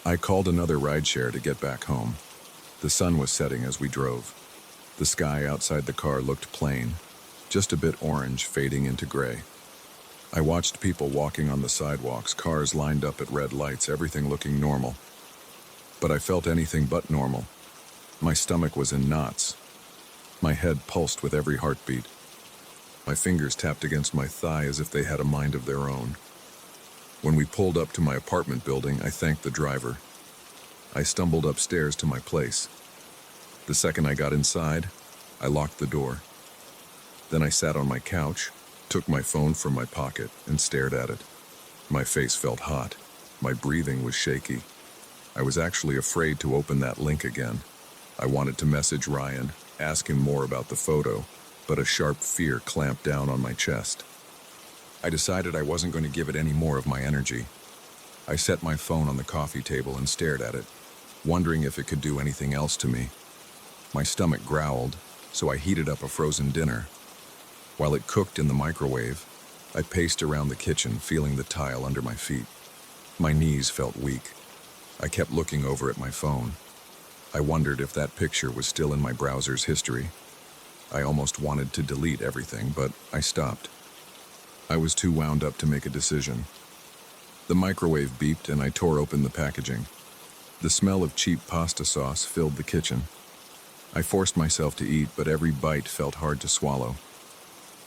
I called another rideshare to get back home. The sun was setting as we drove. The sky outside the car looked plain, just a bit orange fading into gray. I watched people walking on the sidewalks, cars lined up at red lights, everything looking normal. But I felt anything but normal. My stomach was in knots. My head pulsed with every heartbeat. My fingers tapped against my thigh as if they had a mind of their own. When we pulled up to my apartment building, I thanked the driver. I stumbled upstairs to my place. The second I got inside, I locked the door. Then I sat on my couch, took my phone from my pocket, and stared at it. My face felt hot. My breathing was shaky. I was actually afraid to open that link again. I wanted to message Ryan, ask him more about the photo, but a sharp fear clamped down on my chest. I decided I wasn't going to give it any more of my energy. I set my phone on the coffee table and stared at it, wondering if it could do anything else to me. My stomach growled, so I heated up a frozen dinner. While it cooked in the microwave, I paced around the kitchen, feeling the tile under my feet. My knees felt weak. I kept looking over at my phone. I wondered if that picture was still in my browser's history. I almost wanted to delete everything, but I stopped. I was too wound up to make a decision. The microwave beeped and I tore open the packaging. The smell of cheap pasta sauce filled the kitchen. I forced myself to eat, but every bite felt hard to swallow.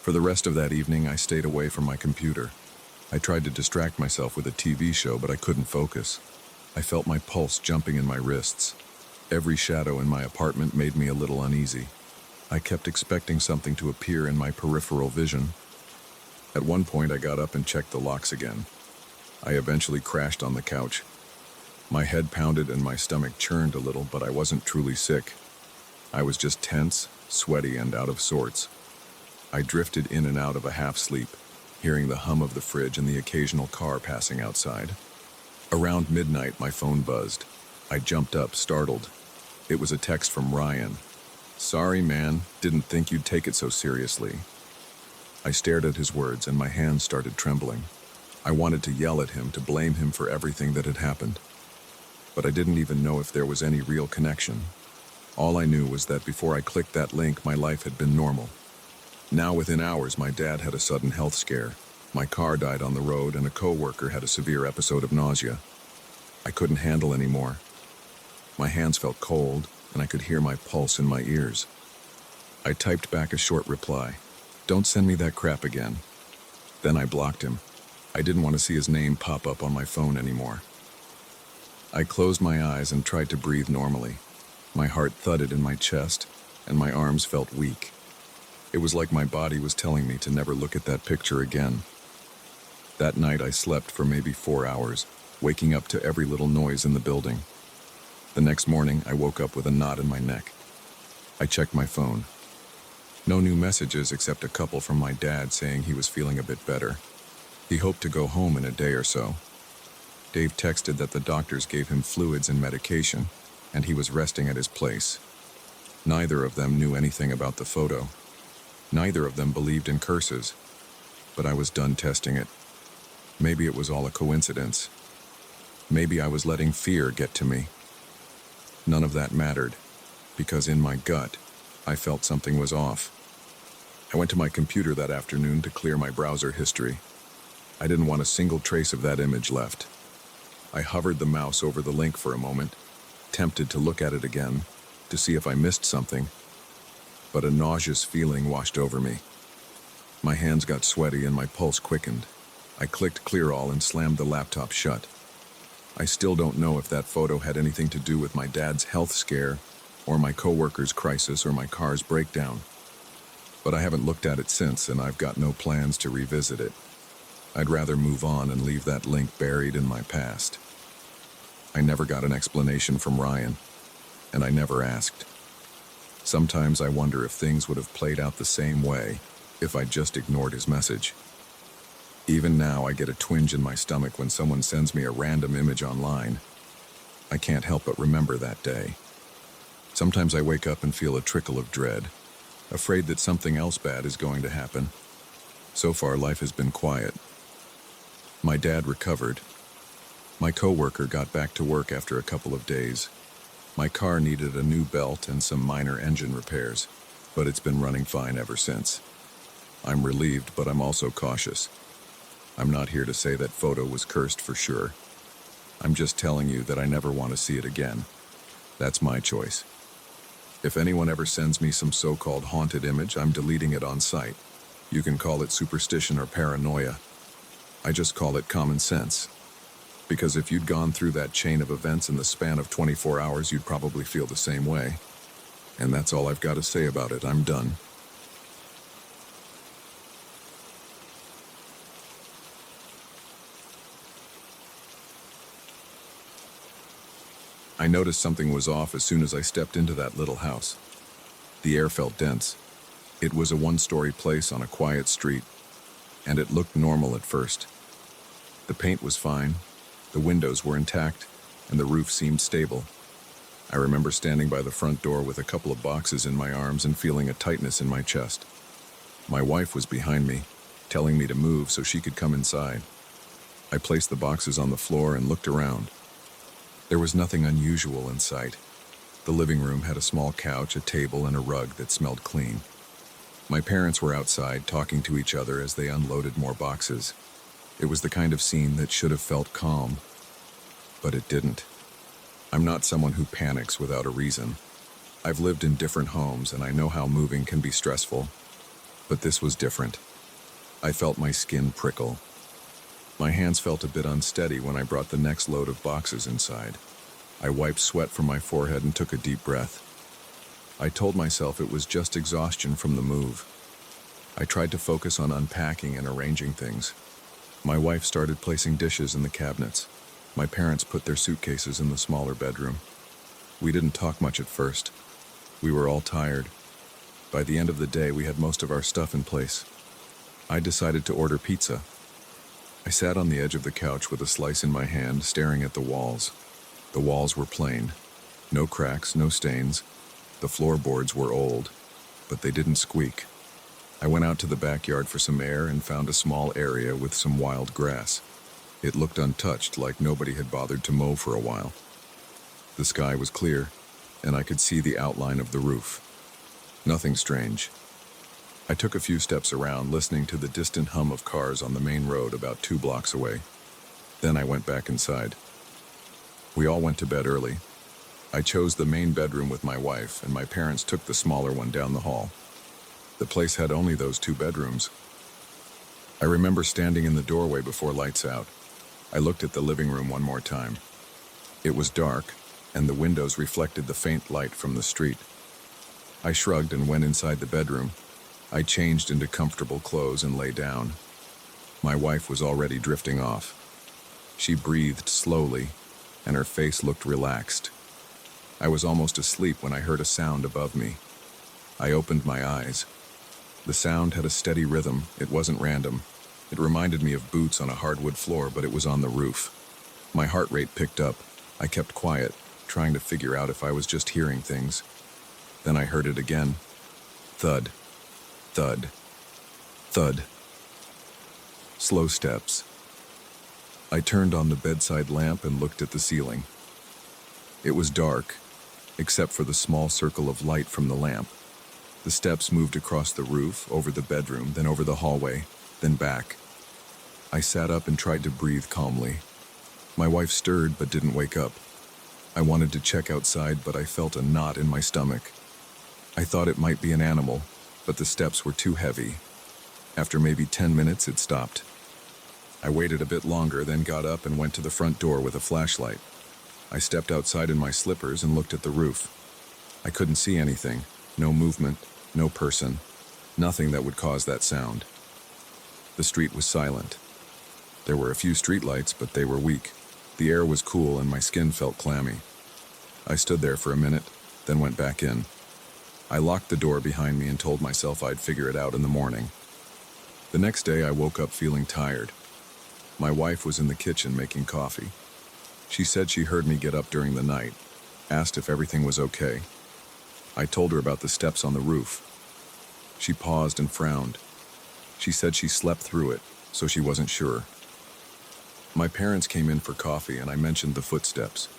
For the rest of that evening, I stayed away from my computer. I tried to distract myself with a TV show, but I couldn't focus. I felt my pulse jumping in my wrists. Every shadow in my apartment made me a little uneasy. I kept expecting something to appear in my peripheral vision. At one point, I got up and checked the locks again. I eventually crashed on the couch. My head pounded and my stomach churned a little, but I wasn't truly sick. I was just tense, sweaty, and out of sorts. I drifted in and out of a half-sleep, hearing the hum of the fridge and the occasional car passing outside. Around midnight, my phone buzzed. I jumped up, startled. It was a text from Ryan. "Sorry, man, didn't think you'd take it so seriously." I stared at his words and my hands started trembling. I wanted to yell at him, to blame him for everything that had happened. But I didn't even know if there was any real connection. All I knew was that before I clicked that link, my life had been normal. Now, within hours, my dad had a sudden health scare. My car died on the road, and a coworker had a severe episode of nausea. I couldn't handle anymore. My hands felt cold, and I could hear my pulse in my ears. I typed back a short reply. "Don't send me that crap again." Then I blocked him. I didn't want to see his name pop up on my phone anymore. I closed my eyes and tried to breathe normally. My heart thudded in my chest, and my arms felt weak. It was like my body was telling me to never look at that picture again. That night I slept for maybe 4 hours, waking up to every little noise in the building. The next morning I woke up with a knot in my neck. I checked my phone. No new messages except a couple from my dad saying he was feeling a bit better. He hoped to go home in a day or so. Dave texted that the doctors gave him fluids and medication, and he was resting at his place. Neither of them knew anything about the photo. Neither of them believed in curses, but I was done testing it. Maybe it was all a coincidence. Maybe I was letting fear get to me. None of that mattered, because in my gut, I felt something was off. I went to my computer that afternoon to clear my browser history. I didn't want a single trace of that image left. I hovered the mouse over the link for a moment, tempted to look at it again, to see if I missed something, but a nauseous feeling washed over me. My hands got sweaty and my pulse quickened. I clicked clear all and slammed the laptop shut. I still don't know if that photo had anything to do with my dad's health scare, or my coworker's crisis, or my car's breakdown. But I haven't looked at it since, and I've got no plans to revisit it. I'd rather move on and leave that link buried in my past. I never got an explanation from Ryan, and I never asked. Sometimes I wonder if things would have played out the same way if I just ignored his message. Even now, I get a twinge in my stomach when someone sends me a random image online. I can't help but remember that day. Sometimes I wake up and feel a trickle of dread, afraid that something else bad is going to happen. So far, life has been quiet. My dad recovered. My coworker got back to work after a couple of days. My car needed a new belt and some minor engine repairs, but it's been running fine ever since. I'm relieved, but I'm also cautious. I'm not here to say that photo was cursed for sure. I'm just telling you that I never want to see it again. That's my choice. If anyone ever sends me some so-called haunted image, I'm deleting it on sight. You can call it superstition or paranoia. I just call it common sense. Because if you'd gone through that chain of events in the span of 24 hours, you'd probably feel the same way. And that's all I've got to say about it. I'm done. I noticed something was off as soon as I stepped into that little house. The air felt dense. It was a one-story place on a quiet street, and it looked normal at first. The paint was fine, the windows were intact, and the roof seemed stable. I remember standing by the front door with a couple of boxes in my arms and feeling a tightness in my chest. My wife was behind me, telling me to move so she could come inside. I placed the boxes on the floor and looked around. There was nothing unusual in sight. The living room had a small couch, a table, and a rug that smelled clean. My parents were outside talking to each other as they unloaded more boxes. It was the kind of scene that should have felt calm, but it didn't. I'm not someone who panics without a reason. I've lived in different homes and I know how moving can be stressful, but this was different. I felt my skin prickle. My hands felt a bit unsteady when I brought the next load of boxes inside. I wiped sweat from my forehead and took a deep breath. I told myself it was just exhaustion from the move. I tried to focus on unpacking and arranging things. My wife started placing dishes in the cabinets. My parents put their suitcases in the smaller bedroom. We didn't talk much at first. We were all tired. By the end of the day, we had most of our stuff in place. I decided to order pizza. I sat on the edge of the couch with a slice in my hand, staring at the walls. The walls were plain. No cracks, no stains. The floorboards were old, but they didn't squeak. I went out to the backyard for some air and found a small area with some wild grass. It looked untouched, like nobody had bothered to mow for a while. The sky was clear, and I could see the outline of the roof. Nothing strange. I took a few steps around, listening to the distant hum of cars on the main road about 2 blocks away. Then I went back inside. We all went to bed early. I chose the main bedroom with my wife, and my parents took the smaller one down the hall. The place had only those 2 bedrooms. I remember standing in the doorway before lights out. I looked at the living room one more time. It was dark, and the windows reflected the faint light from the street. I shrugged and went inside the bedroom. I changed into comfortable clothes and lay down. My wife was already drifting off. She breathed slowly, and her face looked relaxed. I was almost asleep when I heard a sound above me. I opened my eyes. The sound had a steady rhythm. It wasn't random. It reminded me of boots on a hardwood floor, but it was on the roof. My heart rate picked up. I kept quiet, trying to figure out if I was just hearing things. Then I heard it again. Thud. Thud. Thud. Slow steps. I turned on the bedside lamp and looked at the ceiling. It was dark, except for the small circle of light from the lamp. The steps moved across the roof, over the bedroom, then over the hallway, then back. I sat up and tried to breathe calmly. My wife stirred but didn't wake up. I wanted to check outside, but I felt a knot in my stomach. I thought it might be an animal, but the steps were too heavy. After maybe 10 minutes, it stopped. I waited a bit longer, then got up and went to the front door with a flashlight. I stepped outside in my slippers and looked at the roof. I couldn't see anything. No movement, no person, nothing that would cause that sound. The street was silent. There were a few streetlights, but they were weak. The air was cool and my skin felt clammy. I stood there for a minute, then went back in. I locked the door behind me and told myself I'd figure it out in the morning. The next day I woke up feeling tired. My wife was in the kitchen making coffee. She said she heard me get up during the night, asked if everything was okay. I told her about the steps on the roof. She paused and frowned. She said she slept through it, so she wasn't sure. My parents came in for coffee and I mentioned the footsteps.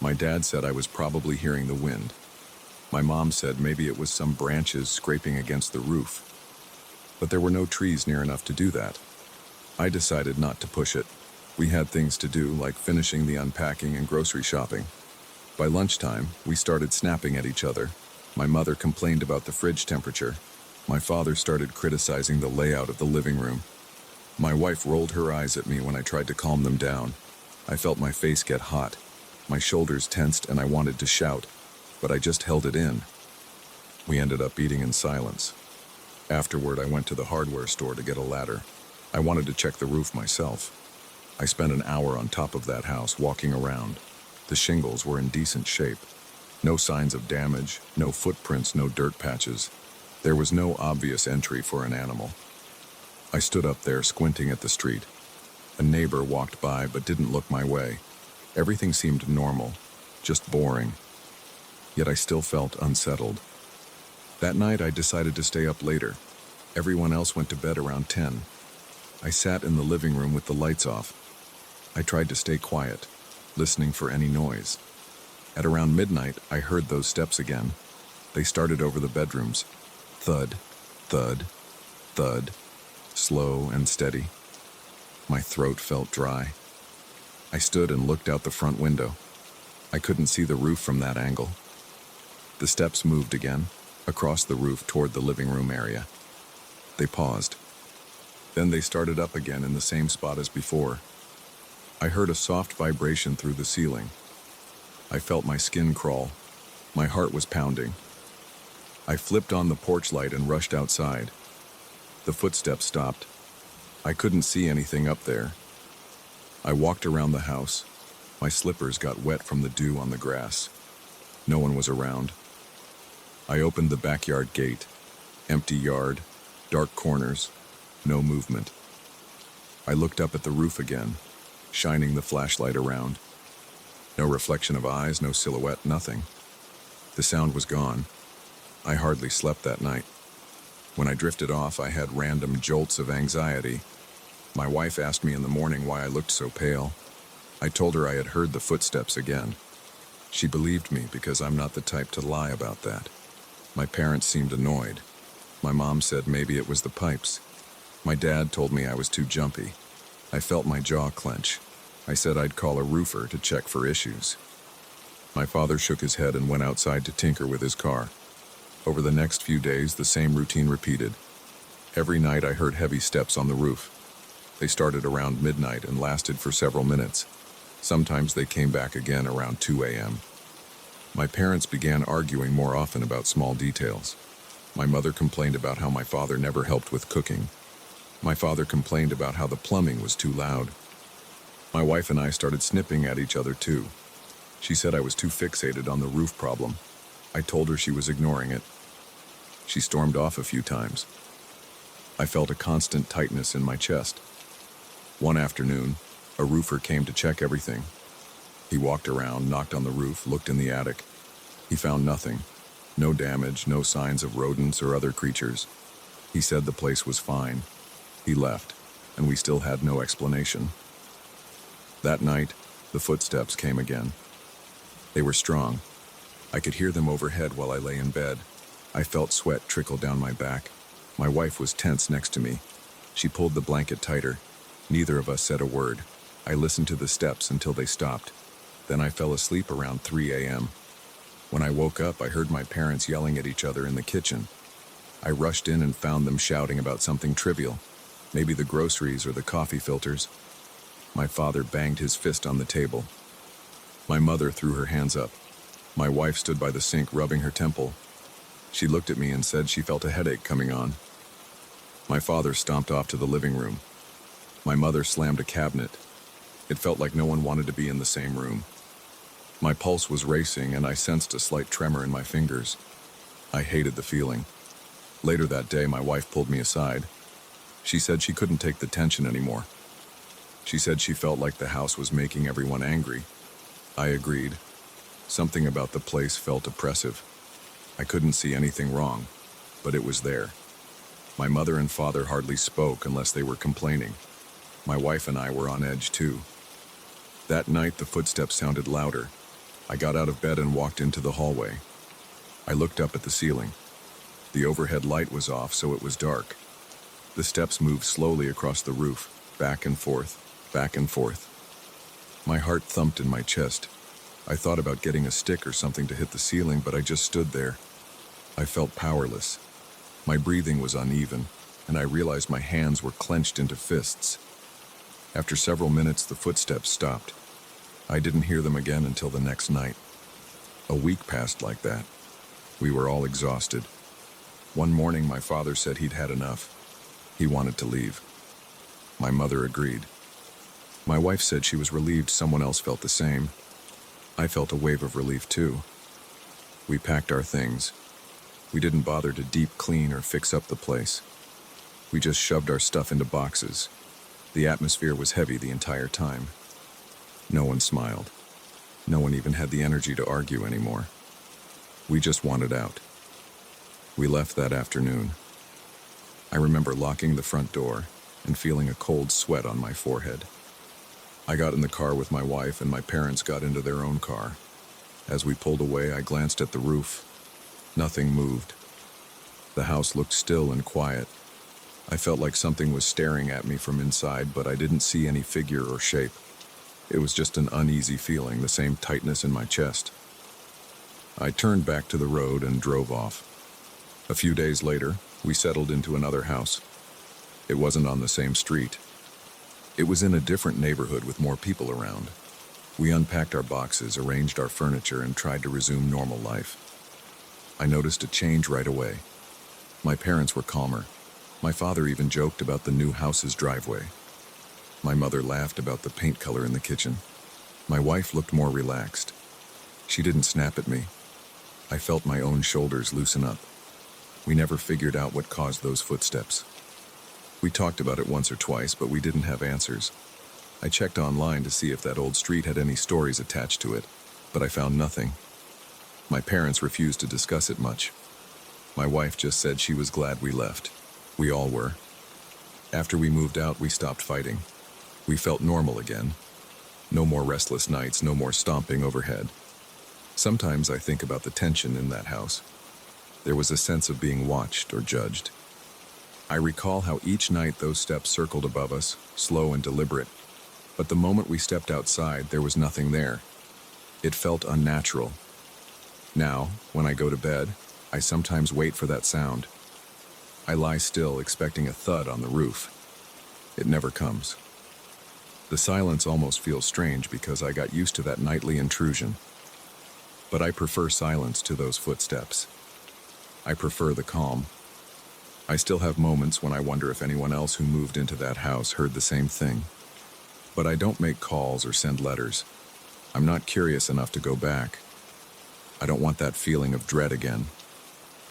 My dad said I was probably hearing the wind. My mom said maybe it was some branches scraping against the roof. But there were no trees near enough to do that. I decided not to push it. We had things to do, like finishing the unpacking and grocery shopping. By lunchtime, we started snapping at each other. My mother complained about the fridge temperature. My father started criticizing the layout of the living room. My wife rolled her eyes at me when I tried to calm them down. I felt my face get hot. My shoulders tensed and I wanted to shout, but I just held it in. We ended up eating in silence. Afterward, I went to the hardware store to get a ladder. I wanted to check the roof myself. I spent an hour on top of that house walking around. The shingles were in decent shape. No signs of damage, no footprints, no dirt patches. There was no obvious entry for an animal. I stood up there squinting at the street. A neighbor walked by but didn't look my way. Everything seemed normal, just boring. Yet I still felt unsettled. That night I decided to stay up later. Everyone else went to bed around 10. I sat in the living room with the lights off. I tried to stay quiet, listening for any noise. At around midnight, I heard those steps again. They started over the bedrooms. Thud, thud, thud, slow and steady. My throat felt dry. I stood and looked out the front window. I couldn't see the roof from that angle. The steps moved again, across the roof toward the living room area. They paused. Then they started up again in the same spot as before. I heard a soft vibration through the ceiling. I felt my skin crawl. My heart was pounding. I flipped on the porch light and rushed outside. The footsteps stopped. I couldn't see anything up there. I walked around the house, My slippers got wet from the dew on the grass. No one was around. I opened the backyard gate. Empty yard, dark corners, no movement. I looked up at the roof again, shining the flashlight around. No reflection of eyes, no silhouette, nothing. The sound was gone. I hardly slept that night. When I drifted off, I had random jolts of anxiety. My wife asked me in the morning why I looked so pale. I told her I had heard the footsteps again. She believed me because I'm not the type to lie about that. My parents seemed annoyed. My mom said maybe it was the pipes. My dad told me I was too jumpy. I felt my jaw clench. I said I'd call a roofer to check for issues. My father shook his head and went outside to tinker with his car. Over the next few days, the same routine repeated. Every night I heard heavy steps on the roof. They started around midnight and lasted for several minutes. Sometimes they came back again around 2 a.m. My parents began arguing more often about small details. My mother complained about how my father never helped with cooking. My father complained about how the plumbing was too loud. My wife and I started snipping at each other too. She said I was too fixated on the roof problem. I told her she was ignoring it. She stormed off a few times. I felt a constant tightness in my chest. One afternoon, a roofer came to check everything. He walked around, knocked on the roof, looked in the attic. He found nothing. No damage, no signs of rodents or other creatures. He said the place was fine. He left, and we still had no explanation. That night, the footsteps came again. They were strong. I could hear them overhead while I lay in bed. I felt sweat trickle down my back. My wife was tense next to me. She pulled the blanket tighter. Neither of us said a word. I listened to the steps until they stopped. Then I fell asleep around 3 a.m. When I woke up, I heard my parents yelling at each other in the kitchen. I rushed in and found them shouting about something trivial, maybe the groceries or the coffee filters. My father banged his fist on the table. My mother threw her hands up. My wife stood by the sink rubbing her temple. She looked at me and said she felt a headache coming on. My father stomped off to the living room. My mother slammed a cabinet. It felt like no one wanted to be in the same room. My pulse was racing and I sensed a slight tremor in my fingers. I hated the feeling. Later that day, my wife pulled me aside. She said she couldn't take the tension anymore. She said she felt like the house was making everyone angry. I agreed. Something about the place felt oppressive. I couldn't see anything wrong, but it was there. My mother and father hardly spoke unless they were complaining. My wife and I were on edge too. That night, the footsteps sounded louder. I got out of bed and walked into the hallway. I looked up at the ceiling. The overhead light was off, so it was dark. The steps moved slowly across the roof, back and forth, back and forth. My heart thumped in my chest. I thought about getting a stick or something to hit the ceiling, but I just stood there. I felt powerless. My breathing was uneven, and I realized my hands were clenched into fists. After several minutes, the footsteps stopped. I didn't hear them again until the next night. A week passed like that. We were all exhausted. One morning, my father said he'd had enough. He wanted to leave. My mother agreed. My wife said she was relieved someone else felt the same. I felt a wave of relief too. We packed our things. We didn't bother to deep clean or fix up the place. We just shoved our stuff into boxes. The atmosphere was heavy the entire time. No one smiled. No one even had the energy to argue anymore. We just wanted out. We left that afternoon. I remember locking the front door and feeling a cold sweat on my forehead. I got in the car with my wife and my parents got into their own car. As we pulled away, I glanced at the roof. Nothing moved. The house looked still and quiet. I felt like something was staring at me from inside, but I didn't see any figure or shape. It was just an uneasy feeling, the same tightness in my chest. I turned back to the road and drove off. A few days later, we settled into another house. It wasn't on the same street. It was in a different neighborhood with more people around. We unpacked our boxes, arranged our furniture, and tried to resume normal life. I noticed a change right away. My parents were calmer. My father even joked about the new house's driveway. My mother laughed about the paint color in the kitchen. My wife looked more relaxed. She didn't snap at me. I felt my own shoulders loosen up. We never figured out what caused those footsteps. We talked about it once or twice, but we didn't have answers. I checked online to see if that old street had any stories attached to it, but I found nothing. My parents refused to discuss it much. My wife just said she was glad we left. We all were. After we moved out, we stopped fighting. We felt normal again. No more restless nights, no more stomping overhead. Sometimes I think about the tension in that house. There was a sense of being watched or judged. I recall how each night those steps circled above us, slow and deliberate. But the moment we stepped outside, there was nothing there. It felt unnatural. Now, when I go to bed, I sometimes wait for that sound. I lie still, expecting a thud on the roof. It never comes. The silence almost feels strange because I got used to that nightly intrusion. But I prefer silence to those footsteps. I prefer the calm. I still have moments when I wonder if anyone else who moved into that house heard the same thing. But I don't make calls or send letters. I'm not curious enough to go back. I don't want that feeling of dread again.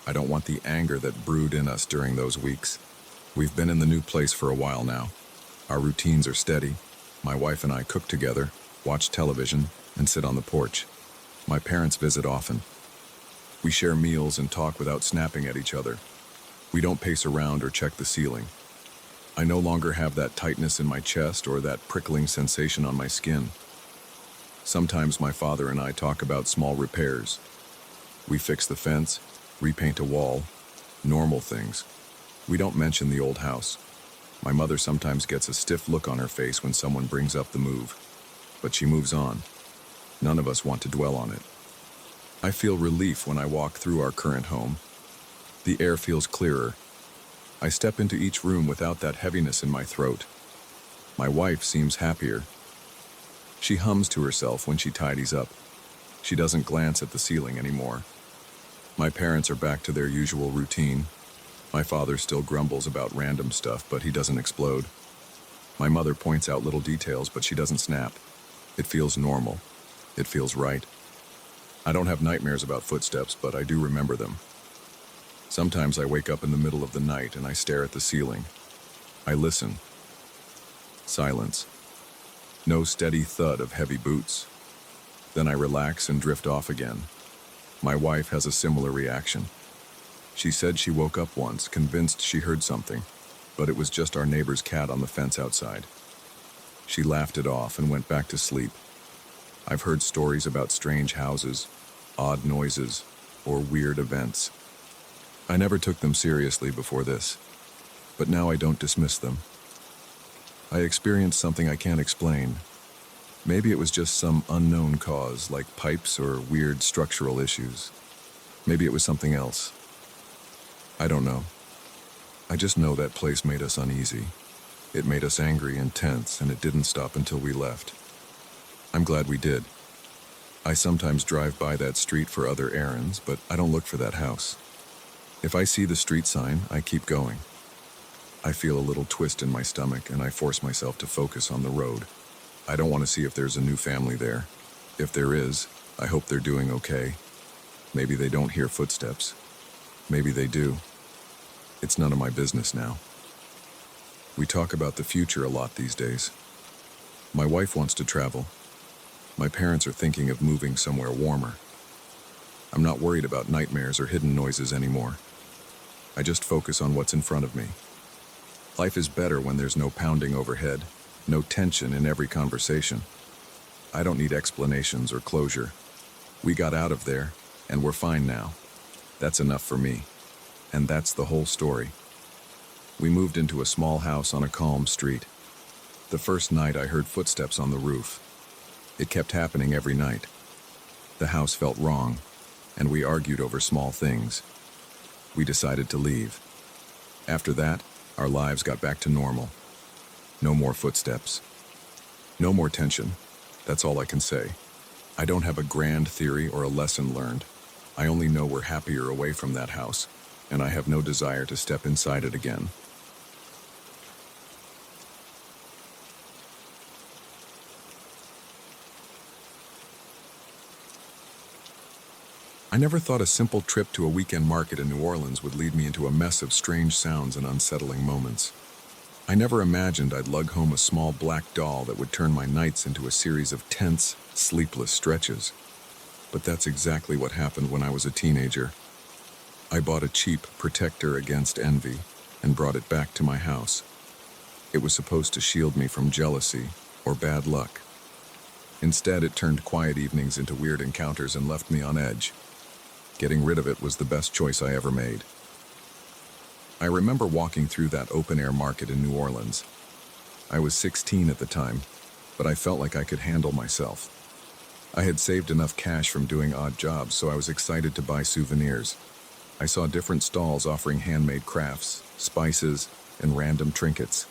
I don't want the anger that brewed in us during those weeks. We've been in the new place for a while now. Our routines are steady. My wife and I cook together, watch television, and sit on the porch. My parents visit often. We share meals and talk without snapping at each other. We don't pace around or check the ceiling. I no longer have that tightness in my chest or that prickling sensation on my skin. Sometimes my father and I talk about small repairs. We fix the fence, repaint a wall, normal things. We don't mention the old house. My mother sometimes gets a stiff look on her face when someone brings up the move, but she moves on. None of us want to dwell on it. I feel relief when I walk through our current home. The air feels clearer. I step into each room without that heaviness in my throat. My wife seems happier. She hums to herself when she tidies up. She doesn't glance at the ceiling anymore. My parents are back to their usual routine. My father still grumbles about random stuff, but he doesn't explode. My mother points out little details, but she doesn't snap. It feels normal. It feels right. I don't have nightmares about footsteps, but I do remember them. Sometimes I wake up in the middle of the night and I stare at the ceiling. I listen. Silence. No steady thud of heavy boots. Then I relax and drift off again. My wife has a similar reaction. She said she woke up once, convinced she heard something, but it was just our neighbor's cat on the fence outside. She laughed it off and went back to sleep. I've heard stories about strange houses, odd noises, or weird events. I never took them seriously before this, but now I don't dismiss them. I experienced something I can't explain. Maybe it was just some unknown cause, like pipes or weird structural issues. Maybe it was something else. I don't know. I just know that place made us uneasy. It made us angry and tense, and it didn't stop until we left. I'm glad we did. I sometimes drive by that street for other errands, but I don't look for that house. If I see the street sign, I keep going. I feel a little twist in my stomach, and I force myself to focus on the road. I don't want to see if there's a new family there. If there is, I hope they're doing okay. Maybe they don't hear footsteps. Maybe they do. It's none of my business now. We talk about the future a lot these days. My wife wants to travel. My parents are thinking of moving somewhere warmer. I'm not worried about nightmares or hidden noises anymore. I just focus on what's in front of me. Life is better when there's no pounding overhead, no tension in every conversation. I don't need explanations or closure. We got out of there, and we're fine now. That's enough for me. And that's the whole story. We moved into a small house on a calm street. The first night I heard footsteps on the roof. It kept happening every night. The house felt wrong, and we argued over small things. We decided to leave. After that, our lives got back to normal. No more footsteps. No more tension. That's all I can say. I don't have a grand theory or a lesson learned. I only know we're happier away from that house, and I have no desire to step inside it again. I never thought a simple trip to a weekend market in New Orleans would lead me into a mess of strange sounds and unsettling moments. I never imagined I'd lug home a small black doll that would turn my nights into a series of tense, sleepless stretches. But that's exactly what happened when I was a teenager. I bought a cheap protector against envy and brought it back to my house. It was supposed to shield me from jealousy or bad luck. Instead, it turned quiet evenings into weird encounters and left me on edge. Getting rid of it was the best choice I ever made. I remember walking through that open-air market in New Orleans. I was 16 at the time, but I felt like I could handle myself. I had saved enough cash from doing odd jobs, so I was excited to buy souvenirs. I saw different stalls offering handmade crafts, spices, and random trinkets.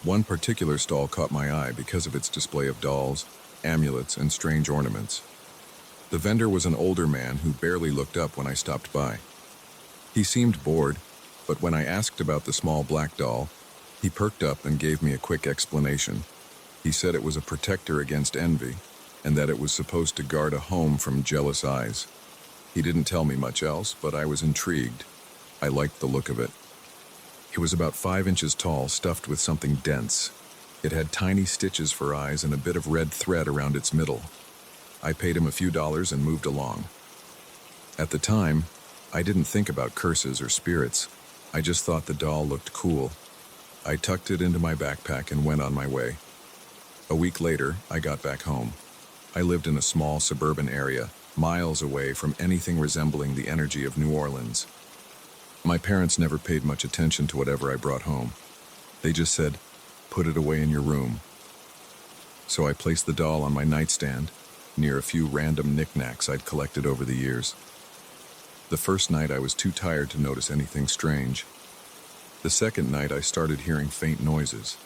One particular stall caught my eye because of its display of dolls, amulets, and strange ornaments. The vendor was an older man who barely looked up when I stopped by. He seemed bored, but when I asked about the small black doll, he perked up and gave me a quick explanation. He said it was a protector against envy, and that it was supposed to guard a home from jealous eyes. He didn't tell me much else, but I was intrigued. I liked the look of it. It was about 5 inches tall, stuffed with something dense. It had tiny stitches for eyes and a bit of red thread around its middle. I paid him a few dollars and moved along. At the time, I didn't think about curses or spirits. I just thought the doll looked cool. I tucked it into my backpack and went on my way. A week later, I got back home. I lived in a small suburban area, miles away from anything resembling the energy of New Orleans. My parents never paid much attention to whatever I brought home. They just said, "Put it away in your room." So I placed the doll on my nightstand, near a few random knickknacks I'd collected over the years. The first night I was too tired to notice anything strange. The second night I started hearing faint noises.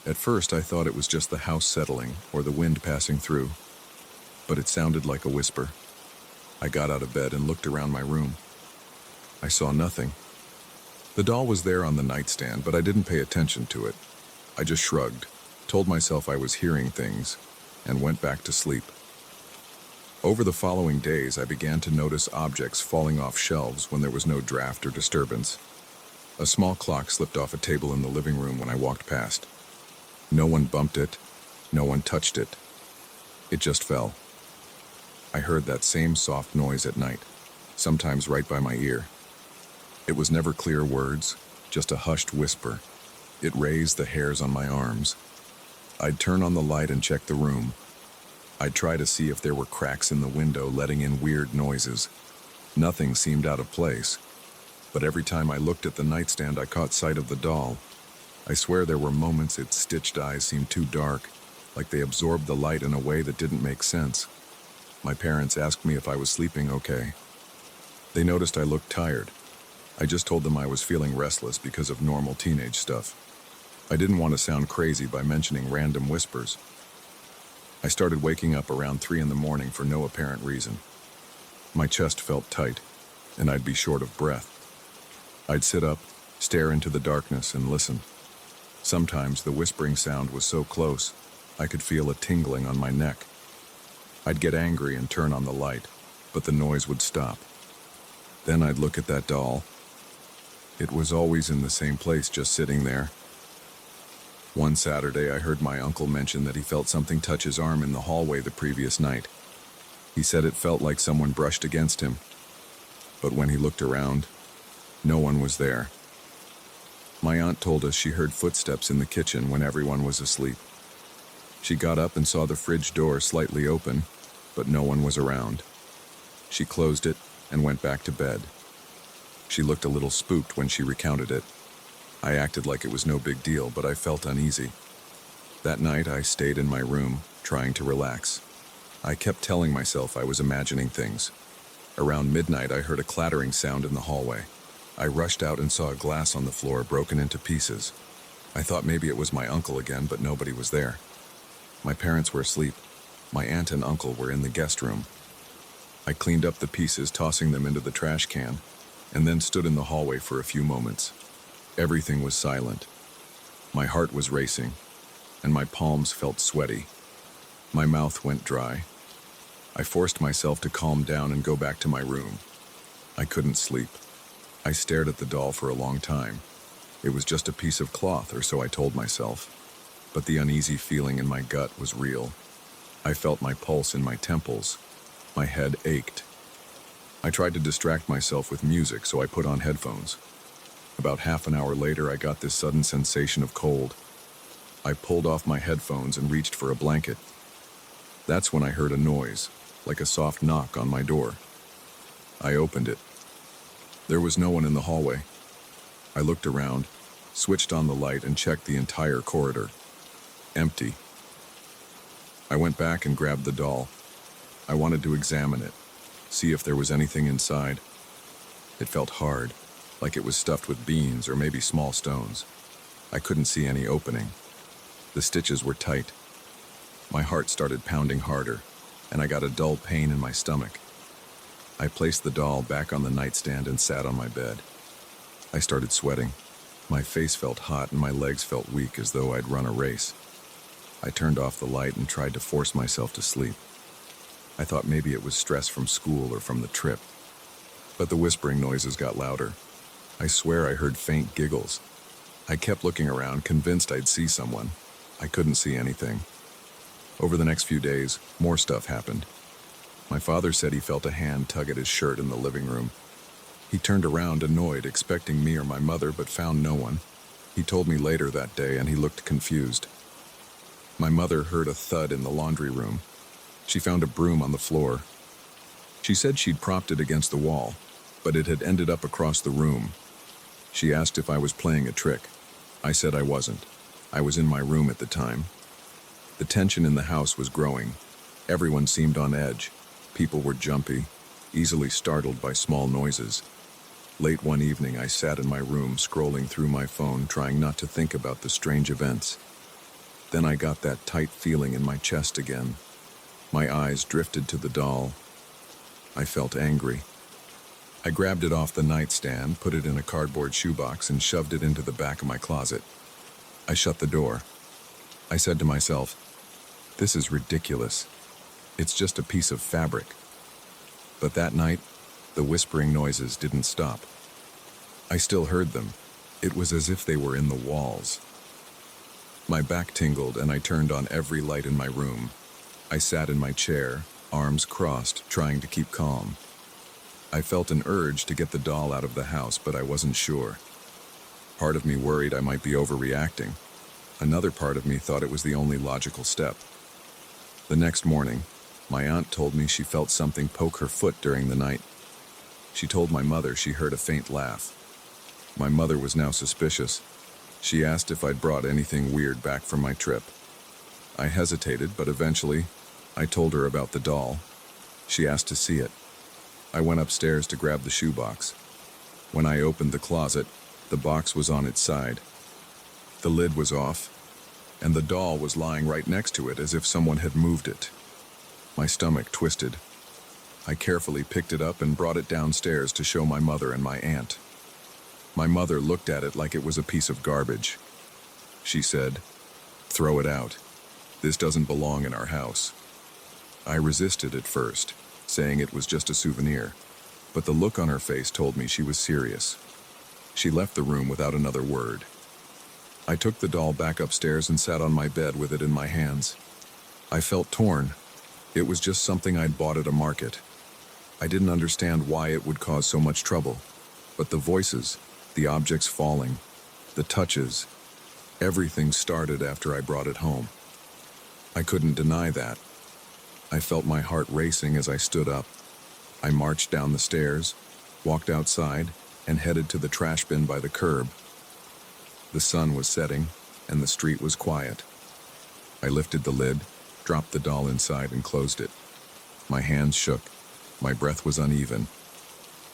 At first I thought it was just the house settling or the wind passing through, but it sounded like a whisper. I got out of bed and looked around my room. I saw nothing. The doll was there on the nightstand, but I didn't pay attention to it. I just shrugged, told myself I was hearing things, and went back to sleep. Over the following days, I began to notice objects falling off shelves when there was no draft or disturbance. A small clock slipped off a table in the living room when I walked past. No one bumped it, no one touched it. It just fell. I heard that same soft noise at night, sometimes right by my ear. It was never clear words, just a hushed whisper. It raised the hairs on my arms. I'd turn on the light and check the room. I'd try to see if there were cracks in the window letting in weird noises. Nothing seemed out of place, but every time I looked at the nightstand I caught sight of the doll. I swear there were moments its stitched eyes seemed too dark, like they absorbed the light in a way that didn't make sense. My parents asked me if I was sleeping okay. They noticed I looked tired. I just told them I was feeling restless because of normal teenage stuff. I didn't want to sound crazy by mentioning random whispers. I started waking up around 3 in the morning for no apparent reason. My chest felt tight, and I'd be short of breath. I'd sit up, stare into the darkness, and listen. Sometimes the whispering sound was so close, I could feel a tingling on my neck. I'd get angry and turn on the light, but the noise would stop. Then I'd look at that doll. It was always in the same place, just sitting there. One Saturday, I heard my uncle mention that he felt something touch his arm in the hallway the previous night. He said it felt like someone brushed against him. But when he looked around, no one was there. My aunt told us she heard footsteps in the kitchen when everyone was asleep. She got up and saw the fridge door slightly open, but no one was around. She closed it and went back to bed. She looked a little spooked when she recounted it. I acted like it was no big deal, but I felt uneasy. That night, I stayed in my room, trying to relax. I kept telling myself I was imagining things. Around midnight, I heard a clattering sound in the hallway. I rushed out and saw a glass on the floor broken into pieces. I thought maybe it was my uncle again, but nobody was there. My parents were asleep. My aunt and uncle were in the guest room. I cleaned up the pieces, tossing them into the trash can, and then stood in the hallway for a few moments. Everything was silent. My heart was racing, and my palms felt sweaty. My mouth went dry. I forced myself to calm down and go back to my room. I couldn't sleep. I stared at the doll for a long time. It was just a piece of cloth, or so I told myself. But the uneasy feeling in my gut was real. I felt my pulse in my temples. My head ached. I tried to distract myself with music, so I put on headphones. About half an hour later, I got this sudden sensation of cold. I pulled off my headphones and reached for a blanket. That's when I heard a noise, like a soft knock on my door. I opened it. There was no one in the hallway. I looked around, switched on the light, and checked the entire corridor. Empty. I went back and grabbed the doll. I wanted to examine it, see if there was anything inside. It felt hard, like it was stuffed with beans or maybe small stones. I couldn't see any opening. The stitches were tight. My heart started pounding harder, and I got a dull pain in my stomach. I placed the doll back on the nightstand and sat on my bed. I started sweating. My face felt hot and my legs felt weak, as though I'd run a race. I turned off the light and tried to force myself to sleep. I thought maybe it was stress from school or from the trip. But the whispering noises got louder. I swear I heard faint giggles. I kept looking around, convinced I'd see someone. I couldn't see anything. Over the next few days, more stuff happened. My father said he felt a hand tug at his shirt in the living room. He turned around annoyed, expecting me or my mother, but found no one. He told me later that day, and he looked confused. My mother heard a thud in the laundry room. She found a broom on the floor. She said she'd propped it against the wall, but it had ended up across the room. She asked if I was playing a trick. I said I wasn't. I was in my room at the time. The tension in the house was growing. Everyone seemed on edge. People were jumpy, easily startled by small noises. Late one evening, I sat in my room, scrolling through my phone, trying not to think about the strange events. Then I got that tight feeling in my chest again. My eyes drifted to the doll. I felt angry. I grabbed it off the nightstand, put it in a cardboard shoebox, and shoved it into the back of my closet. I shut the door. I said to myself, "This is ridiculous. It's just a piece of fabric." But that night, the whispering noises didn't stop. I still heard them. It was as if they were in the walls. My back tingled and I turned on every light in my room. I sat in my chair, arms crossed, trying to keep calm. I felt an urge to get the doll out of the house, but I wasn't sure. Part of me worried I might be overreacting. Another part of me thought it was the only logical step. The next morning, my aunt told me she felt something poke her foot during the night. She told my mother she heard a faint laugh. My mother was now suspicious. She asked if I'd brought anything weird back from my trip. I hesitated, but eventually, I told her about the doll. She asked to see it. I went upstairs to grab the shoebox. When I opened the closet, the box was on its side. The lid was off, and the doll was lying right next to it as if someone had moved it. My stomach twisted. I carefully picked it up and brought it downstairs to show my mother and my aunt. My mother looked at it like it was a piece of garbage. She said, "Throw it out. This doesn't belong in our house." I resisted at first, saying it was just a souvenir, but the look on her face told me she was serious. She left the room without another word. I took the doll back upstairs and sat on my bed with it in my hands. I felt torn. It was just something I'd bought at a market. I didn't understand why it would cause so much trouble, but the voices, the objects falling, the touches, everything started after I brought it home. I couldn't deny that. I felt my heart racing as I stood up. I marched down the stairs, walked outside, and headed to the trash bin by the curb. The sun was setting, and the street was quiet. I lifted the lid, dropped the doll inside, and closed it. My hands shook. My breath was uneven.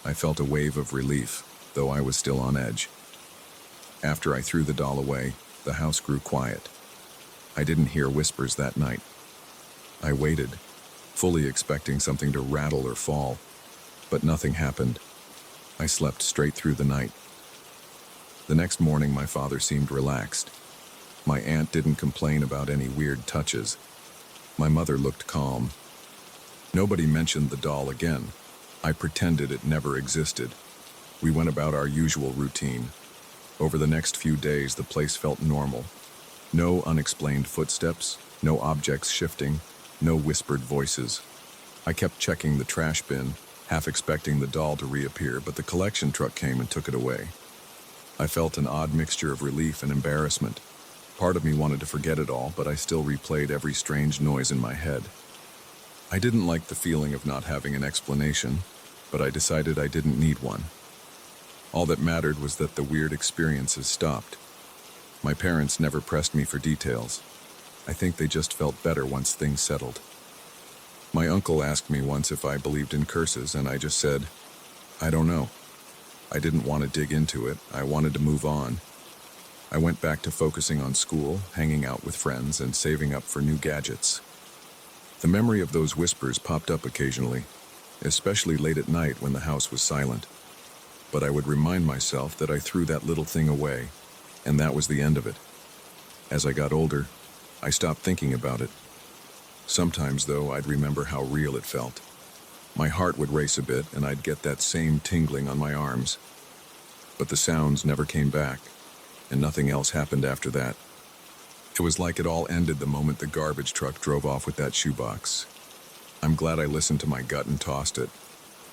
I felt a wave of relief, though I was still on edge. After I threw the doll away, the house grew quiet. I didn't hear whispers that night. I waited, fully expecting something to rattle or fall, but nothing happened. I slept straight through the night. The next morning, my father seemed relaxed. My aunt didn't complain about any weird touches. My mother looked calm. Nobody mentioned the doll again. I pretended it never existed. We went about our usual routine. Over the next few days, the place felt normal. No unexplained footsteps, no objects shifting, no whispered voices. I kept checking the trash bin, half expecting the doll to reappear, but the collection truck came and took it away. I felt an odd mixture of relief and embarrassment. Part of me wanted to forget it all, but I still replayed every strange noise in my head. I didn't like the feeling of not having an explanation, but I decided I didn't need one. All that mattered was that the weird experiences stopped. My parents never pressed me for details. I think they just felt better once things settled. My uncle asked me once if I believed in curses, and I just said, I don't know. I didn't want to dig into it. I wanted to move on. I went back to focusing on school, hanging out with friends, and saving up for new gadgets. The memory of those whispers popped up occasionally, especially late at night when the house was silent. But I would remind myself that I threw that little thing away, and that was the end of it. As I got older, I stopped thinking about it. Sometimes, though, I'd remember how real it felt. My heart would race a bit, and I'd get that same tingling on my arms. But the sounds never came back, and nothing else happened after that. It was like it all ended the moment the garbage truck drove off with that shoebox. I'm glad I listened to my gut and tossed it.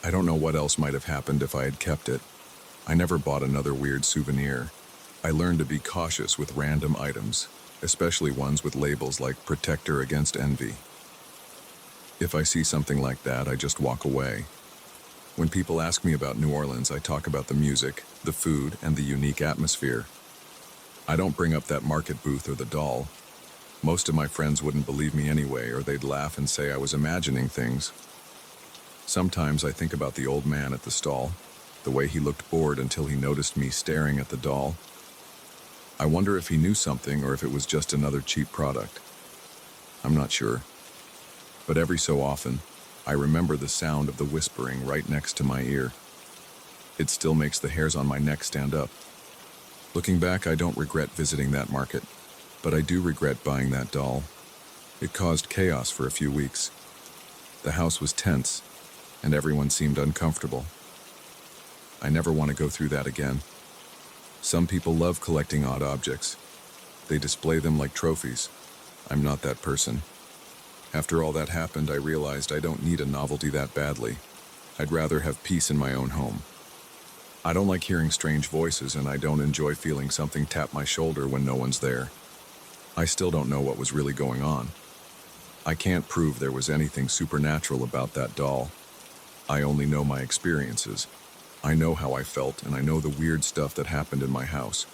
I don't know what else might have happened if I had kept it. I never bought another weird souvenir. I learned to be cautious with random items, especially ones with labels like "Protector Against Envy." If I see something like that, I just walk away. When people ask me about New Orleans, I talk about the music, the food, and the unique atmosphere. I don't bring up that market booth or the doll. Most of my friends wouldn't believe me anyway, or they'd laugh and say I was imagining things. Sometimes I think about the old man at the stall, the way he looked bored until he noticed me staring at the doll. I wonder if he knew something or if it was just another cheap product. I'm not sure. But every so often, I remember the sound of the whispering right next to my ear. It still makes the hairs on my neck stand up. Looking back, I don't regret visiting that market, but I do regret buying that doll. It caused chaos for a few weeks. The house was tense, and everyone seemed uncomfortable. I never want to go through that again. Some people love collecting odd objects. They display them like trophies. I'm not that person. After all that happened, I realized I don't need a novelty that badly. I'd rather have peace in my own home. I don't like hearing strange voices, and I don't enjoy feeling something tap my shoulder when no one's there. I still don't know what was really going on. I can't prove there was anything supernatural about that doll. I only know my experiences. I know how I felt, and I know the weird stuff that happened in my house.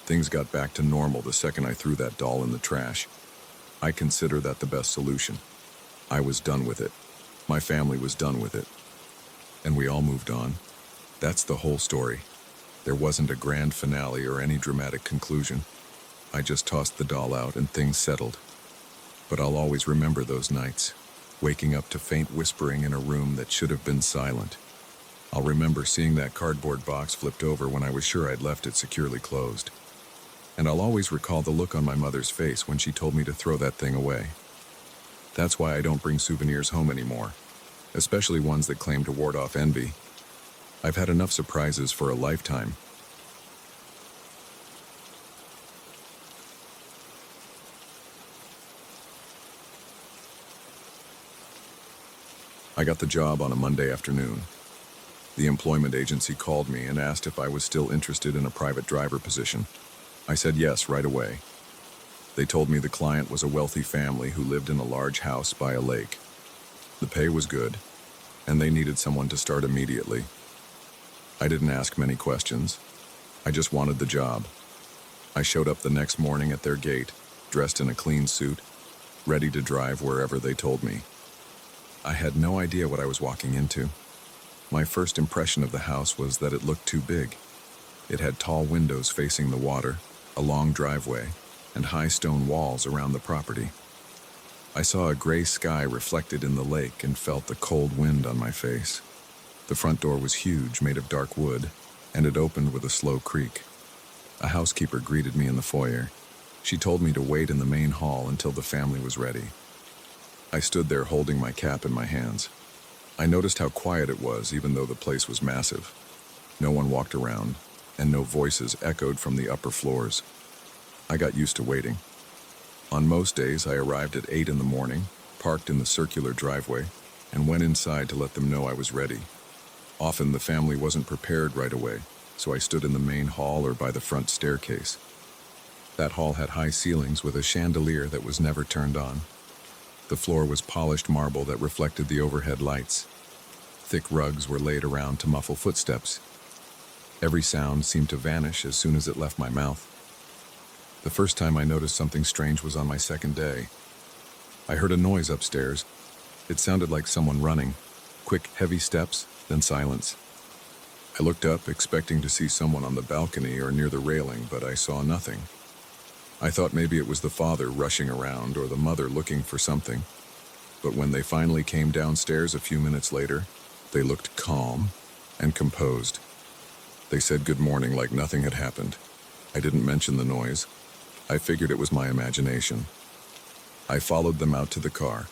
Things got back to normal the second I threw that doll in the trash. I consider that the best solution. I was done with it. My family was done with it. And we all moved on. That's the whole story. There wasn't a grand finale or any dramatic conclusion. I just tossed the doll out and things settled. But I'll always remember those nights, waking up to faint whispering in a room that should have been silent. I'll remember seeing that cardboard box flipped over when I was sure I'd left it securely closed. And I'll always recall the look on my mother's face when she told me to throw that thing away. That's why I don't bring souvenirs home anymore, especially ones that claim to ward off envy. I've had enough surprises for a lifetime. I got the job on a Monday afternoon. The employment agency called me and asked if I was still interested in a private driver position. I said yes right away. They told me the client was a wealthy family who lived in a large house by a lake. The pay was good, and they needed someone to start immediately. I didn't ask many questions. I just wanted the job. I showed up the next morning at their gate, dressed in a clean suit, ready to drive wherever they told me. I had no idea what I was walking into. My first impression of the house was that it looked too big. It had tall windows facing the water, a long driveway, and high stone walls around the property. I saw a gray sky reflected in the lake and felt the cold wind on my face. The front door was huge, made of dark wood, and it opened with a slow creak. A housekeeper greeted me in the foyer. She told me to wait in the main hall until the family was ready. I stood there holding my cap in my hands. I noticed how quiet it was, even though the place was massive. No one walked around, and no voices echoed from the upper floors. I got used to waiting. On most days, I arrived at 8 in the morning, parked in the circular driveway, and went inside to let them know I was ready. Often the family wasn't prepared right away, so I stood in the main hall or by the front staircase. That hall had high ceilings with a chandelier that was never turned on. The floor was polished marble that reflected the overhead lights. Thick rugs were laid around to muffle footsteps. Every sound seemed to vanish as soon as it left my mouth. The first time I noticed something strange was on my second day. I heard a noise upstairs. It sounded like someone running. Quick, heavy steps, then silence. I looked up, expecting to see someone on the balcony or near the railing, but I saw nothing. I thought maybe it was the father rushing around or the mother looking for something. But when they finally came downstairs a few minutes later, they looked calm and composed. They said good morning like nothing had happened. I didn't mention the noise. I figured it was my imagination. I followed them out to the car,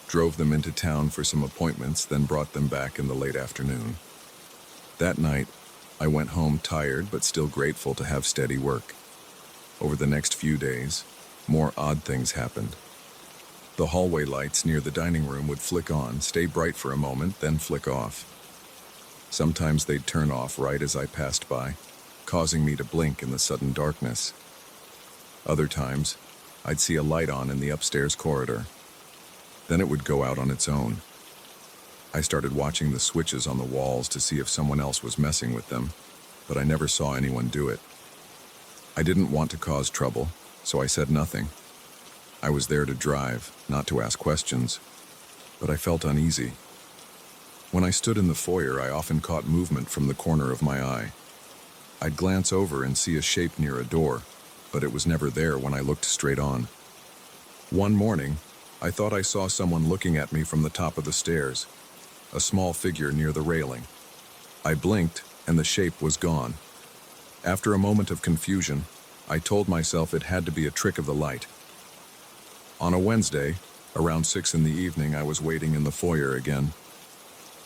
drove them into town for some appointments, then brought them back in the late afternoon. That night, I went home tired but still grateful to have steady work. Over the next few days, more odd things happened. The hallway lights near the dining room would flick on, stay bright for a moment, then flick off. Sometimes they'd turn off right as I passed by, causing me to blink in the sudden darkness. Other times, I'd see a light on in the upstairs corridor. Then it would go out on its own. I started watching the switches on the walls to see if someone else was messing with them, but I never saw anyone do it. I didn't want to cause trouble, so I said nothing. I was there to drive, not to ask questions, but I felt uneasy. When I stood in the foyer, I often caught movement from the corner of my eye. I'd glance over and see a shape near a door, but it was never there when I looked straight on. One morning, I thought I saw someone looking at me from the top of the stairs, a small figure near the railing. I blinked, and the shape was gone. After a moment of confusion, I told myself it had to be a trick of the light. On a Wednesday, around 6 in the evening, I was waiting in the foyer again.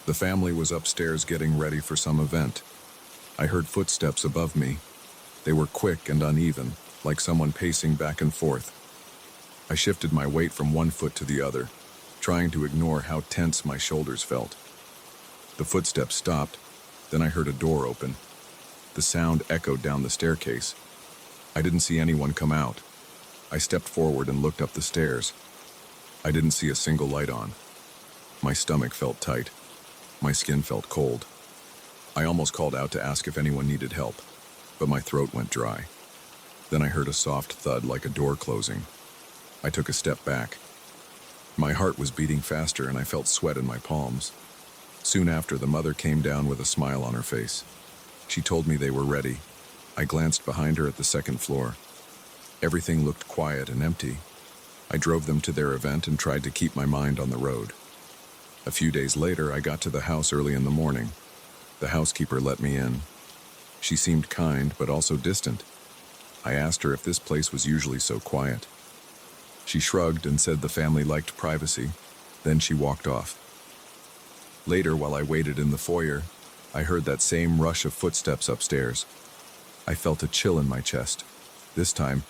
The family was upstairs getting ready for some event. I heard footsteps above me. They were quick and uneven, like someone pacing back and forth. I shifted my weight from one foot to the other, trying to ignore how tense my shoulders felt. The footsteps stopped, then I heard a door open. The sound echoed down the staircase. I didn't see anyone come out. I stepped forward and looked up the stairs. I didn't see a single light on. My stomach felt tight. My skin felt cold. I almost called out to ask if anyone needed help, but my throat went dry. Then I heard a soft thud like a door closing. I took a step back. My heart was beating faster and I felt sweat in my palms. Soon after, the mother came down with a smile on her face. She told me they were ready. I glanced behind her at the second floor. Everything looked quiet and empty. I drove them to their event and tried to keep my mind on the road. A few days later, I got to the house early in the morning. The housekeeper let me in. She seemed kind, but also distant. I asked her if this place was usually so quiet. She shrugged and said the family liked privacy. Then she walked off. Later, while I waited in the foyer, I heard that same rush of footsteps upstairs. I felt a chill in my chest. This time,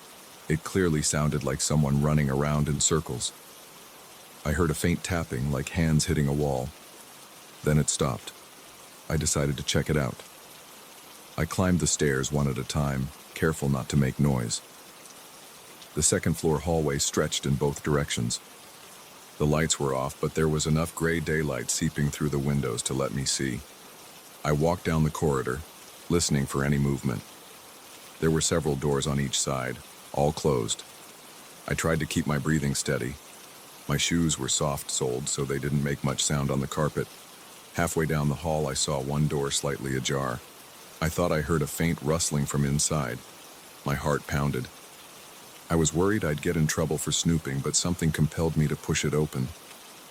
it clearly sounded like someone running around in circles. I heard a faint tapping, like hands hitting a wall. Then it stopped. I decided to check it out. I climbed the stairs one at a time, careful not to make noise. The second floor hallway stretched in both directions. The lights were off, but there was enough gray daylight seeping through the windows to let me see. I walked down the corridor, listening for any movement. There were several doors on each side, all closed. I tried to keep my breathing steady. My shoes were soft-soled, so they didn't make much sound on the carpet. Halfway down the hall, I saw one door slightly ajar. I thought I heard a faint rustling from inside. My heart pounded. I was worried I'd get in trouble for snooping, but something compelled me to push it open.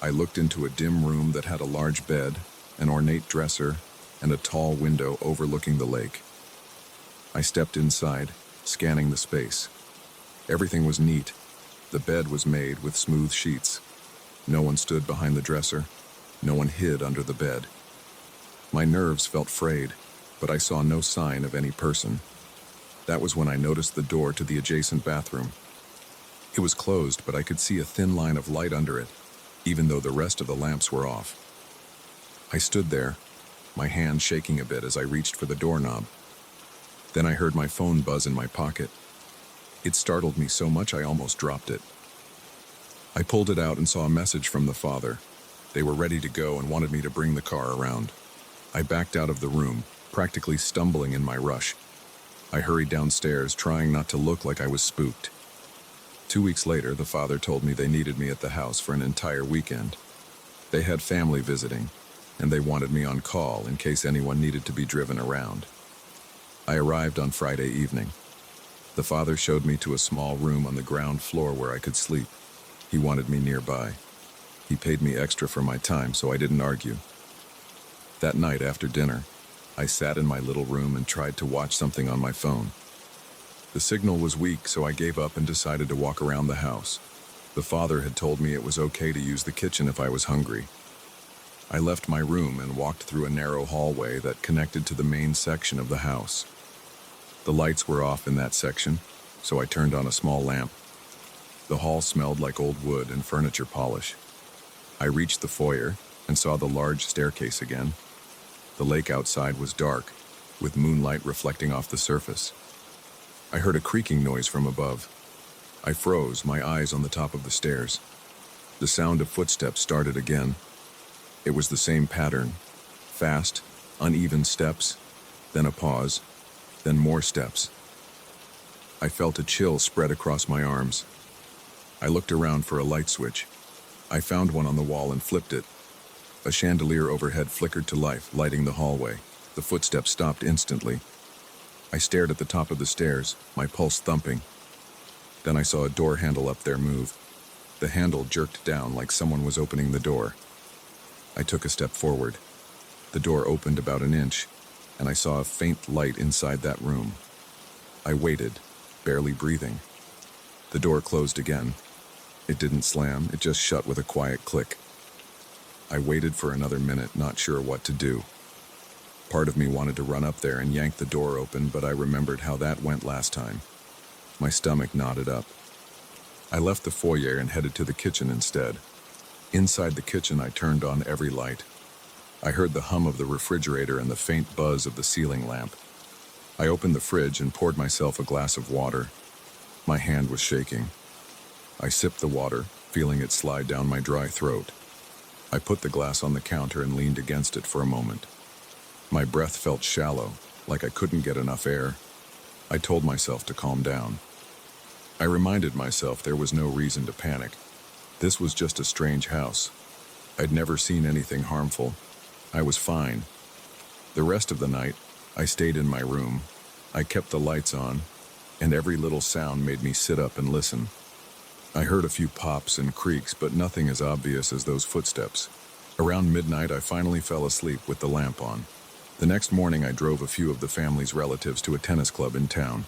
I looked into a dim room that had a large bed, an ornate dresser, and a tall window overlooking the lake. I stepped inside, scanning the space. Everything was neat. The bed was made with smooth sheets. No one stood behind the dresser. No one hid under the bed. My nerves felt frayed, but I saw no sign of any person. That was when I noticed the door to the adjacent bathroom. It was closed, but I could see a thin line of light under it, even though the rest of the lamps were off. I stood there, my hand shaking a bit as I reached for the doorknob. Then I heard my phone buzz in my pocket. It startled me so much I almost dropped it. I pulled it out and saw a message from the father. They were ready to go and wanted me to bring the car around. I backed out of the room, practically stumbling in my rush. I hurried downstairs, trying not to look like I was spooked. 2 weeks later, the father told me they needed me at the house for an entire weekend. They had family visiting, and they wanted me on call in case anyone needed to be driven around. I arrived on Friday evening. The father showed me to a small room on the ground floor where I could sleep. He wanted me nearby. He paid me extra for my time, so I didn't argue. That night after dinner, I sat in my little room and tried to watch something on my phone. The signal was weak, so I gave up and decided to walk around the house. The father had told me it was okay to use the kitchen if I was hungry. I left my room and walked through a narrow hallway that connected to the main section of the house. The lights were off in that section, so I turned on a small lamp. The hall smelled like old wood and furniture polish. I reached the foyer and saw the large staircase again. The lake outside was dark, with moonlight reflecting off the surface. I heard a creaking noise from above. I froze, my eyes on the top of the stairs. The sound of footsteps started again. It was the same pattern. Fast, uneven steps, then a pause, then more steps. I felt a chill spread across my arms. I looked around for a light switch. I found one on the wall and flipped it. A chandelier overhead flickered to life, lighting the hallway. The footsteps stopped instantly. I stared at the top of the stairs, my pulse thumping. Then I saw a door handle up there move. The handle jerked down like someone was opening the door. I took a step forward. The door opened about an inch, and I saw a faint light inside that room. I waited, barely breathing. The door closed again. It didn't slam, it just shut with a quiet click. I waited for another minute, not sure what to do. Part of me wanted to run up there and yank the door open, but I remembered how that went last time. My stomach knotted up. I left the foyer and headed to the kitchen instead. Inside the kitchen, I turned on every light. I heard the hum of the refrigerator and the faint buzz of the ceiling lamp. I opened the fridge and poured myself a glass of water. My hand was shaking. I sipped the water, feeling it slide down my dry throat. I put the glass on the counter and leaned against it for a moment. My breath felt shallow, like I couldn't get enough air. I told myself to calm down. I reminded myself there was no reason to panic. This was just a strange house. I'd never seen anything harmful. I was fine. The rest of the night, I stayed in my room. I kept the lights on, and every little sound made me sit up and listen. I heard a few pops and creaks, but nothing as obvious as those footsteps. Around midnight, I finally fell asleep with the lamp on. The next morning, I drove a few of the family's relatives to a tennis club in town.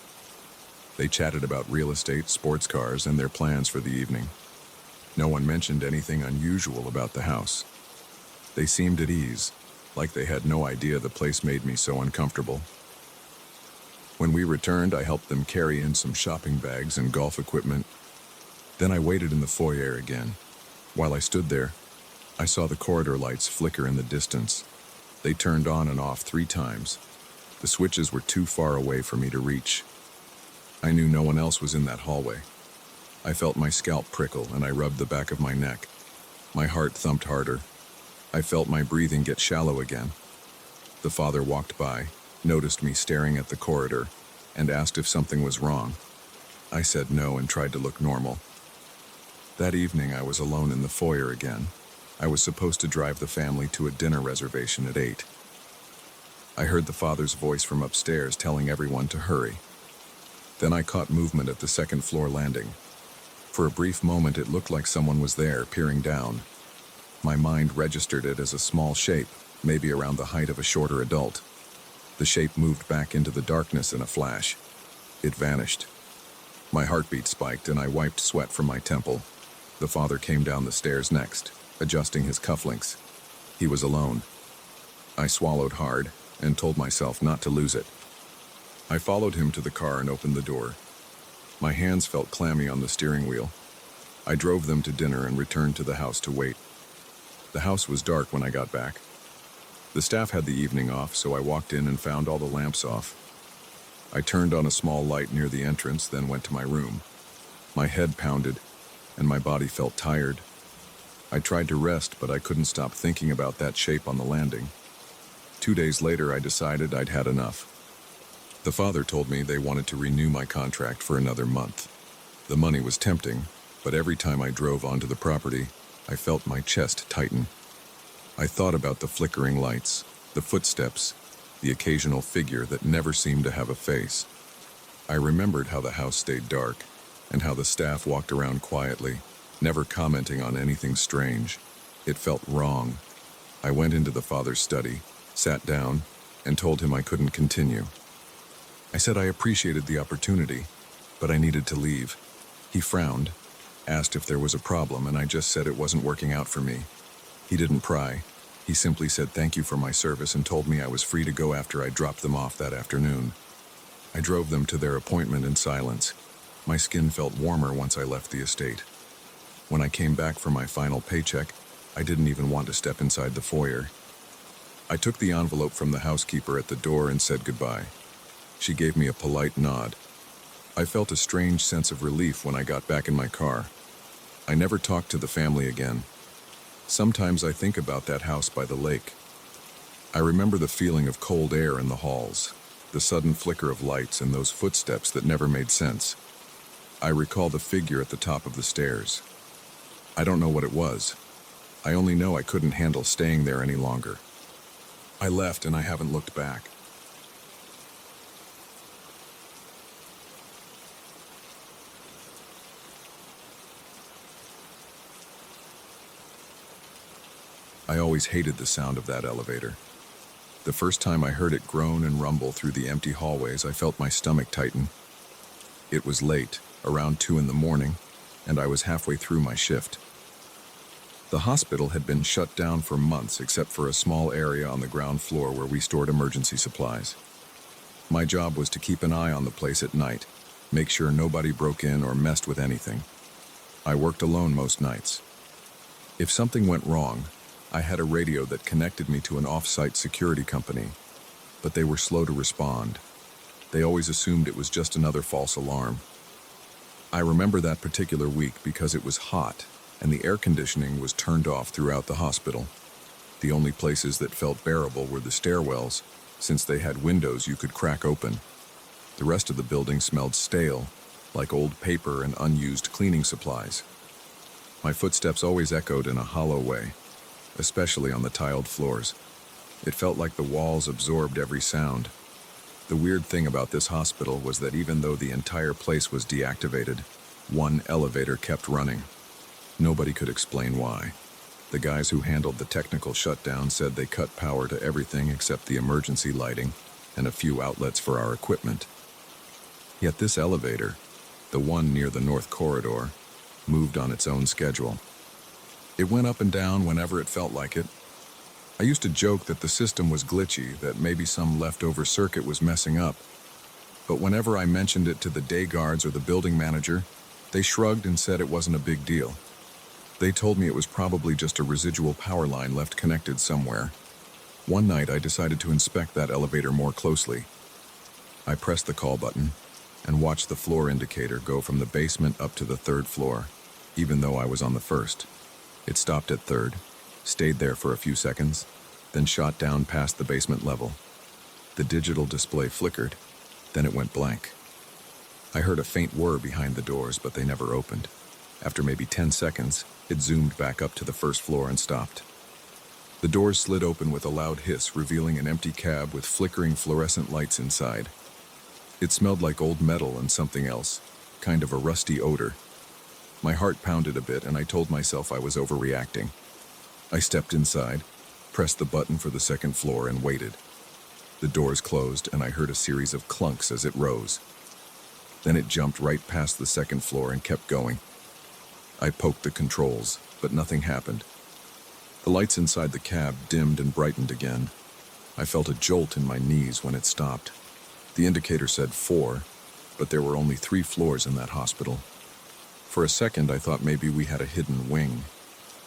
They chatted about real estate, sports cars, and their plans for the evening. No one mentioned anything unusual about the house. They seemed at ease, like they had no idea the place made me so uncomfortable. When we returned, I helped them carry in some shopping bags and golf equipment. Then I waited in the foyer again. While I stood there, I saw the corridor lights flicker in the distance. They turned on and off 3 times. The switches were too far away for me to reach. I knew no one else was in that hallway. I felt my scalp prickle and I rubbed the back of my neck. My heart thumped harder. I felt my breathing get shallow again. The father walked by, noticed me staring at the corridor, and asked if something was wrong. I said no and tried to look normal. That evening I was alone in the foyer again. I was supposed to drive the family to a dinner reservation at 8. I heard the father's voice from upstairs telling everyone to hurry. Then I caught movement at the second floor landing. For a brief moment it looked like someone was there, peering down. My mind registered it as a small shape, maybe around the height of a shorter adult. The shape moved back into the darkness in a flash. It vanished. My heartbeat spiked and I wiped sweat from my temple. The father came down the stairs next, adjusting his cufflinks. He was alone. I swallowed hard and told myself not to lose it. I followed him to the car and opened the door. My hands felt clammy on the steering wheel. I drove them to dinner and returned to the house to wait. The house was dark when I got back. The staff had the evening off, so I walked in and found all the lamps off. I turned on a small light near the entrance, then went to my room. My head pounded, and my body felt tired. I tried to rest, but I couldn't stop thinking about that shape on the landing. 2 days later, I decided I'd had enough. The father told me they wanted to renew my contract for another month. The money was tempting, but every time I drove onto the property, I felt my chest tighten. I thought about the flickering lights, the footsteps, the occasional figure that never seemed to have a face. I remembered how the house stayed dark, and how the staff walked around quietly, never commenting on anything strange. It felt wrong. I went into the father's study, sat down, and told him I couldn't continue. I said I appreciated the opportunity, but I needed to leave. He frowned, asked if there was a problem, and I just said it wasn't working out for me. He didn't pry. He simply said thank you for my service and told me I was free to go after I dropped them off that afternoon. I drove them to their appointment in silence. My skin felt warmer once I left the estate. When I came back for my final paycheck, I didn't even want to step inside the foyer. I took the envelope from the housekeeper at the door and said goodbye. She gave me a polite nod. I felt a strange sense of relief when I got back in my car. I never talked to the family again. Sometimes I think about that house by the lake. I remember the feeling of cold air in the halls, the sudden flicker of lights, and those footsteps that never made sense. I recall the figure at the top of the stairs. I don't know what it was. I only know I couldn't handle staying there any longer. I left and I haven't looked back. I always hated the sound of that elevator. The first time I heard it groan and rumble through the empty hallways, I felt my stomach tighten. It was late, around 2 in the morning, and I was halfway through my shift. The hospital had been shut down for months except for a small area on the ground floor where we stored emergency supplies. My job was to keep an eye on the place at night, make sure nobody broke in or messed with anything. I worked alone most nights. If something went wrong, I had a radio that connected me to an off-site security company, but they were slow to respond. They always assumed it was just another false alarm. I remember that particular week because it was hot and the air conditioning was turned off throughout the hospital. The only places that felt bearable were the stairwells, since they had windows you could crack open. The rest of the building smelled stale, like old paper and unused cleaning supplies. My footsteps always echoed in a hollow way, especially on the tiled floors. It felt like the walls absorbed every sound. The weird thing about this hospital was that even though the entire place was deactivated, one elevator kept running. Nobody could explain why. The guys who handled the technical shutdown said they cut power to everything except the emergency lighting and a few outlets for our equipment. Yet this elevator, the one near the north corridor, moved on its own schedule. It went up and down whenever it felt like it. I used to joke that the system was glitchy, that maybe some leftover circuit was messing up. But whenever I mentioned it to the day guards or the building manager, they shrugged and said it wasn't a big deal. They told me it was probably just a residual power line left connected somewhere. One night I decided to inspect that elevator more closely. I pressed the call button and watched the floor indicator go from the basement up to the 3rd floor, even though I was on the 1st. It stopped at 3rd, stayed there for a few seconds, then shot down past the basement level. The digital display flickered, then it went blank. I heard a faint whir behind the doors, but they never opened. After maybe 10 seconds, it zoomed back up to the 1st floor and stopped. The doors slid open with a loud hiss, revealing an empty cab with flickering fluorescent lights inside. It smelled like old metal and something else, kind of a rusty odor. My heart pounded a bit and I told myself I was overreacting. I stepped inside, pressed the button for the 2nd floor and waited. The doors closed and I heard a series of clunks as it rose. Then it jumped right past the 2nd floor and kept going. I poked the controls, but nothing happened. The lights inside the cab dimmed and brightened again. I felt a jolt in my knees when it stopped. The indicator said 4, but there were only 3 floors in that hospital. For a second, I thought maybe we had a hidden wing.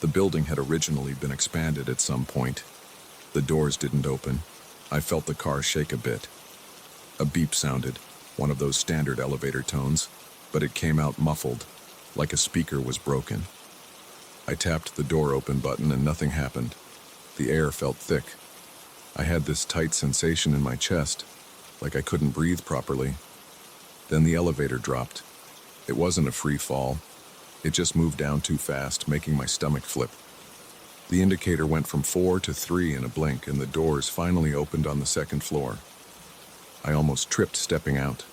The building had originally been expanded at some point. The doors didn't open. I felt the car shake a bit. A beep sounded, one of those standard elevator tones, but it came out muffled, like a speaker was broken. I tapped the door open button and nothing happened. The air felt thick. I had this tight sensation in my chest, like I couldn't breathe properly. Then the elevator dropped. It wasn't a free fall. It just moved down too fast, making my stomach flip. The indicator went from 4 to 3 in a blink, and the doors finally opened on the 2nd floor. I almost tripped stepping out.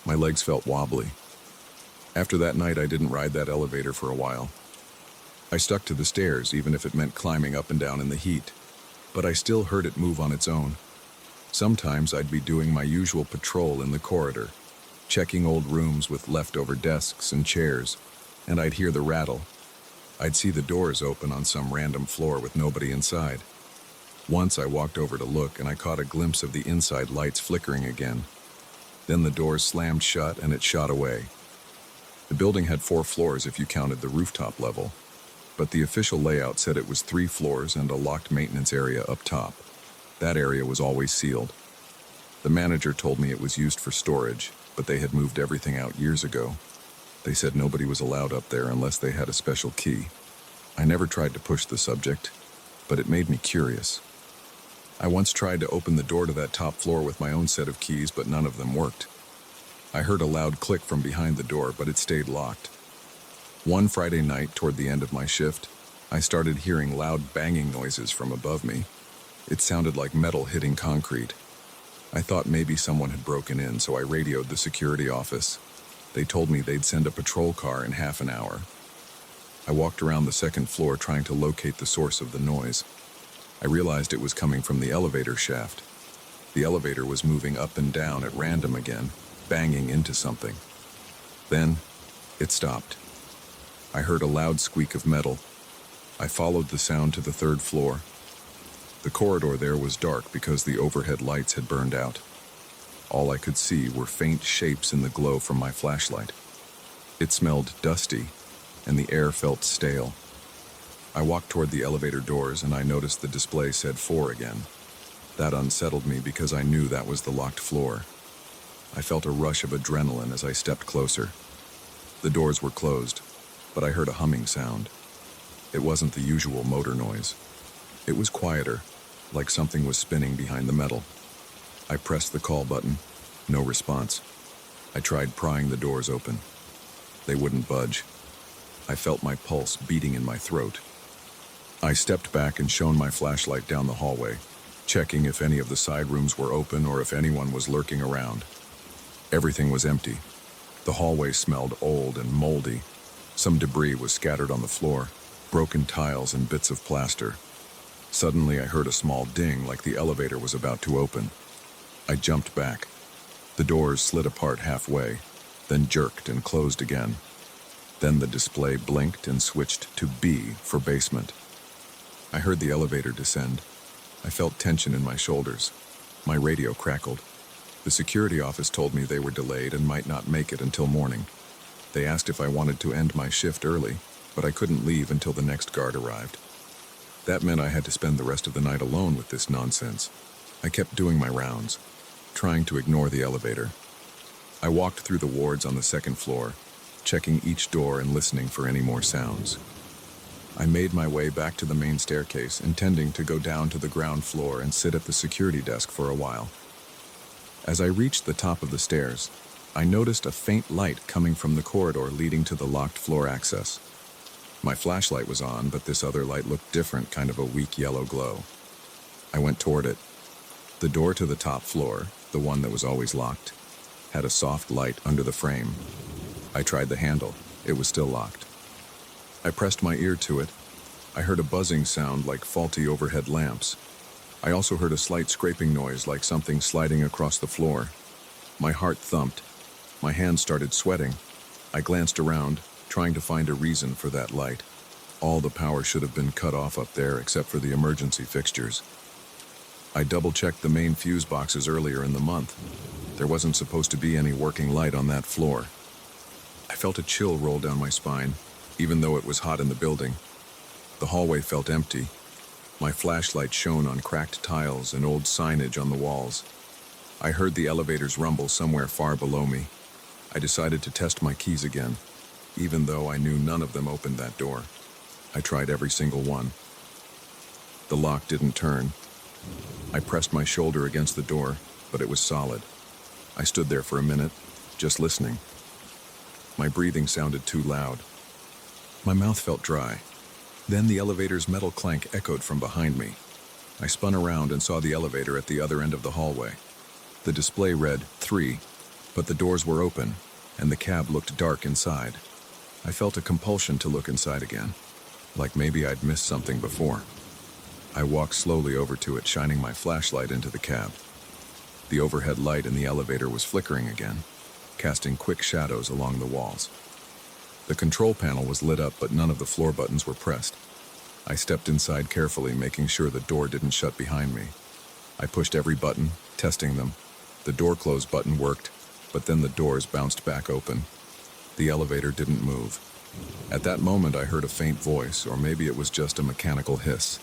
My legs felt wobbly. After that night, I didn't ride that elevator for a while. I stuck to the stairs, even if it meant climbing up and down in the heat. But I still heard it move on its own. Sometimes I'd be doing my usual patrol in the corridor, checking old rooms with leftover desks and chairs, and I'd hear the rattle. I'd see the doors open on some random floor with nobody inside. Once I walked over to look, and I caught a glimpse of the inside lights flickering again. Then the doors slammed shut and it shot away. The building had 4 floors if you counted the rooftop level, but the official layout said it was 3 floors and a locked maintenance area up top. That area was always sealed. The manager told me it was used for storage, but they had moved everything out years ago. They said nobody was allowed up there unless they had a special key. I never tried to push the subject, but it made me curious. I once tried to open the door to that top floor with my own set of keys, but none of them worked. I heard a loud click from behind the door, but it stayed locked. One Friday night, toward the end of my shift, I started hearing loud banging noises from above me. It sounded like metal hitting concrete. I thought maybe someone had broken in, so I radioed the security office. They told me they'd send a patrol car in half an hour. I walked around the 2nd floor trying to locate the source of the noise. I realized it was coming from the elevator shaft. The elevator was moving up and down at random again, banging into something. Then, it stopped. I heard a loud squeak of metal. I followed the sound to the 3rd floor. The corridor there was dark because the overhead lights had burned out. All I could see were faint shapes in the glow from my flashlight. It smelled dusty, and the air felt stale. I walked toward the elevator doors, and I noticed the display said 4 again. That unsettled me because I knew that was the locked floor. I felt a rush of adrenaline as I stepped closer. The doors were closed, but I heard a humming sound. It wasn't the usual motor noise. It was quieter, like something was spinning behind the metal. I pressed the call button. No response. I tried prying the doors open. They wouldn't budge. I felt my pulse beating in my throat. I stepped back and shone my flashlight down the hallway, checking if any of the side rooms were open or if anyone was lurking around. Everything was empty. The hallway smelled old and moldy. Some debris was scattered on the floor, broken tiles and bits of plaster. Suddenly I heard a small ding like the elevator was about to open. I jumped back. The doors slid apart halfway, then jerked and closed again. Then the display blinked and switched to B for basement. I heard the elevator descend. I felt tension in my shoulders. My radio crackled. The security office told me they were delayed and might not make it until morning. They asked if I wanted to end my shift early, but I couldn't leave until the next guard arrived. That meant I had to spend the rest of the night alone with this nonsense. I kept doing my rounds, trying to ignore the elevator. I walked through the wards on the 2nd floor, checking each door and listening for any more sounds. I made my way back to the main staircase, intending to go down to the ground floor and sit at the security desk for a while. As I reached the top of the stairs, I noticed a faint light coming from the corridor leading to the locked floor access. My flashlight was on, but this other light looked different, kind of a weak yellow glow. I went toward it. The door to the top floor, the one that was always locked, had a soft light under the frame. I tried the handle. It was still locked. I pressed my ear to it. I heard a buzzing sound like faulty overhead lamps. I also heard a slight scraping noise like something sliding across the floor. My heart thumped. My hands started sweating. I glanced around. trying to find a reason for that light. All the power should have been cut off up there except for the emergency fixtures. I double-checked the main fuse boxes earlier in the month. There wasn't supposed to be any working light on that floor. I felt a chill roll down my spine, even though it was hot in the building. The hallway felt empty. My flashlight shone on cracked tiles and old signage on the walls. I heard the elevators rumble somewhere far below me. I decided to test my keys again, even though I knew none of them opened that door. I tried every single one. The lock didn't turn. I pressed my shoulder against the door, but it was solid. I stood there for a minute, just listening. My breathing sounded too loud. My mouth felt dry. Then the elevator's metal clank echoed from behind me. I spun around and saw the elevator at the other end of the hallway. The display read 3, but the doors were open, and the cab looked dark inside. I felt a compulsion to look inside again, like maybe I'd missed something before. I walked slowly over to it, shining my flashlight into the cab. The overhead light in the elevator was flickering again, casting quick shadows along the walls. The control panel was lit up, but none of the floor buttons were pressed. I stepped inside carefully, making sure the door didn't shut behind me. I pushed every button, testing them. The door close button worked, but then the doors bounced back open. The elevator didn't move. At that moment, I heard a faint voice, or maybe it was just a mechanical hiss.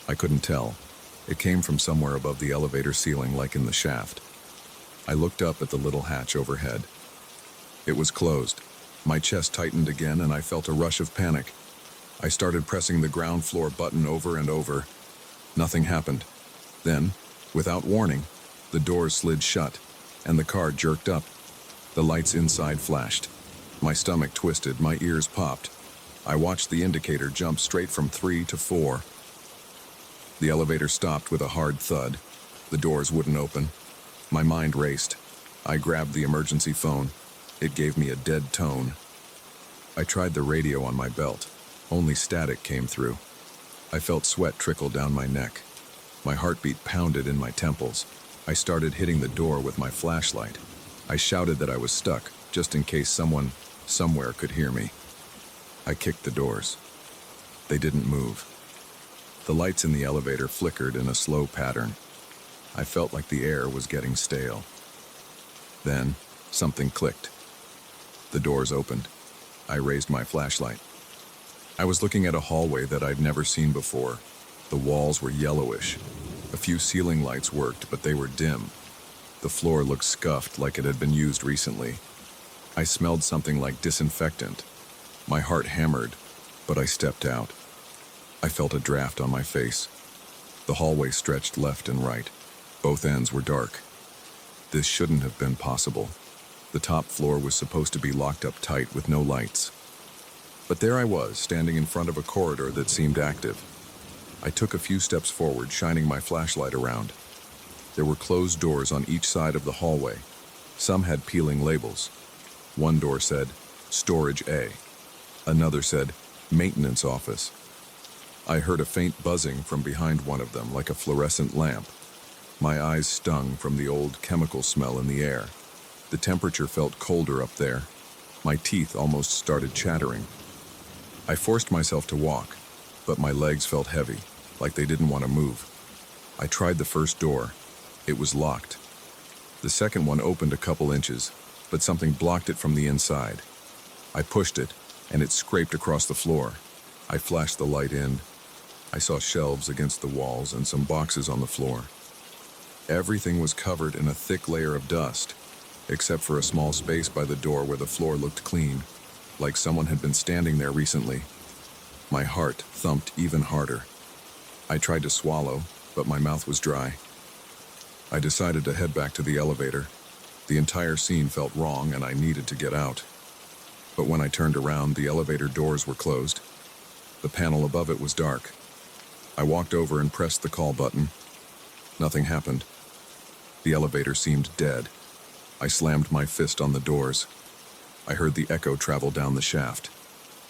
I couldn't tell. It came from somewhere above the elevator ceiling, like in the shaft. I looked up at the little hatch overhead. It was closed. My chest tightened again, and I felt a rush of panic. I started pressing the ground floor button over and over. Nothing happened. Then, without warning, the doors slid shut, and the car jerked up. The lights inside flashed. My stomach twisted, my ears popped. I watched the indicator jump straight from 3 to 4. The elevator stopped with a hard thud. The doors wouldn't open. My mind raced. I grabbed the emergency phone. It gave me a dead tone. I tried the radio on my belt. Only static came through. I felt sweat trickle down my neck. My heartbeat pounded in my temples. I started hitting the door with my flashlight. I shouted that I was stuck, just in case someone, somewhere could hear me. I kicked the doors. They didn't move. The lights in the elevator flickered in a slow pattern. I felt like the air was getting stale. Then, something clicked. The doors opened. I raised my flashlight. I was looking at a hallway that I'd never seen before. The walls were yellowish. A few ceiling lights worked, but they were dim. The floor looked scuffed, like it had been used recently. I smelled something like disinfectant. My heart hammered, but I stepped out. I felt a draft on my face. The hallway stretched left and right. Both ends were dark. This shouldn't have been possible. The top floor was supposed to be locked up tight with no lights. But there I was, standing in front of a corridor that seemed active. I took a few steps forward, shining my flashlight around. There were closed doors on each side of the hallway. Some had peeling labels. One door said, Storage A. Another said, Maintenance Office. I heard a faint buzzing from behind one of them, like a fluorescent lamp. My eyes stung from the old chemical smell in the air. The temperature felt colder up there. My teeth almost started chattering. I forced myself to walk, but my legs felt heavy, like they didn't want to move. I tried the first door. It was locked. The second one opened a couple inches, but something blocked it from the inside. I pushed it, and it scraped across the floor. I flashed the light in. I saw shelves against the walls and some boxes on the floor. Everything was covered in a thick layer of dust, except for a small space by the door where the floor looked clean, like someone had been standing there recently. My heart thumped even harder. I tried to swallow, but my mouth was dry. I decided to head back to the elevator. The entire scene felt wrong, and I needed to get out. But when I turned around, the elevator doors were closed. The panel above it was dark. I walked over and pressed the call button. Nothing happened. The elevator seemed dead. I slammed my fist on the doors. I heard the echo travel down the shaft.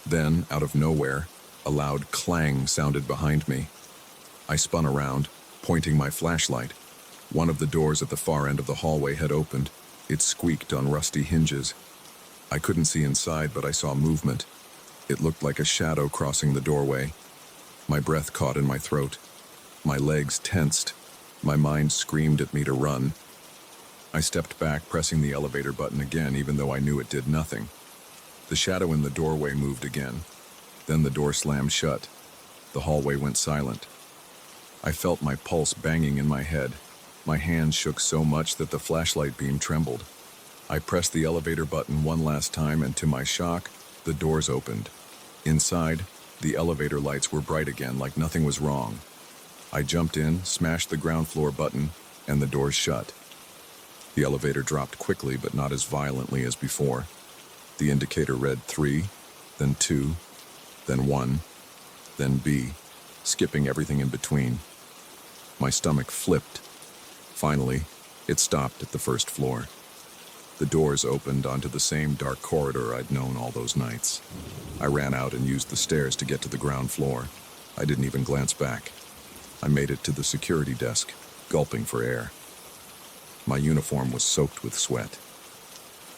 Then, out of nowhere, a loud clang sounded behind me. I spun around, pointing my flashlight. One of the doors at the far end of the hallway had opened. It squeaked on rusty hinges. I couldn't see inside, but I saw movement. It looked like a shadow crossing the doorway. My breath caught in my throat. My legs tensed. My mind screamed at me to run. I stepped back, pressing the elevator button again, even though I knew it did nothing. The shadow in the doorway moved again. Then the door slammed shut. The hallway went silent. I felt my pulse banging in my head. My hands shook so much that the flashlight beam trembled. I pressed the elevator button one last time, and to my shock, the doors opened. Inside, the elevator lights were bright again, like nothing was wrong. I jumped in, smashed the ground floor button, and the doors shut. The elevator dropped quickly, but not as violently as before. The indicator read 3, then 2, then 1, then B, skipping everything in between. My stomach flipped. Finally, it stopped at the first floor. The doors opened onto the same dark corridor I'd known all those nights. I ran out and used the stairs to get to the ground floor. I didn't even glance back. I made it to the security desk, gulping for air. My uniform was soaked with sweat.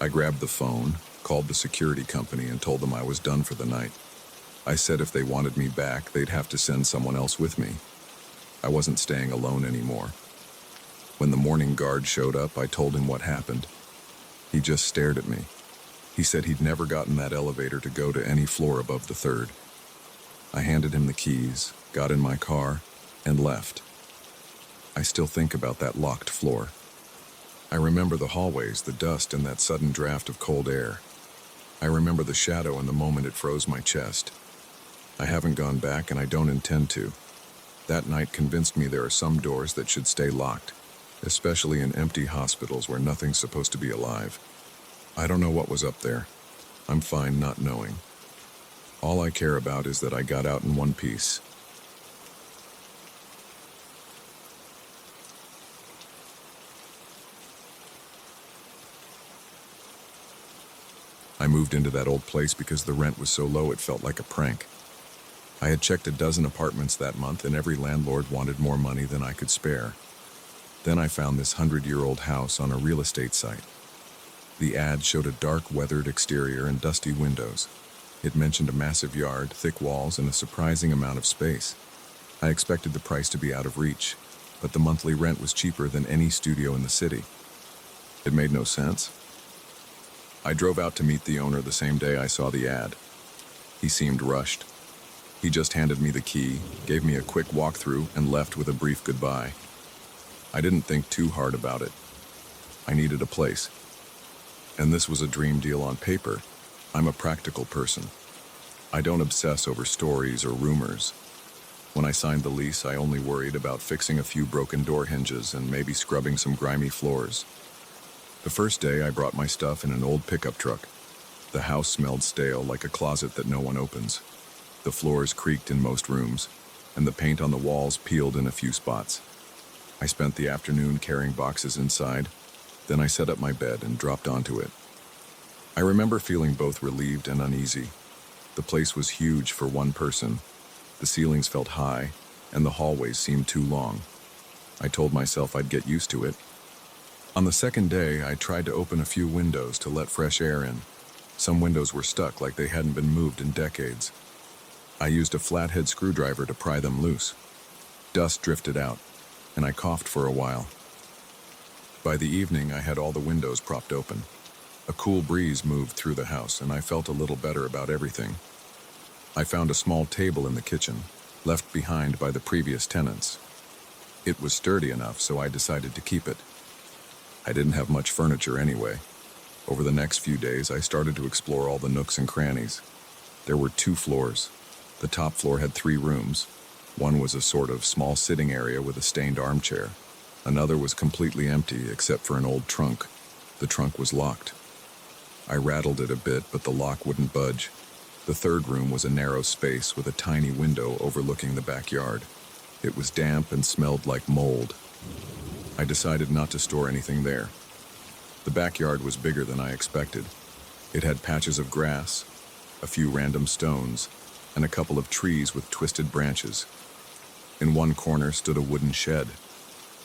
I grabbed the phone, called the security company, and told them I was done for the night. I said if they wanted me back, they'd have to send someone else with me. I wasn't staying alone anymore. When the morning guard showed up, I told him what happened. He just stared at me. He said he'd never gotten that elevator to go to any floor above the 3rd. I handed him the keys, got in my car, and left. I still think about that locked floor. I remember the hallways, the dust, and that sudden draft of cold air. I remember the shadow and the moment it froze my chest. I haven't gone back, and I don't intend to. That night convinced me there are some doors that should stay locked, especially in empty hospitals where nothing's supposed to be alive. I don't know what was up there. I'm fine not knowing. All I care about is that I got out in one piece. I moved into that old place because the rent was so low it felt like a prank. I had checked a dozen apartments that month, and every landlord wanted more money than I could spare. Then I found this 100-year-old house on a real estate site. The ad showed a dark, weathered exterior and dusty windows. It mentioned a massive yard, thick walls, and a surprising amount of space. I expected the price to be out of reach, but the monthly rent was cheaper than any studio in the city. It made no sense. I drove out to meet the owner the same day I saw the ad. He seemed rushed. He just handed me the key, gave me a quick walkthrough, and left with a brief goodbye. I didn't think too hard about it. I needed a place. And this was a dream deal on paper. I'm a practical person. I don't obsess over stories or rumors. When I signed the lease, I only worried about fixing a few broken door hinges and maybe scrubbing some grimy floors. The first day, I brought my stuff in an old pickup truck. The house smelled stale, like a closet that no one opens. The floors creaked in most rooms, and the paint on the walls peeled in a few spots. I spent the afternoon carrying boxes inside. Then I set up my bed and dropped onto it. I remember feeling both relieved and uneasy. The place was huge for one person. The ceilings felt high, and the hallways seemed too long. I told myself I'd get used to it. On the second day, I tried to open a few windows to let fresh air in. Some windows were stuck like they hadn't been moved in decades. I used a flathead screwdriver to pry them loose. Dust drifted out, and I coughed for a while. By the evening, I had all the windows propped open. A cool breeze moved through the house, and I felt a little better about everything. I found a small table in the kitchen, left behind by the previous tenants. It was sturdy enough, so I decided to keep it. I didn't have much furniture anyway. Over the next few days, I started to explore all the nooks and crannies. There were 2 floors. The top floor had 3 rooms. One was a sort of small sitting area with a stained armchair. Another was completely empty except for an old trunk. The trunk was locked. I rattled it a bit, but the lock wouldn't budge. The third room was a narrow space with a tiny window overlooking the backyard. It was damp and smelled like mold. I decided not to store anything there. The backyard was bigger than I expected. It had patches of grass, a few random stones, and a couple of trees with twisted branches. In one corner stood a wooden shed.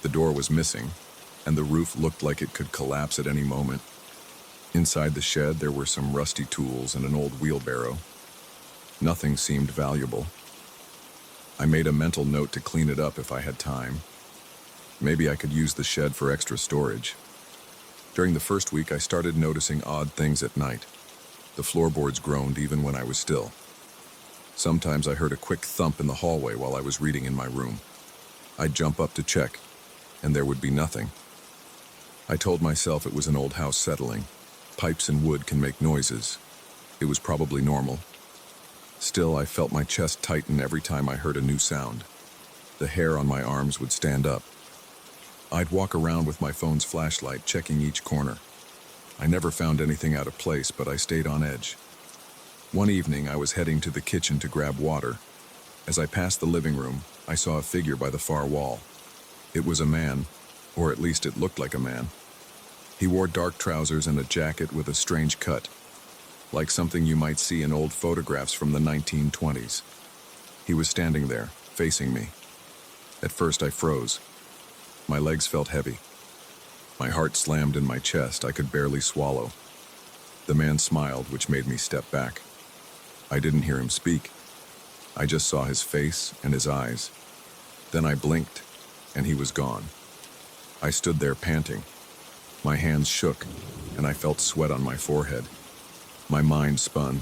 The door was missing, and the roof looked like it could collapse at any moment. Inside the shed, there were some rusty tools and an old wheelbarrow. Nothing seemed valuable. I made a mental note to clean it up if I had time. Maybe I could use the shed for extra storage. During the first week, I started noticing odd things at night. The floorboards groaned even when I was still. Sometimes I heard a quick thump in the hallway while I was reading in my room. I'd jump up to check, and there would be nothing. I told myself it was an old house settling. Pipes and wood can make noises. It was probably normal. Still, I felt my chest tighten every time I heard a new sound. The hair on my arms would stand up. I'd walk around with my phone's flashlight, checking each corner. I never found anything out of place, but I stayed on edge. One evening, I was heading to the kitchen to grab water. As I passed the living room, I saw a figure by the far wall. It was a man, or at least it looked like a man. He wore dark trousers and a jacket with a strange cut, like something you might see in old photographs from the 1920s. He was standing there, facing me. At first, I froze. My legs felt heavy. My heart slammed in my chest. I could barely swallow. The man smiled, which made me step back. I didn't hear him speak. I just saw his face and his eyes. Then I blinked, and he was gone. I stood there panting. My hands shook, and I felt sweat on my forehead. My mind spun.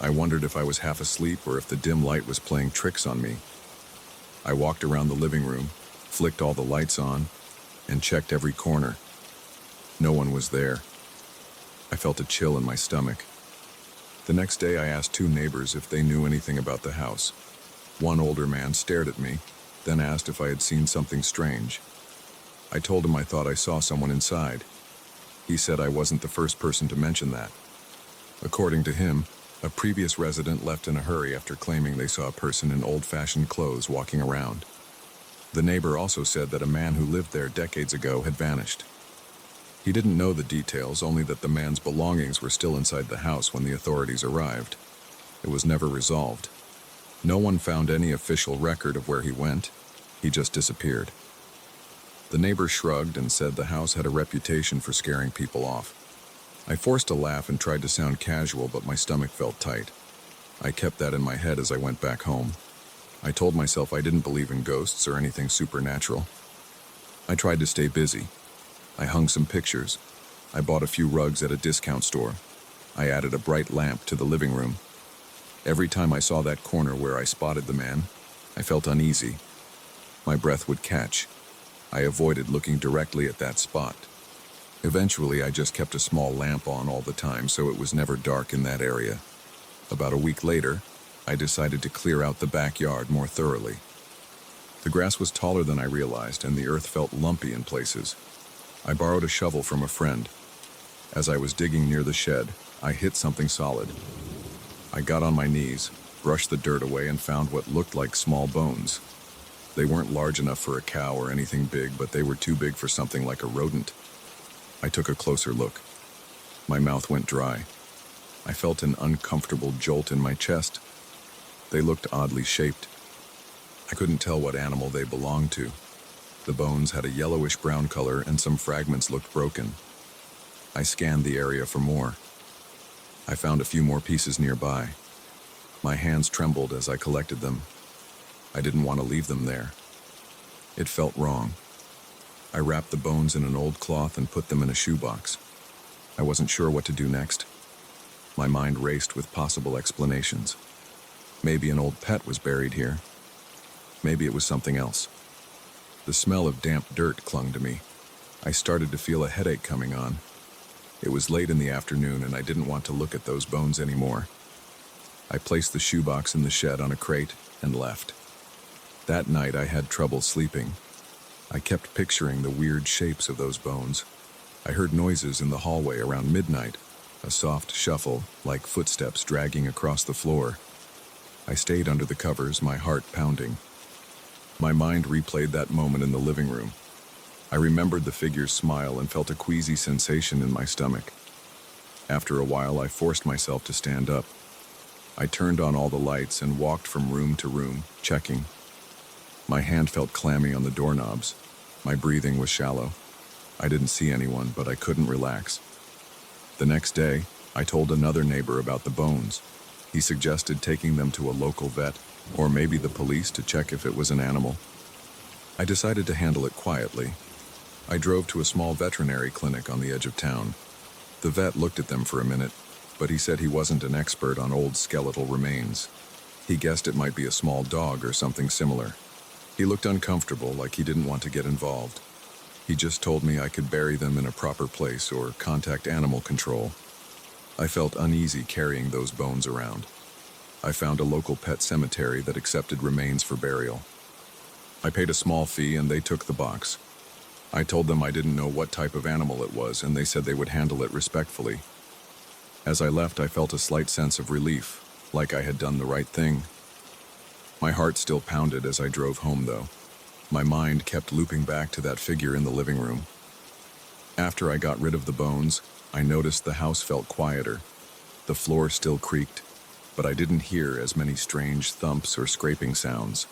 I wondered if I was half asleep or if the dim light was playing tricks on me. I walked around the living room, flicked all the lights on, and checked every corner. No one was there. I felt a chill in my stomach. The next day, I asked two neighbors if they knew anything about the house. One older man stared at me, then asked if I had seen something strange. I told him I thought I saw someone inside. He said I wasn't the first person to mention that. According to him, a previous resident left in a hurry after claiming they saw a person in old-fashioned clothes walking around. The neighbor also said that a man who lived there decades ago had vanished. He didn't know the details, only that the man's belongings were still inside the house when the authorities arrived. It was never resolved. No one found any official record of where he went. He just disappeared. The neighbor shrugged and said the house had a reputation for scaring people off. I forced a laugh and tried to sound casual, but my stomach felt tight. I kept that in my head as I went back home. I told myself I didn't believe in ghosts or anything supernatural. I tried to stay busy. I hung some pictures. I bought a few rugs at a discount store. I added a bright lamp to the living room. Every time I saw that corner where I spotted the man, I felt uneasy. My breath would catch. I avoided looking directly at that spot. Eventually, I just kept a small lamp on all the time, so it was never dark in that area. About a week later, I decided to clear out the backyard more thoroughly. The grass was taller than I realized, and the earth felt lumpy in places. I borrowed a shovel from a friend. As I was digging near the shed, I hit something solid. I got on my knees, brushed the dirt away, and found what looked like small bones. They weren't large enough for a cow or anything big, but they were too big for something like a rodent. I took a closer look. My mouth went dry. I felt an uncomfortable jolt in my chest. They looked oddly shaped. I couldn't tell what animal they belonged to. The bones had a yellowish-brown color, and some fragments looked broken. I scanned the area for more. I found a few more pieces nearby. My hands trembled as I collected them. I didn't want to leave them there. It felt wrong. I wrapped the bones in an old cloth and put them in a shoebox. I wasn't sure what to do next. My mind raced with possible explanations. Maybe an old pet was buried here. Maybe it was something else. The smell of damp dirt clung to me. I started to feel a headache coming on. It was late in the afternoon, and I didn't want to look at those bones anymore. I placed the shoebox in the shed on a crate and left. That night, I had trouble sleeping. I kept picturing the weird shapes of those bones. I heard noises in the hallway around midnight, a soft shuffle, like footsteps dragging across the floor. I stayed under the covers, my heart pounding. My mind replayed that moment in the living room. I remembered the figure's smile and felt a queasy sensation in my stomach. After a while, I forced myself to stand up. I turned on all the lights and walked from room to room, checking. My hand felt clammy on the doorknobs. My breathing was shallow. I didn't see anyone, but I couldn't relax. The next day, I told another neighbor about the bones. He suggested taking them to a local vet, or maybe the police to check if it was an animal. I decided to handle it quietly. I drove to a small veterinary clinic on the edge of town. The vet looked at them for a minute, but he said he wasn't an expert on old skeletal remains. He guessed it might be a small dog or something similar. He looked uncomfortable, like he didn't want to get involved. He just told me I could bury them in a proper place or contact animal control. I felt uneasy carrying those bones around. I found a local pet cemetery that accepted remains for burial. I paid a small fee and they took the box. I told them I didn't know what type of animal it was, and they said they would handle it respectfully. As I left, I felt a slight sense of relief, like I had done the right thing. My heart still pounded as I drove home, though. My mind kept looping back to that figure in the living room. After I got rid of the bones, I noticed the house felt quieter. The floor still creaked, but I didn't hear as many strange thumps or scraping sounds.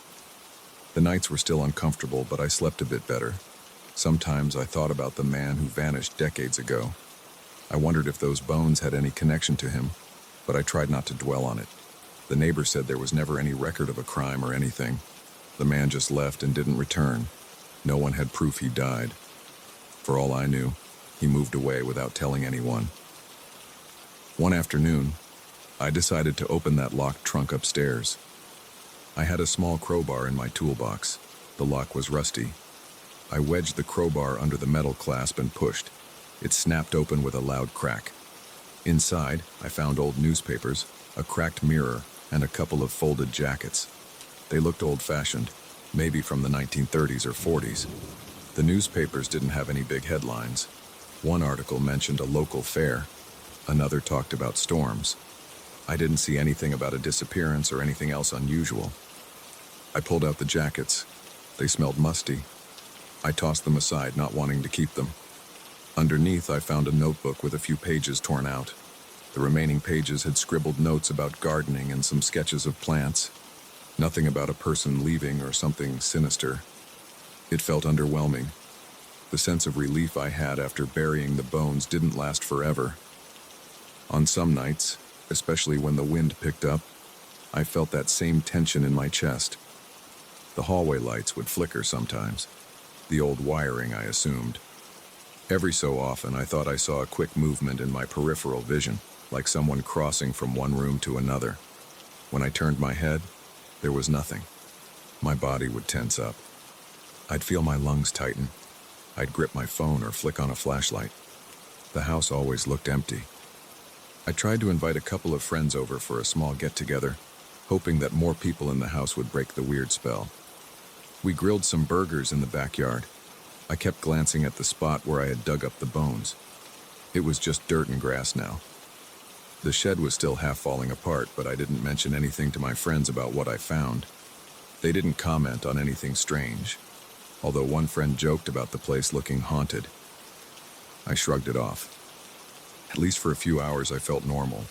The nights were still uncomfortable, but I slept a bit better. Sometimes I thought about the man who vanished decades ago. I wondered if those bones had any connection to him, but I tried not to dwell on it. The neighbor said there was never any record of a crime or anything. The man just left and didn't return. No one had proof he died. For all I knew, he moved away without telling anyone. One afternoon, I decided to open that locked trunk upstairs. I had a small crowbar in my toolbox. The lock was rusty. I wedged the crowbar under the metal clasp and pushed. It snapped open with a loud crack. Inside, I found old newspapers, a cracked mirror, and a couple of folded jackets. They looked old-fashioned, maybe from the 1930s or 40s. The newspapers didn't have any big headlines. One article mentioned a local fair. Another talked about storms. I didn't see anything about a disappearance or anything else unusual. I pulled out the jackets. They smelled musty. I tossed them aside, not wanting to keep them. Underneath, I found a notebook with a few pages torn out. The remaining pages had scribbled notes about gardening and some sketches of plants. Nothing about a person leaving or something sinister. It felt underwhelming. The sense of relief I had after burying the bones didn't last forever. On some nights, especially when the wind picked up, I felt that same tension in my chest. The hallway lights would flicker sometimes. The old wiring, I assumed. Every so often, I thought I saw a quick movement in my peripheral vision, like someone crossing from one room to another. When I turned my head, there was nothing. My body would tense up. I'd feel my lungs tighten. I'd grip my phone or flick on a flashlight. The house always looked empty. I tried to invite a couple of friends over for a small get-together, hoping that more people in the house would break the weird spell. We grilled some burgers in the backyard. I kept glancing at the spot where I had dug up the bones. It was just dirt and grass now. The shed was still half falling apart, but I didn't mention anything to my friends about what I found. They didn't comment on anything strange, although one friend joked about the place looking haunted. I shrugged it off. At least for a few hours I felt normal.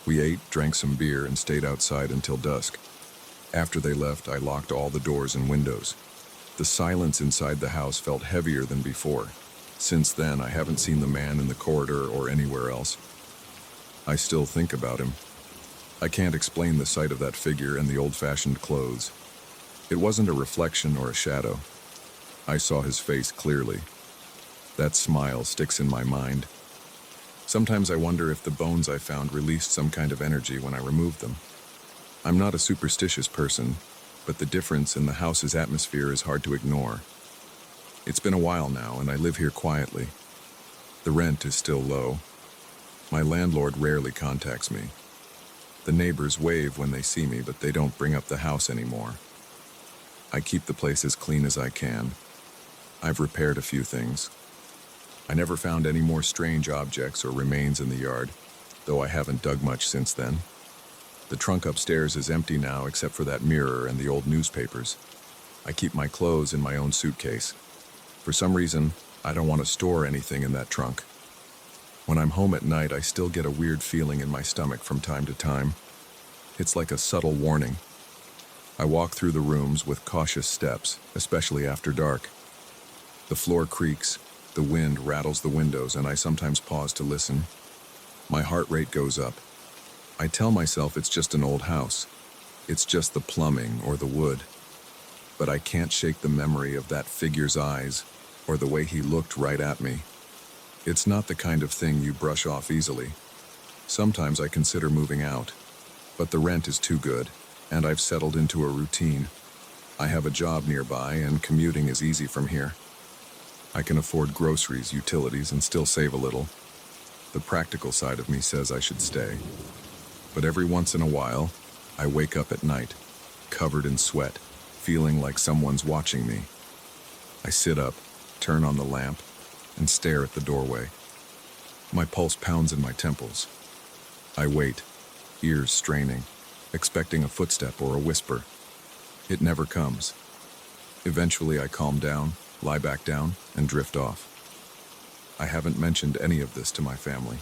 We ate, drank some beer, and stayed outside until dusk. After they left, I locked all the doors and windows. The silence inside the house felt heavier than before. Since then, I haven't seen the man in the corridor or anywhere else. I still think about him. I can't explain the sight of that figure and the old-fashioned clothes. It wasn't a reflection or a shadow. I saw his face clearly. That smile sticks in my mind. Sometimes I wonder if the bones I found released some kind of energy when I removed them. I'm not a superstitious person, but the difference in the house's atmosphere is hard to ignore. It's been a while now, and I live here quietly. The rent is still low. My landlord rarely contacts me. The neighbors wave when they see me, but they don't bring up the house anymore. I keep the place as clean as I can. I've repaired a few things. I never found any more strange objects or remains in the yard, though I haven't dug much since then. The trunk upstairs is empty now except for that mirror and the old newspapers. I keep my clothes in my own suitcase. For some reason, I don't want to store anything in that trunk. When I'm home at night, I still get a weird feeling in my stomach from time to time. It's like a subtle warning. I walk through the rooms with cautious steps, especially after dark. The floor creaks, the wind rattles the windows, and I sometimes pause to listen. My heart rate goes up. I tell myself it's just an old house. It's just the plumbing or the wood. But I can't shake the memory of that figure's eyes or the way he looked right at me. It's not the kind of thing you brush off easily. Sometimes I consider moving out, but the rent is too good, and I've settled into a routine. I have a job nearby, and commuting is easy from here. I can afford groceries, utilities, and still save a little. The practical side of me says I should stay. But every once in a while, I wake up at night, covered in sweat, feeling like someone's watching me. I sit up, turn on the lamp, and stare at the doorway. My pulse pounds in my temples. I wait, ears straining, expecting a footstep or a whisper. It never comes. Eventually I calm down, lie back down, and drift off. I haven't mentioned any of this to my family.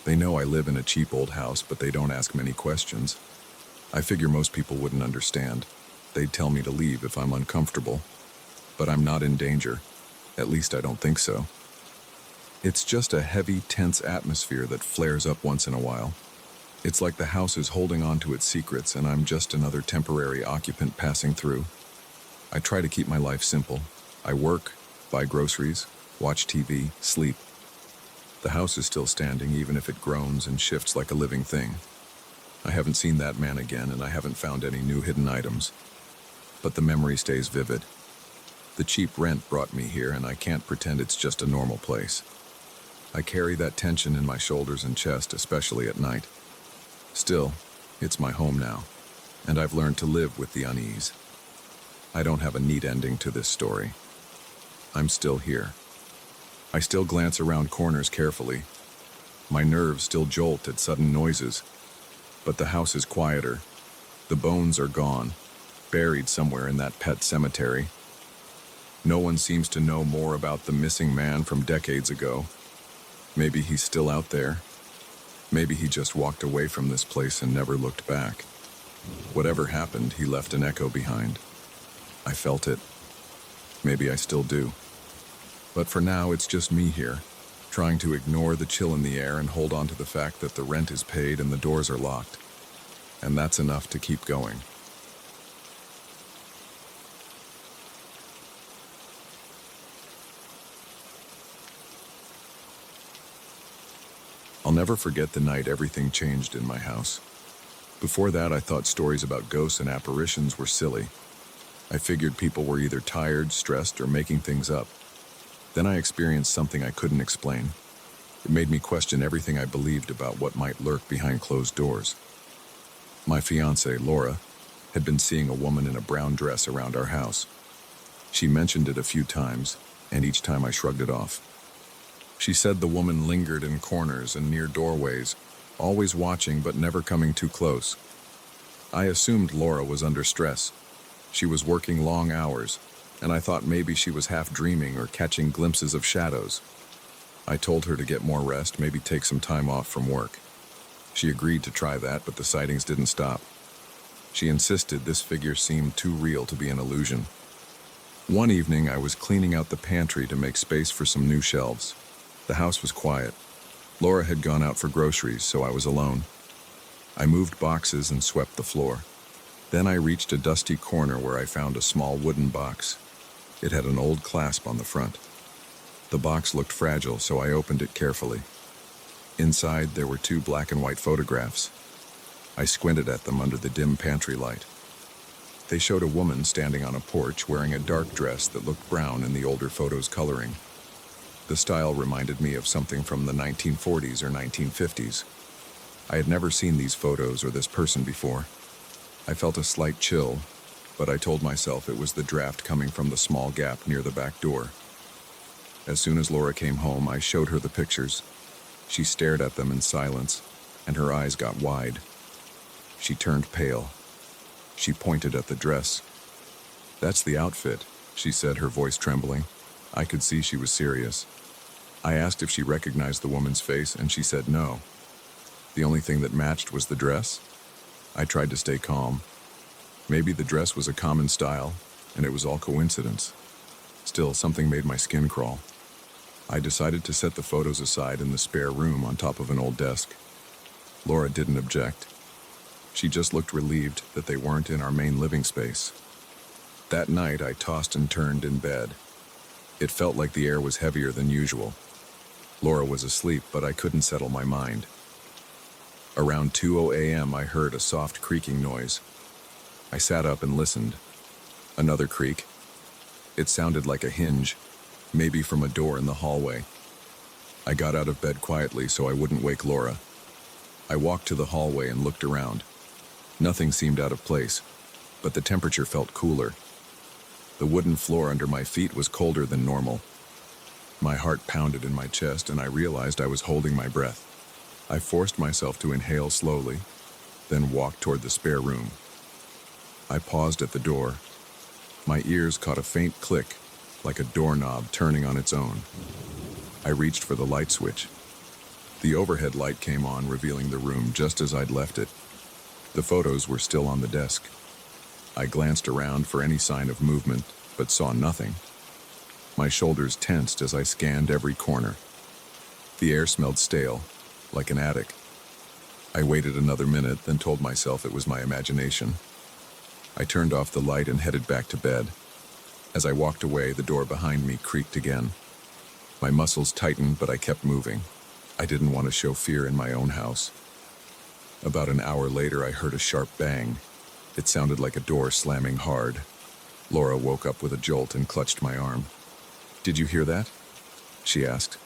They know I live in a cheap old house, but they don't ask many questions. I figure most people wouldn't understand. They'd tell me to leave if I'm uncomfortable. But I'm not in danger. At least I don't think so. It's just a heavy, tense atmosphere that flares up once in a while. It's like the house is holding on to its secrets and I'm just another temporary occupant passing through. I try to keep my life simple. I work, buy groceries, watch TV, sleep. The house is still standing even if it groans and shifts like a living thing. I haven't seen that man again and I haven't found any new hidden items. But the memory stays vivid. The cheap rent brought me here and I can't pretend it's just a normal place. I carry that tension in my shoulders and chest, especially at night. Still, it's my home now, and I've learned to live with the unease. I don't have a neat ending to this story. I'm still here. I still glance around corners carefully. My nerves still jolt at sudden noises. But the house is quieter. The bones are gone, buried somewhere in that pet cemetery. No one seems to know more about the missing man from decades ago. Maybe he's still out there. Maybe he just walked away from this place and never looked back. Whatever happened, he left an echo behind. I felt it. Maybe I still do. But for now, it's just me here, trying to ignore the chill in the air and hold on to the fact that the rent is paid and the doors are locked. And that's enough to keep going. I'll never forget the night everything changed in my house. Before that, I thought stories about ghosts and apparitions were silly. I figured people were either tired, stressed, or making things up. Then I experienced something I couldn't explain. It made me question everything I believed about what might lurk behind closed doors. My fiancée, Laura, had been seeing a woman in a brown dress around our house. She mentioned it a few times, and each time I shrugged it off. She said the woman lingered in corners and near doorways, always watching but never coming too close. I assumed Laura was under stress. She was working long hours, and I thought maybe she was half dreaming or catching glimpses of shadows. I told her to get more rest, maybe take some time off from work. She agreed to try that, but the sightings didn't stop. She insisted this figure seemed too real to be an illusion. One evening, I was cleaning out the pantry to make space for some new shelves. The house was quiet. Laura had gone out for groceries, so I was alone. I moved boxes and swept the floor. Then I reached a dusty corner where I found a small wooden box. It had an old clasp on the front. The box looked fragile, so I opened it carefully. Inside, there were 2 black and white photographs. I squinted at them under the dim pantry light. They showed a woman standing on a porch wearing a dark dress that looked brown in the older photo's coloring. The style reminded me of something from the 1940s or 1950s. I had never seen these photos or this person before. I felt a slight chill, but I told myself it was the draft coming from the small gap near the back door. As soon as Laura came home, I showed her the pictures. She stared at them in silence, and her eyes got wide. She turned pale. She pointed at the dress. "That's the outfit," she said, her voice trembling. I could see she was serious. I asked if she recognized the woman's face, and she said no. The only thing that matched was the dress. I tried to stay calm. Maybe the dress was a common style, and it was all coincidence. Still, something made my skin crawl. I decided to set the photos aside in the spare room on top of an old desk. Laura didn't object. She just looked relieved that they weren't in our main living space. That night, I tossed and turned in bed. It felt like the air was heavier than usual. Laura was asleep, but I couldn't settle my mind. Around 2:00 a.m., I heard a soft creaking noise. I sat up and listened. Another creak. It sounded like a hinge, maybe from a door in the hallway. I got out of bed quietly so I wouldn't wake Laura. I walked to the hallway and looked around. Nothing seemed out of place, but the temperature felt cooler. The wooden floor under my feet was colder than normal. My heart pounded in my chest and I realized I was holding my breath. I forced myself to inhale slowly, then walked toward the spare room. I paused at the door. My ears caught a faint click, like a doorknob turning on its own. I reached for the light switch. The overhead light came on, revealing the room just as I'd left it. The photos were still on the desk. I glanced around for any sign of movement, but saw nothing. My shoulders tensed as I scanned every corner. The air smelled stale, like an attic. I waited another minute, then told myself it was my imagination. I turned off the light and headed back to bed. As I walked away, the door behind me creaked again. My muscles tightened, but I kept moving. I didn't want to show fear in my own house. About an hour later, I heard a sharp bang. It sounded like a door slamming hard. Laura woke up with a jolt and clutched my arm. "Did you hear that?" she asked.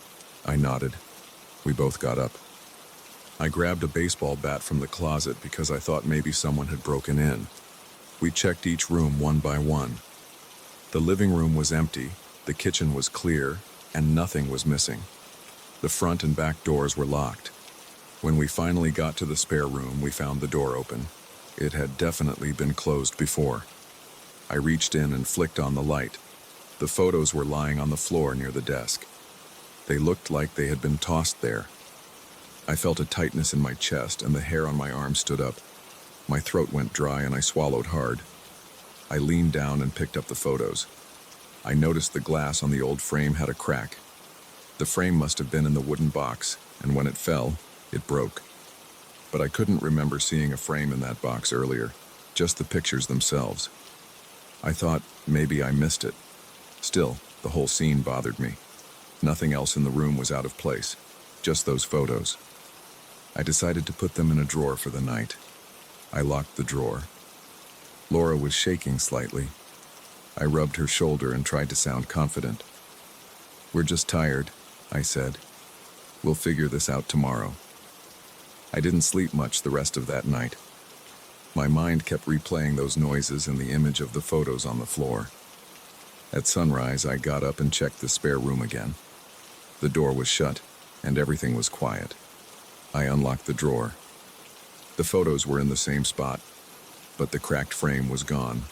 I nodded. We both got up. I grabbed a baseball bat from the closet because I thought maybe someone had broken in. We checked each room one by one. The living room was empty, the kitchen was clear, and nothing was missing. The front and back doors were locked. When we finally got to the spare room, we found the door open. It had definitely been closed before. I reached in and flicked on the light. The photos were lying on the floor near the desk. They looked like they had been tossed there. I felt a tightness in my chest and the hair on my arm stood up. My throat went dry and I swallowed hard. I leaned down and picked up the photos. I noticed the glass on the old frame had a crack. The frame must have been in the wooden box, and when it fell, it broke. But I couldn't remember seeing a frame in that box earlier, just the pictures themselves. I thought maybe I missed it. Still, the whole scene bothered me. Nothing else in the room was out of place, just those photos. I decided to put them in a drawer for the night. I locked the drawer. Laura was shaking slightly. I rubbed her shoulder and tried to sound confident. "We're just tired," I said. "We'll figure this out tomorrow." I didn't sleep much the rest of that night. My mind kept replaying those noises and the image of the photos on the floor. At sunrise, I got up and checked the spare room again. The door was shut, and everything was quiet. I unlocked the drawer. The photos were in the same spot, but the cracked frame was gone.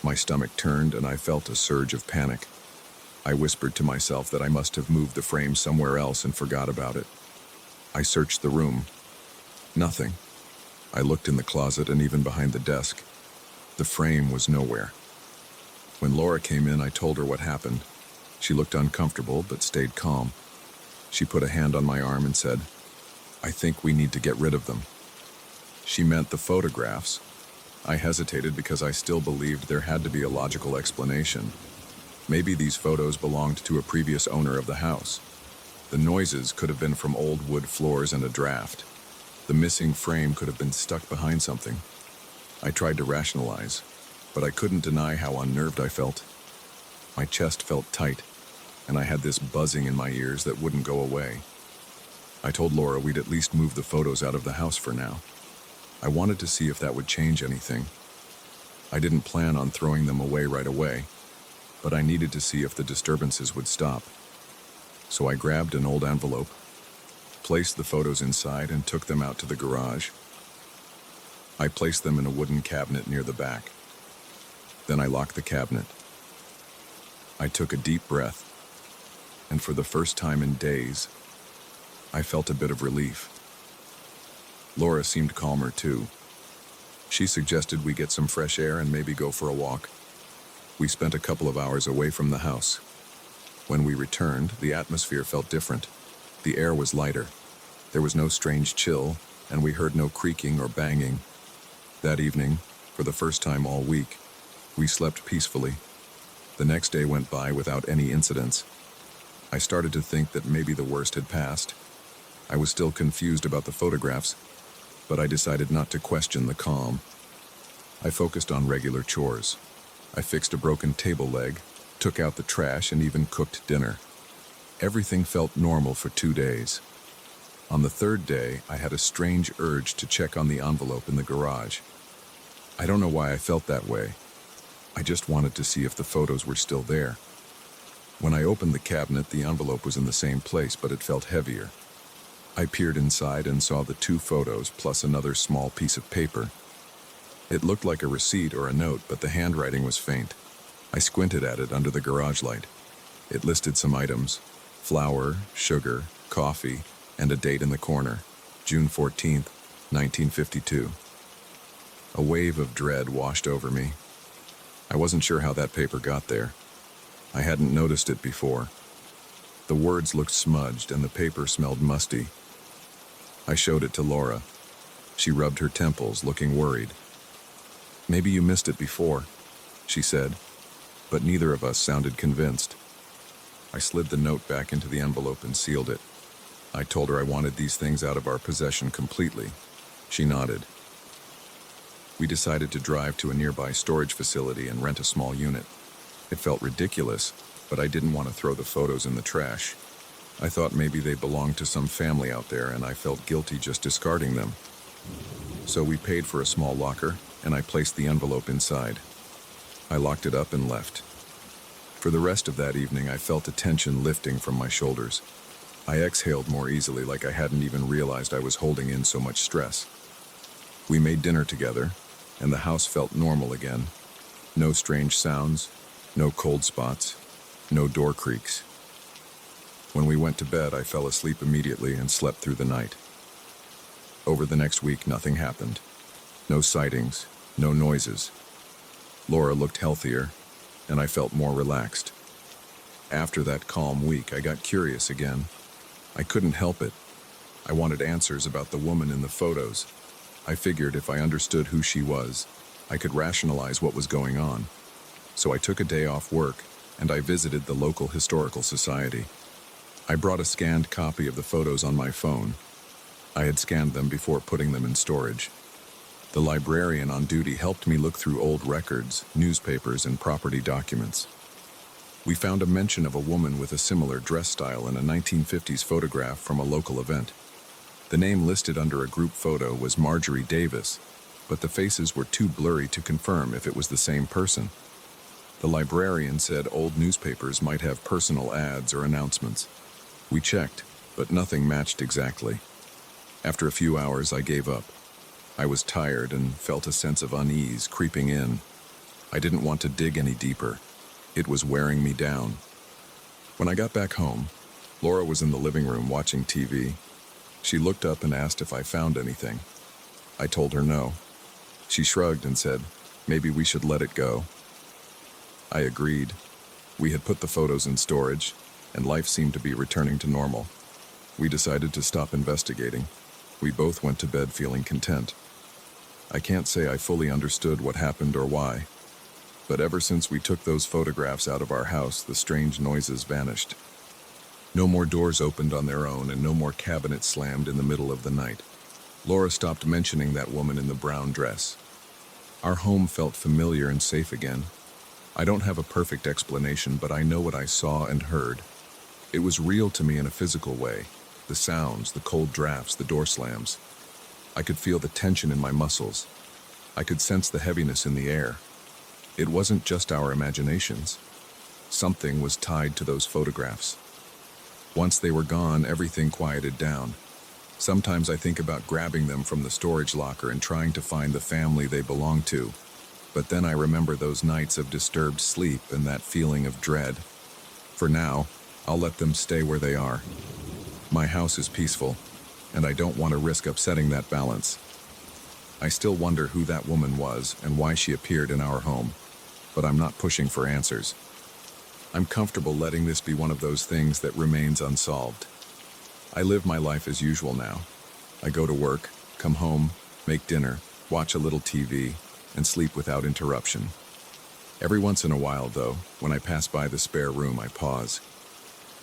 My stomach turned and I felt a surge of panic. I whispered to myself that I must have moved the frame somewhere else and forgot about it. I searched the room. Nothing. I looked in the closet and even behind the desk. The frame was nowhere. When Laura came in, I told her what happened. She looked uncomfortable but stayed calm. She put a hand on my arm and said, "I think we need to get rid of them." She meant the photographs. I hesitated because I still believed there had to be a logical explanation. Maybe these photos belonged to a previous owner of the house. The noises could have been from old wood floors and a draft. The missing frame could have been stuck behind something. I tried to rationalize, but I couldn't deny how unnerved I felt. My chest felt tight, and I had this buzzing in my ears that wouldn't go away. I told Laura we'd at least move the photos out of the house for now. I wanted to see if that would change anything. I didn't plan on throwing them away right away, but I needed to see if the disturbances would stop. So I grabbed an old envelope, placed the photos inside, and took them out to the garage. I placed them in a wooden cabinet near the back. Then I locked the cabinet. I took a deep breath, and for the first time in days, I felt a bit of relief. Laura seemed calmer too. She suggested we get some fresh air and maybe go for a walk. We spent a couple of hours away from the house. When we returned, the atmosphere felt different. The air was lighter. There was no strange chill, and we heard no creaking or banging. That evening, for the first time all week, we slept peacefully. The next day went by without any incidents. I started to think that maybe the worst had passed. I was still confused about the photographs, but I decided not to question the calm. I focused on regular chores. I fixed a broken table leg, took out the trash, and even cooked dinner. Everything felt normal for 2 days. On the third day, I had a strange urge to check on the envelope in the garage. I don't know why I felt that way. I just wanted to see if the photos were still there. When I opened the cabinet, the envelope was in the same place, but it felt heavier. I peered inside and saw the 2 photos plus another small piece of paper. It looked like a receipt or a note, but the handwriting was faint. I squinted at it under the garage light. It listed some items: flour, sugar, coffee, and a date in the corner, June 14th, 1952. A wave of dread washed over me. I wasn't sure how that paper got there. I hadn't noticed it before. The words looked smudged and the paper smelled musty. I showed it to Laura. She rubbed her temples, looking worried. "Maybe you missed it before," she said, but neither of us sounded convinced. I slid the note back into the envelope and sealed it. I told her I wanted these things out of our possession completely. She nodded. We decided to drive to a nearby storage facility and rent a small unit. It felt ridiculous, but I didn't want to throw the photos in the trash. I thought maybe they belonged to some family out there, and I felt guilty just discarding them. So we paid for a small locker, and I placed the envelope inside. I locked it up and left. For the rest of that evening, I felt a tension lifting from my shoulders. I exhaled more easily, like I hadn't even realized I was holding in so much stress. We made dinner together, and the house felt normal again. No strange sounds, no cold spots, no door creaks. When we went to bed, I fell asleep immediately and slept through the night. Over the next week, nothing happened. No sightings, no noises. Laura looked healthier, and I felt more relaxed. After that calm week, I got curious again. I couldn't help it. I wanted answers about the woman in the photos. I figured if I understood who she was, I could rationalize what was going on. So I took a day off work, and I visited the local historical society. I brought a scanned copy of the photos on my phone. I had scanned them before putting them in storage. The librarian on duty helped me look through old records, newspapers, and property documents. We found a mention of a woman with a similar dress style in a 1950s photograph from a local event. The name listed under a group photo was Marjorie Davis, but the faces were too blurry to confirm if it was the same person. The librarian said old newspapers might have personal ads or announcements. We checked, but nothing matched exactly. After a few hours, I gave up. I was tired and felt a sense of unease creeping in. I didn't want to dig any deeper. It was wearing me down. When I got back home, Laura was in the living room watching TV. She looked up and asked if I found anything. I told her no. She shrugged and said, maybe we should let it go. I agreed. We had put the photos in storage, and life seemed to be returning to normal. We decided to stop investigating. We both went to bed feeling content. I can't say I fully understood what happened or why, but ever since we took those photographs out of our house, the strange noises vanished. No more doors opened on their own, and no more cabinets slammed in the middle of the night. Laura stopped mentioning that woman in the brown dress. Our home felt familiar and safe again. I don't have a perfect explanation, but I know what I saw and heard. It was real to me in a physical way. The sounds, the cold drafts, the door slams. I could feel the tension in my muscles. I could sense the heaviness in the air. It wasn't just our imaginations. Something was tied to those photographs. Once they were gone, everything quieted down. Sometimes I think about grabbing them from the storage locker and trying to find the family they belong to. But then I remember those nights of disturbed sleep and that feeling of dread. For now, I'll let them stay where they are. My house is peaceful, and I don't want to risk upsetting that balance. I still wonder who that woman was and why she appeared in our home, but I'm not pushing for answers. I'm comfortable letting this be one of those things that remains unsolved. I live my life as usual now. I go to work, come home, make dinner, watch a little TV, and sleep without interruption. Every once in a while, though, when I pass by the spare room, I pause.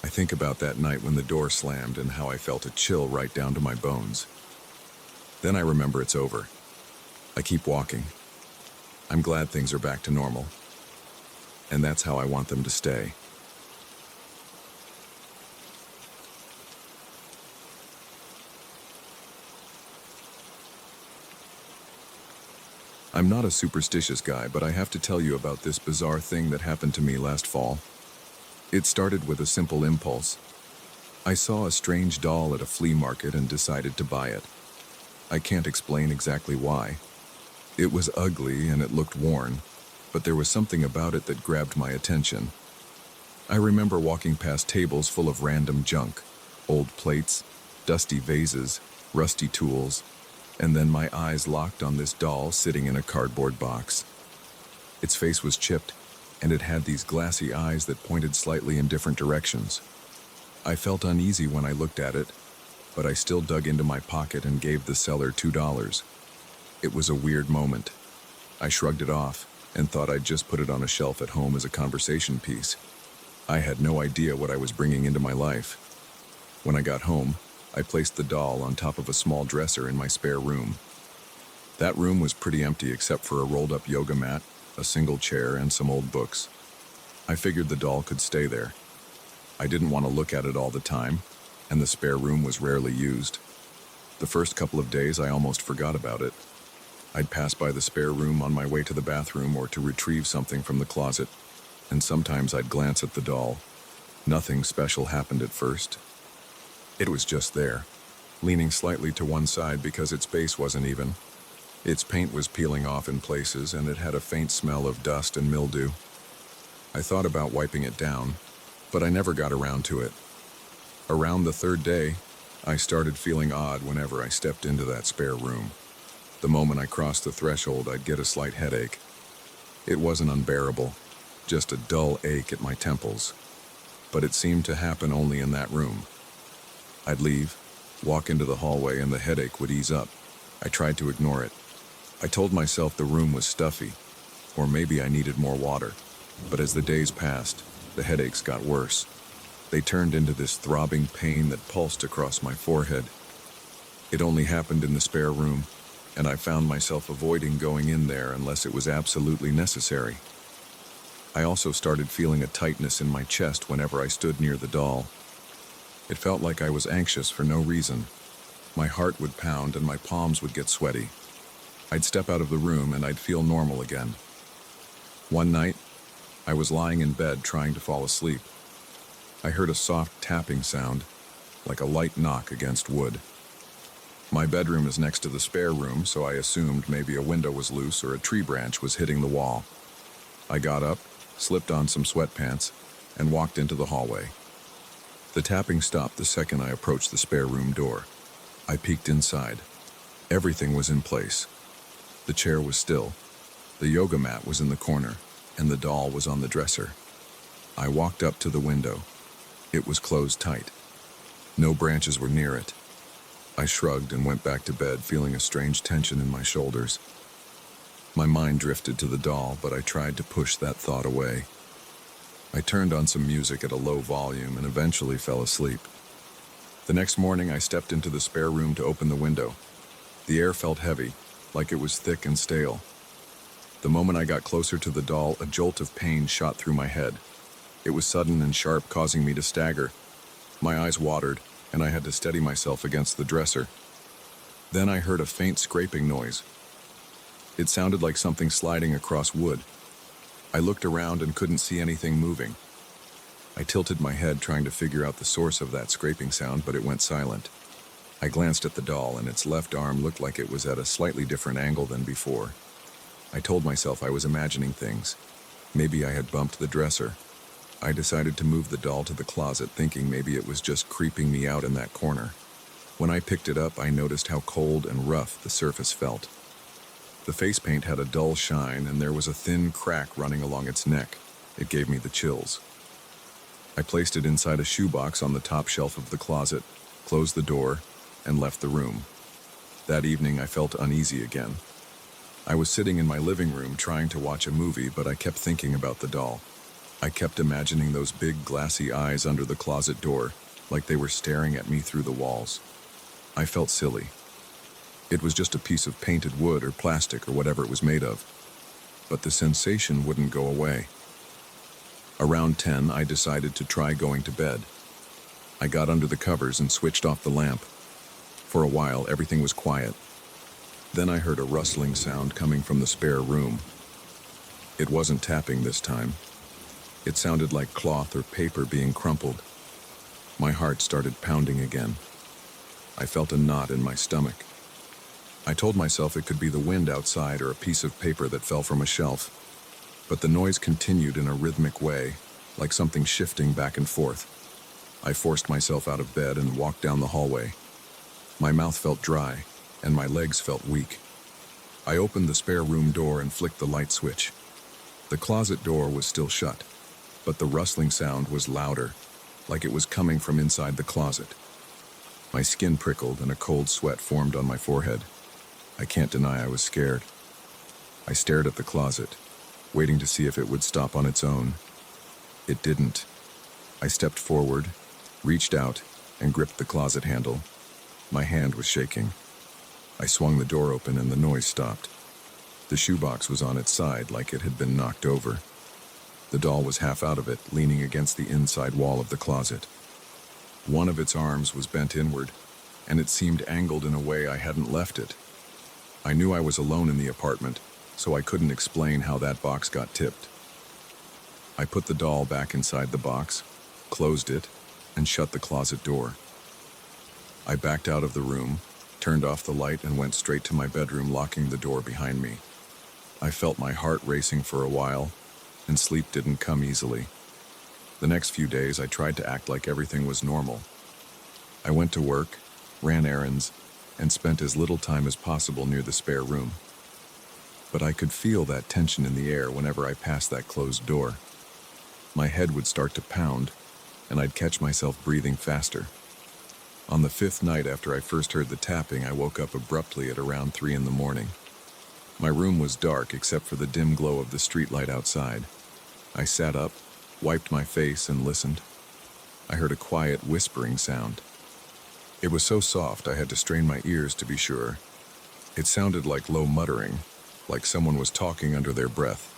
I think about that night when the door slammed and how I felt a chill right down to my bones. Then I remember it's over. I keep walking. I'm glad things are back to normal. And that's how I want them to stay. I'm not a superstitious guy, but I have to tell you about this bizarre thing that happened to me last fall. It started with a simple impulse. I saw a strange doll at a flea market and decided to buy it. I can't explain exactly why. It was ugly and it looked worn, but there was something about it that grabbed my attention. I remember walking past tables full of random junk, old plates, dusty vases, rusty tools, and then my eyes locked on this doll sitting in a cardboard box. Its face was chipped, and it had these glassy eyes that pointed slightly in different directions. I felt uneasy when I looked at it, but I still dug into my pocket and gave the seller $2. It was a weird moment. I shrugged it off and thought I'd just put it on a shelf at home as a conversation piece. I had no idea what I was bringing into my life. When I got home, I placed the doll on top of a small dresser in my spare room. That room was pretty empty except for a rolled-up yoga mat, a single chair, and some old books. I figured the doll could stay there. I didn't want to look at it all the time, and the spare room was rarely used. The first couple of days I almost forgot about it. I'd pass by the spare room on my way to the bathroom or to retrieve something from the closet, and sometimes I'd glance at the doll. Nothing special happened at first. It was just there, leaning slightly to one side because its base wasn't even. Its paint was peeling off in places, and it had a faint smell of dust and mildew. I thought about wiping it down, but I never got around to it. Around the third day, I started feeling odd whenever I stepped into that spare room. The moment I crossed the threshold, I'd get a slight headache. It wasn't unbearable, just a dull ache at my temples. But it seemed to happen only in that room. I'd leave, walk into the hallway, and the headache would ease up. I tried to ignore it. I told myself the room was stuffy, or maybe I needed more water. But as the days passed, the headaches got worse. They turned into this throbbing pain that pulsed across my forehead. It only happened in the spare room, and I found myself avoiding going in there unless it was absolutely necessary. I also started feeling a tightness in my chest whenever I stood near the doll. It felt like I was anxious for no reason. My heart would pound and my palms would get sweaty. I'd step out of the room and I'd feel normal again. One night, I was lying in bed trying to fall asleep. I heard a soft tapping sound, like a light knock against wood. My bedroom is next to the spare room, so I assumed maybe a window was loose or a tree branch was hitting the wall. I got up, slipped on some sweatpants, and walked into the hallway. The tapping stopped the second I approached the spare room door. I peeked inside. Everything was in place. The chair was still. The yoga mat was in the corner, and the doll was on the dresser. I walked up to the window. It was closed tight. No branches were near it. I shrugged and went back to bed, feeling a strange tension in my shoulders. My mind drifted to the doll, but I tried to push that thought away. I turned on some music at a low volume and eventually fell asleep. The next morning, I stepped into the spare room to open the window. The air felt heavy, like it was thick and stale. The moment I got closer to the doll, a jolt of pain shot through my head. It was sudden and sharp, causing me to stagger. My eyes watered, and I had to steady myself against the dresser. Then I heard a faint scraping noise. It sounded like something sliding across wood. I looked around and couldn't see anything moving. I tilted my head trying to figure out the source of that scraping sound, but it went silent. I glanced at the doll, and its left arm looked like it was at a slightly different angle than before. I told myself I was imagining things. Maybe I had bumped the dresser. I decided to move the doll to the closet, thinking maybe it was just creeping me out in that corner. When I picked it up, I noticed how cold and rough the surface felt. The face paint had a dull shine, and there was a thin crack running along its neck. It gave me the chills. I placed it inside a shoebox on the top shelf of the closet, closed the door, and left the room. That evening, I felt uneasy again. I was sitting in my living room trying to watch a movie, but I kept thinking about the doll. I kept imagining those big glassy eyes under the closet door, like they were staring at me through the walls. I felt silly. It was just a piece of painted wood or plastic or whatever it was made of. But the sensation wouldn't go away. Around 10, I decided to try going to bed. I got under the covers and switched off the lamp. For a while, everything was quiet. Then I heard a rustling sound coming from the spare room. It wasn't tapping this time. It sounded like cloth or paper being crumpled. My heart started pounding again. I felt a knot in my stomach. I told myself it could be the wind outside or a piece of paper that fell from a shelf. But the noise continued in a rhythmic way, like something shifting back and forth. I forced myself out of bed and walked down the hallway. My mouth felt dry, and my legs felt weak. I opened the spare room door and flicked the light switch. The closet door was still shut, but the rustling sound was louder, like it was coming from inside the closet. My skin prickled and a cold sweat formed on my forehead. I can't deny I was scared. I stared at the closet, waiting to see if it would stop on its own. It didn't. I stepped forward, reached out, and gripped the closet handle. My hand was shaking. I swung the door open and the noise stopped. The shoebox was on its side like it had been knocked over. The doll was half out of it, leaning against the inside wall of the closet. One of its arms was bent inward, and it seemed angled in a way I hadn't left it. I knew I was alone in the apartment, so I couldn't explain how that box got tipped. I put the doll back inside the box, closed it, and shut the closet door. I backed out of the room, turned off the light, and went straight to my bedroom, locking the door behind me. I felt my heart racing for a while, and sleep didn't come easily. The next few days, I tried to act like everything was normal. I went to work, ran errands, and spent as little time as possible near the spare room. But I could feel that tension in the air whenever I passed that closed door. My head would start to pound, and I'd catch myself breathing faster. On the 5th night after I first heard the tapping, I woke up abruptly at around 3 in the morning. My room was dark except for the dim glow of the streetlight outside. I sat up, wiped my face, and listened. I heard a quiet whispering sound. It was so soft I had to strain my ears to be sure. It sounded like low muttering, like someone was talking under their breath.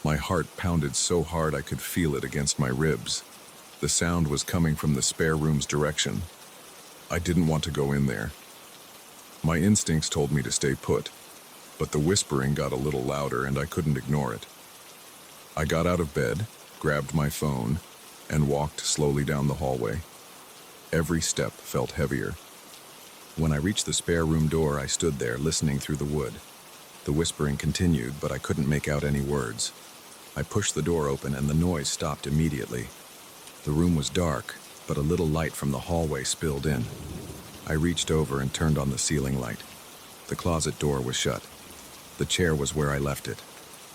My heart pounded so hard I could feel it against my ribs. The sound was coming from the spare room's direction. I didn't want to go in there. My instincts told me to stay put, but the whispering got a little louder and I couldn't ignore it. I got out of bed, grabbed my phone, and walked slowly down the hallway. Every step felt heavier. When I reached the spare room door, I stood there listening through the wood. The whispering continued, but I couldn't make out any words. I pushed the door open and the noise stopped immediately. The room was dark, but a little light from the hallway spilled in. I reached over and turned on the ceiling light. The closet door was shut. The chair was where I left it.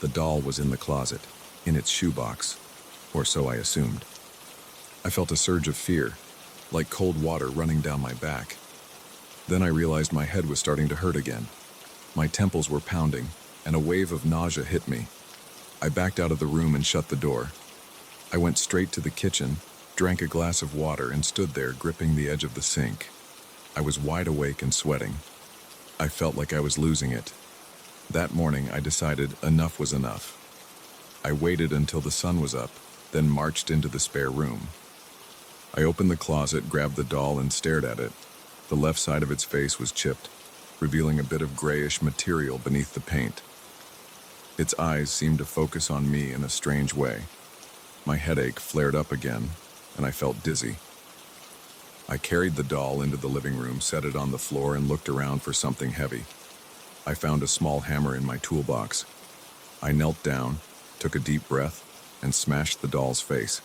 The doll was in the closet, in its shoebox, or so I assumed. I felt a surge of fear, like cold water running down my back. Then I realized my head was starting to hurt again. My temples were pounding, and a wave of nausea hit me. I backed out of the room and shut the door. I went straight to the kitchen, drank a glass of water, and stood there gripping the edge of the sink. I was wide awake and sweating. I felt like I was losing it. That morning, I decided enough was enough. I waited until the sun was up, then marched into the spare room. I opened the closet, grabbed the doll, and stared at it. The left side of its face was chipped, revealing a bit of grayish material beneath the paint. Its eyes seemed to focus on me in a strange way. My headache flared up again, and I felt dizzy. I carried the doll into the living room, set it on the floor, and looked around for something heavy. I found a small hammer in my toolbox. I knelt down, took a deep breath, and smashed the doll's face.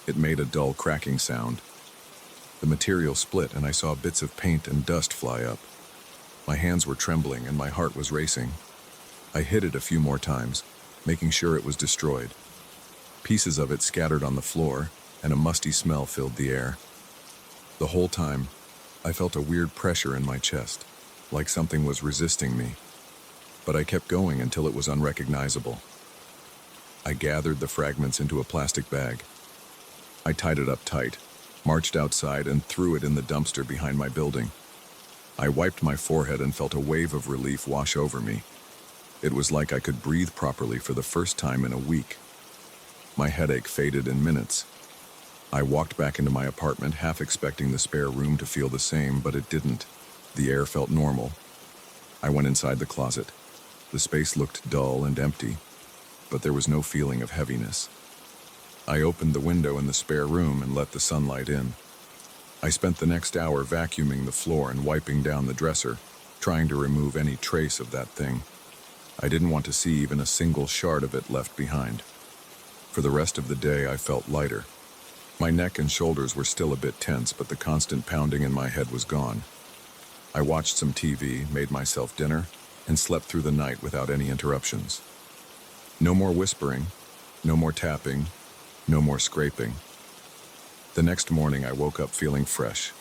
It made a dull cracking sound. The material split, and I saw bits of paint and dust fly up. My hands were trembling, and my heart was racing. I hit it a few more times, making sure it was destroyed. Pieces of it scattered on the floor, and a musty smell filled the air. The whole time, I felt a weird pressure in my chest, like something was resisting me. But I kept going until it was unrecognizable. I gathered the fragments into a plastic bag. I tied it up tight, marched outside, and threw it in the dumpster behind my building. I wiped my forehead and felt a wave of relief wash over me. It was like I could breathe properly for the first time in a week. My headache faded in minutes. I walked back into my apartment, half expecting the spare room to feel the same, but it didn't. The air felt normal. I went inside the closet. The space looked dull and empty, but there was no feeling of heaviness. I opened the window in the spare room and let the sunlight in. I spent the next hour vacuuming the floor and wiping down the dresser, trying to remove any trace of that thing. I didn't want to see even a single shard of it left behind. For the rest of the day, I felt lighter. My neck and shoulders were still a bit tense, but the constant pounding in my head was gone. I watched some TV, made myself dinner, and slept through the night without any interruptions. No more whispering, no more tapping, no more scraping. The next morning, I woke up feeling fresh.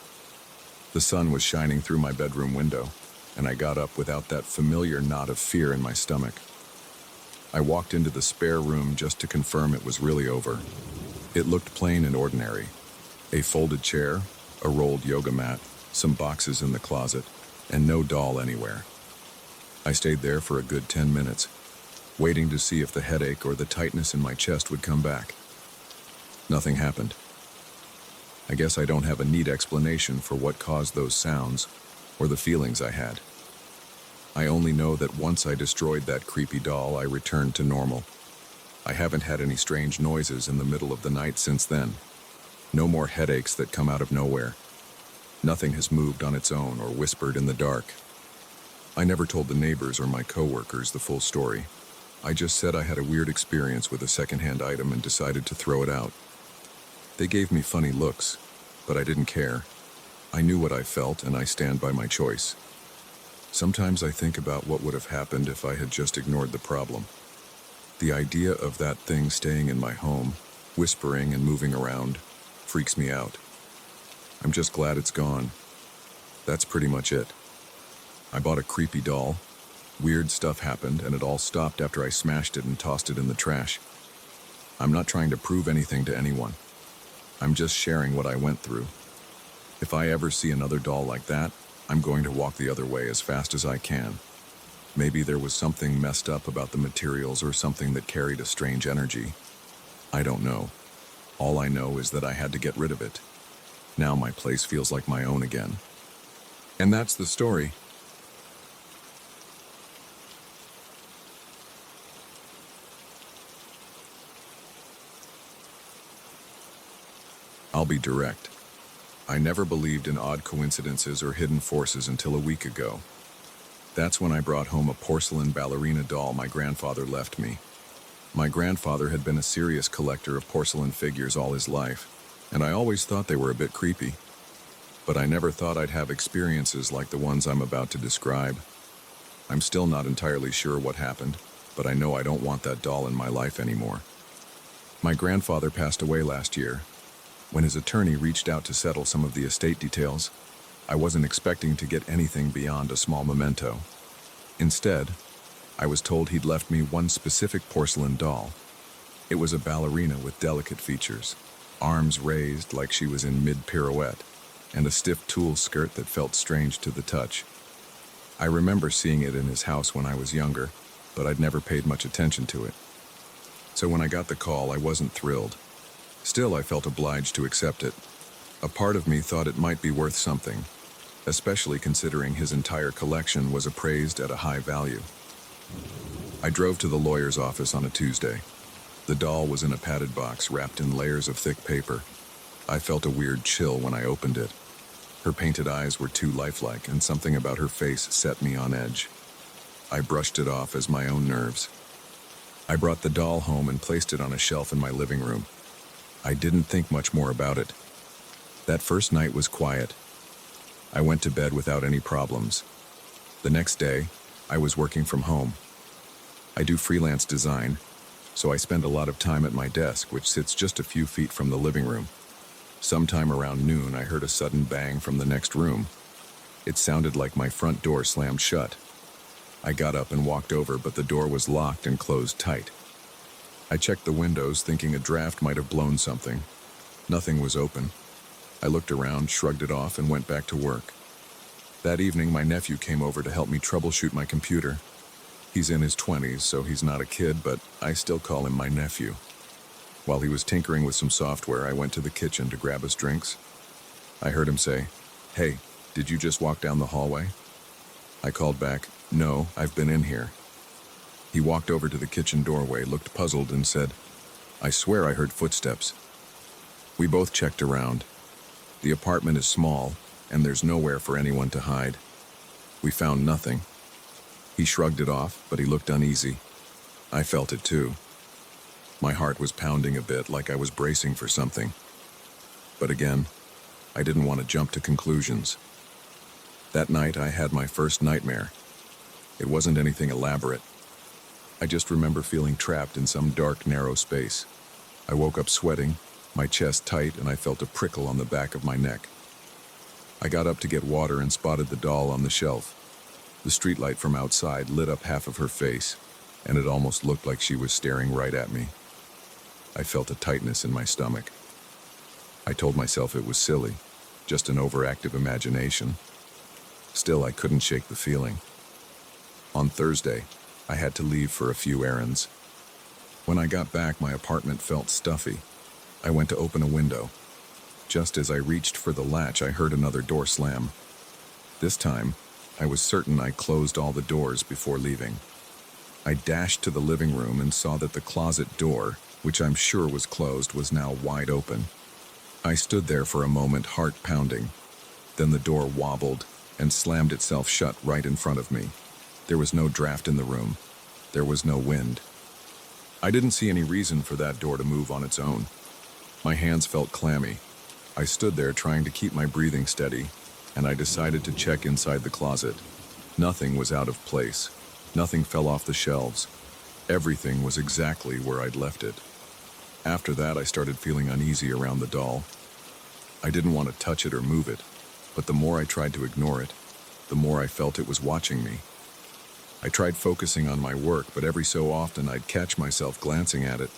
The sun was shining through my bedroom window, and I got up without that familiar knot of fear in my stomach. I walked into the spare room just to confirm it was really over. It looked plain and ordinary. A folded chair, a rolled yoga mat, some boxes in the closet, and no doll anywhere. I stayed there for a good 10 minutes, waiting to see if the headache or the tightness in my chest would come back. Nothing happened. I guess I don't have a neat explanation for what caused those sounds or the feelings I had. I only know that once I destroyed that creepy doll, I returned to normal. I haven't had any strange noises in the middle of the night since then. No more headaches that come out of nowhere. Nothing has moved on its own or whispered in the dark. I never told the neighbors or my coworkers the full story. I just said I had a weird experience with a secondhand item and decided to throw it out. They gave me funny looks, but I didn't care. I knew what I felt, and I stand by my choice. Sometimes I think about what would have happened if I had just ignored the problem. The idea of that thing staying in my home, whispering and moving around, freaks me out. I'm just glad it's gone. That's pretty much it. I bought a creepy doll. Weird stuff happened, and it all stopped after I smashed it and tossed it in the trash. I'm not trying to prove anything to anyone. I'm just sharing what I went through. If I ever see another doll like that, I'm going to walk the other way as fast as I can. Maybe there was something messed up about the materials or something that carried a strange energy. I don't know. All I know is that I had to get rid of it. Now my place feels like my own again. And that's the story. I'll be direct. I never believed in odd coincidences or hidden forces until a week ago. That's when I brought home a porcelain ballerina doll my grandfather left me. My grandfather had been a serious collector of porcelain figures all his life, and I always thought they were a bit creepy. But I never thought I'd have experiences like the ones I'm about to describe. I'm still not entirely sure what happened, but I know I don't want that doll in my life anymore. My grandfather passed away last year. When his attorney reached out to settle some of the estate details, I wasn't expecting to get anything beyond a small memento. Instead, I was told he'd left me one specific porcelain doll. It was a ballerina with delicate features, arms raised like she was in mid-pirouette, and a stiff tulle skirt that felt strange to the touch. I remember seeing it in his house when I was younger, but I'd never paid much attention to it. So when I got the call, I wasn't thrilled. Still, I felt obliged to accept it. A part of me thought it might be worth something, especially considering his entire collection was appraised at a high value. I drove to the lawyer's office on a Tuesday. The doll was in a padded box wrapped in layers of thick paper. I felt a weird chill when I opened it. Her painted eyes were too lifelike, and something about her face set me on edge. I brushed it off as my own nerves. I brought the doll home and placed it on a shelf in my living room. I didn't think much more about it. That first night was quiet. I went to bed without any problems. The next day, I was working from home. I do freelance design, so I spend a lot of time at my desk, which sits just a few feet from the living room. Sometime around noon, I heard a sudden bang from the next room. It sounded like my front door slammed shut. I got up and walked over, but the door was locked and closed tight. I checked the windows, thinking a draft might have blown something. Nothing was open. I looked around, shrugged it off, and went back to work. That evening, my nephew came over to help me troubleshoot my computer. He's in his 20s, so he's not a kid, but I still call him my nephew. While he was tinkering with some software, I went to the kitchen to grab us drinks. I heard him say, "Hey, did you just walk down the hallway?" I called back, "No, I've been in here." He walked over to the kitchen doorway, looked puzzled, and said, "I swear I heard footsteps." We both checked around. The apartment is small, and there's nowhere for anyone to hide. We found nothing. He shrugged it off, but he looked uneasy. I felt it too. My heart was pounding a bit, like I was bracing for something. But again, I didn't want to jump to conclusions. That night, I had my first nightmare. It wasn't anything elaborate. I just remember feeling trapped in some dark, narrow space. I woke up sweating, my chest tight, and I felt a prickle on the back of my neck. I got up to get water and spotted the doll on the shelf. The streetlight from outside lit up half of her face, and it almost looked like she was staring right at me. I felt a tightness in my stomach. I told myself it was silly, just an overactive imagination. Still, I couldn't shake the feeling. On Thursday, I had to leave for a few errands. When I got back, my apartment felt stuffy. I went to open a window. Just as I reached for the latch, I heard another door slam. This time, I was certain I closed all the doors before leaving. I dashed to the living room and saw that the closet door, which I'm sure was closed, was now wide open. I stood there for a moment, heart pounding. Then the door wobbled and slammed itself shut right in front of me. There was no draft in the room. There was no wind. I didn't see any reason for that door to move on its own. My hands felt clammy. I stood there trying to keep my breathing steady, and I decided to check inside the closet. Nothing was out of place. Nothing fell off the shelves. Everything was exactly where I'd left it. After that, I started feeling uneasy around the doll. I didn't want to touch it or move it, but the more I tried to ignore it, the more I felt it was watching me. I tried focusing on my work, but every so often I'd catch myself glancing at it.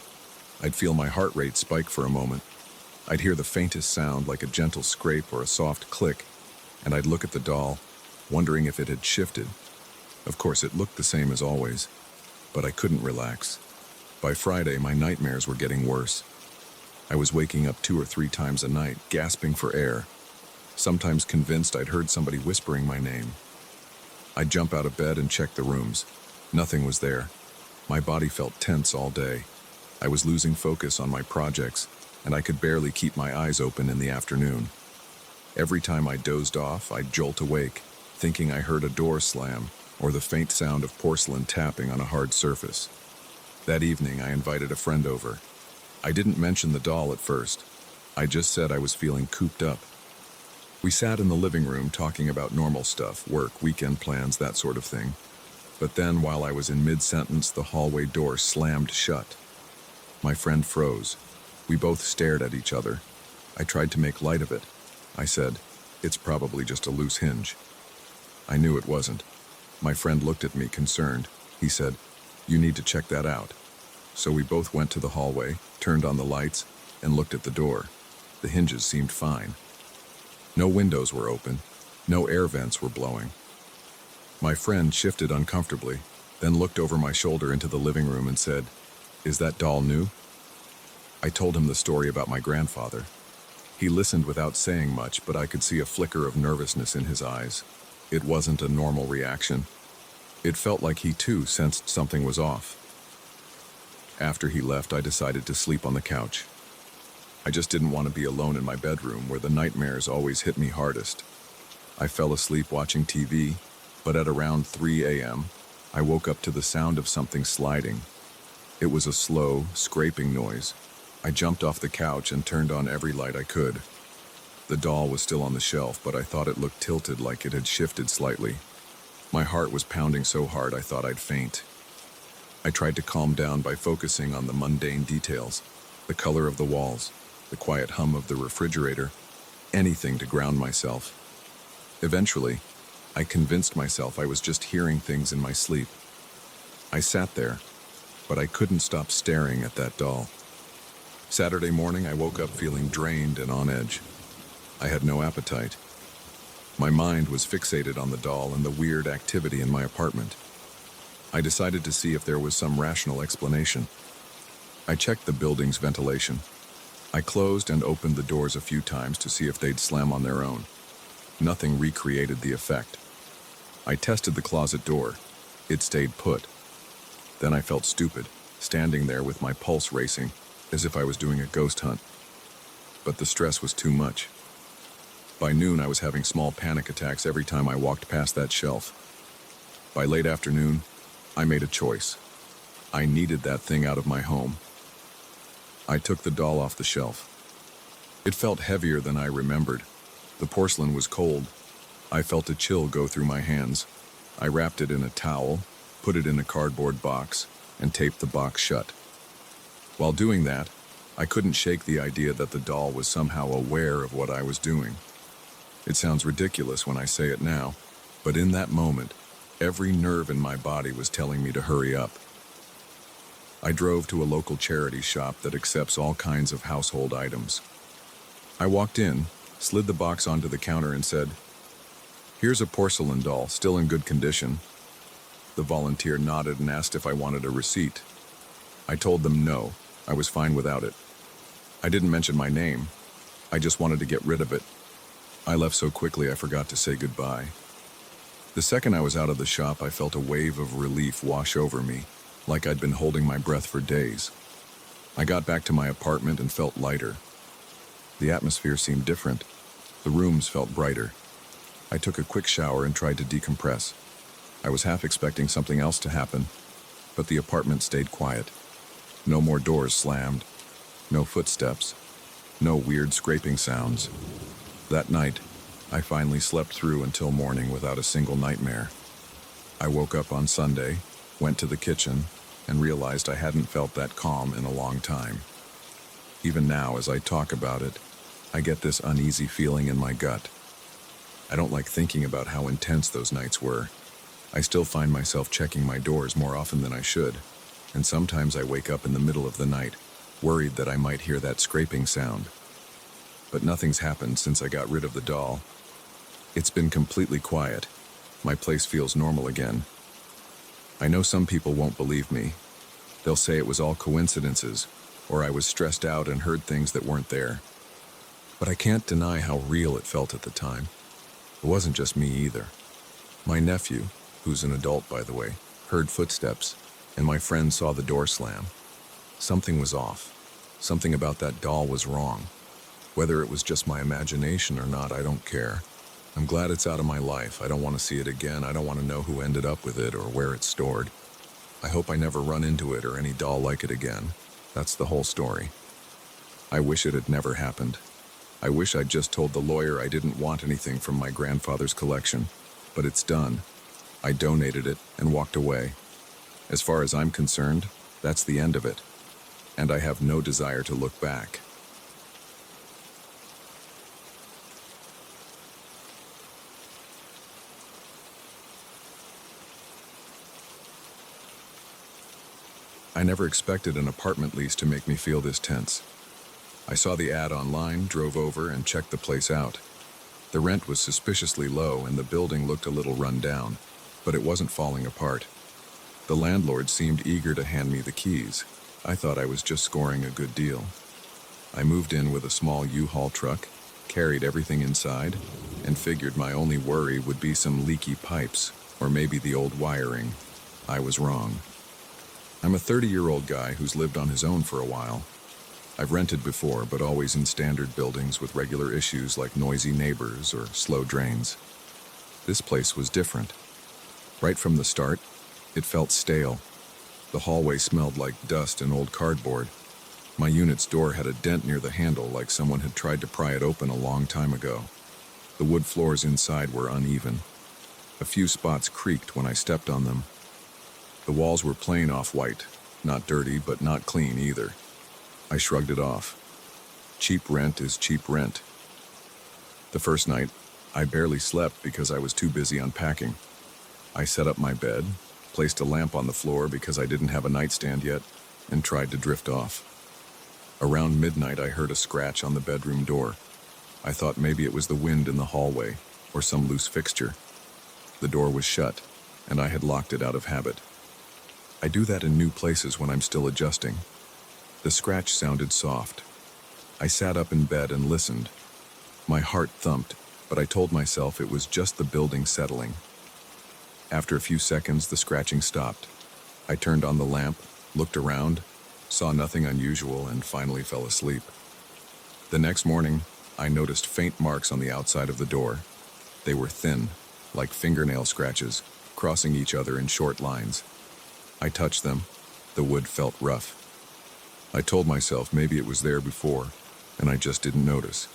I'd feel my heart rate spike for a moment. I'd hear the faintest sound, like a gentle scrape or a soft click, and I'd look at the doll, wondering if it had shifted. Of course, it looked the same as always, but I couldn't relax. By Friday, my nightmares were getting worse. I was waking up 2 or 3 times a night, gasping for air, sometimes convinced I'd heard somebody whispering my name. I'd jump out of bed and check the rooms. Nothing was there. My body felt tense all day. I was losing focus on my projects, and I could barely keep my eyes open in the afternoon. Every time I dozed off, I'd jolt awake, thinking I heard a door slam or the faint sound of porcelain tapping on a hard surface. That evening, I invited a friend over. I didn't mention the doll at first. I just said I was feeling cooped up. We sat in the living room talking about normal stuff, work, weekend plans, that sort of thing. But then, while I was in mid-sentence, the hallway door slammed shut. My friend froze. We both stared at each other. I tried to make light of it. I said, "It's probably just a loose hinge." I knew it wasn't. My friend looked at me, concerned. He said, "You need to check that out." So we both went to the hallway, turned on the lights, and looked at the door. The hinges seemed fine. No windows were open. No air vents were blowing. My friend shifted uncomfortably, then looked over my shoulder into the living room and said, "Is that doll new?" I told him the story about my grandfather. He listened without saying much, but I could see a flicker of nervousness in his eyes. It wasn't a normal reaction. It felt like he too sensed something was off. After he left, I decided to sleep on the couch. I just didn't want to be alone in my bedroom, where the nightmares always hit me hardest. I fell asleep watching TV, but at around 3 a.m., I woke up to the sound of something sliding. It was a slow, scraping noise. I jumped off the couch and turned on every light I could. The doll was still on the shelf, but I thought it looked tilted, like it had shifted slightly. My heart was pounding so hard I thought I'd faint. I tried to calm down by focusing on the mundane details, the color of the walls, the quiet hum of the refrigerator, anything to ground myself. Eventually, I convinced myself I was just hearing things in my sleep. I sat there, but I couldn't stop staring at that doll. Saturday morning, I woke up feeling drained and on edge. I had no appetite. My mind was fixated on the doll and the weird activity in my apartment. I decided to see if there was some rational explanation. I checked the building's ventilation. I closed and opened the doors a few times to see if they'd slam on their own. Nothing recreated the effect. I tested the closet door. It stayed put. Then I felt stupid, standing there with my pulse racing, as if I was doing a ghost hunt. But the stress was too much. By noon, I was having small panic attacks every time I walked past that shelf. By late afternoon, I made a choice. I needed that thing out of my home. I took the doll off the shelf. It felt heavier than I remembered. The porcelain was cold. I felt a chill go through my hands. I wrapped it in a towel, put it in a cardboard box, and taped the box shut. While doing that, I couldn't shake the idea that the doll was somehow aware of what I was doing. It sounds ridiculous when I say it now, but in that moment, every nerve in my body was telling me to hurry up. I drove to a local charity shop that accepts all kinds of household items. I walked in, slid the box onto the counter and said, "Here's a porcelain doll, still in good condition." The volunteer nodded and asked if I wanted a receipt. I told them no, I was fine without it. I didn't mention my name. I just wanted to get rid of it. I left so quickly I forgot to say goodbye. The second I was out of the shop, I felt a wave of relief wash over me, like I'd been holding my breath for days. I got back to my apartment and felt lighter. The atmosphere seemed different. The rooms felt brighter. I took a quick shower and tried to decompress. I was half expecting something else to happen, but the apartment stayed quiet. No more doors slammed. No footsteps. No weird scraping sounds. That night, I finally slept through until morning without a single nightmare. I woke up on Sunday, went to the kitchen, and realized I hadn't felt that calm in a long time. Even now, as I talk about it, I get this uneasy feeling in my gut. I don't like thinking about how intense those nights were. I still find myself checking my doors more often than I should, and sometimes I wake up in the middle of the night, worried that I might hear that scraping sound. But nothing's happened since I got rid of the doll. It's been completely quiet. My place feels normal again. I know some people won't believe me. They'll say it was all coincidences, or I was stressed out and heard things that weren't there. But I can't deny how real it felt at the time. It wasn't just me either. My nephew, who's an adult by the way, heard footsteps, and my friend saw the door slam. Something was off. Something about that doll was wrong. Whether it was just my imagination or not, I don't care. I'm glad it's out of my life. I don't want to see it again. I don't want to know who ended up with it or where it's stored. I hope I never run into it or any doll like it again. That's the whole story. I wish it had never happened. I wish I'd just told the lawyer I didn't want anything from my grandfather's collection. But it's done. I donated it and walked away. As far as I'm concerned, that's the end of it. And I have no desire to look back. I never expected an apartment lease to make me feel this tense. I saw the ad online, drove over, and checked the place out. The rent was suspiciously low and the building looked a little run down, but it wasn't falling apart. The landlord seemed eager to hand me the keys. I thought I was just scoring a good deal. I moved in with a small U-Haul truck, carried everything inside, and figured my only worry would be some leaky pipes, or maybe the old wiring. I was wrong. I'm a 30-year-old guy who's lived on his own for a while. I've rented before, but always in standard buildings with regular issues like noisy neighbors or slow drains. This place was different. Right from the start, it felt stale. The hallway smelled like dust and old cardboard. My unit's door had a dent near the handle like someone had tried to pry it open a long time ago. The wood floors inside were uneven. A few spots creaked when I stepped on them. The walls were plain off-white, not dirty but not clean either. I shrugged it off. Cheap rent is cheap rent. The first night, I barely slept because I was too busy unpacking. I set up my bed, placed a lamp on the floor because I didn't have a nightstand yet, and tried to drift off. Around midnight, I heard a scratch on the bedroom door. I thought maybe it was the wind in the hallway or some loose fixture. The door was shut, and I had locked it out of habit. I do that in new places when I'm still adjusting. The scratch sounded soft. I sat up in bed and listened. My heart thumped, but I told myself it was just the building settling. After a few seconds, the scratching stopped. I turned on the lamp, looked around, saw nothing unusual, and finally fell asleep. The next morning, I noticed faint marks on the outside of the door. They were thin, like fingernail scratches, crossing each other in short lines. I touched them. The wood felt rough. I told myself maybe it was there before, and I just didn't notice.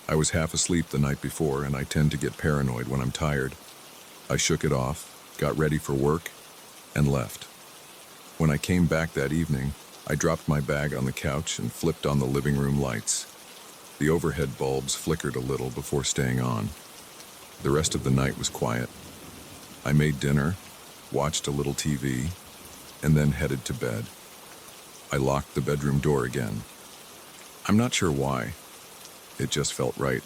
I was half asleep the night before, and I tend to get paranoid when I'm tired. I shook it off, got ready for work, and left. When I came back that evening, I dropped my bag on the couch and flipped on the living room lights. The overhead bulbs flickered a little before staying on. The rest of the night was quiet. I made dinner, watched a little TV, and then headed to bed. I locked the bedroom door again. I'm not sure why. It just felt right.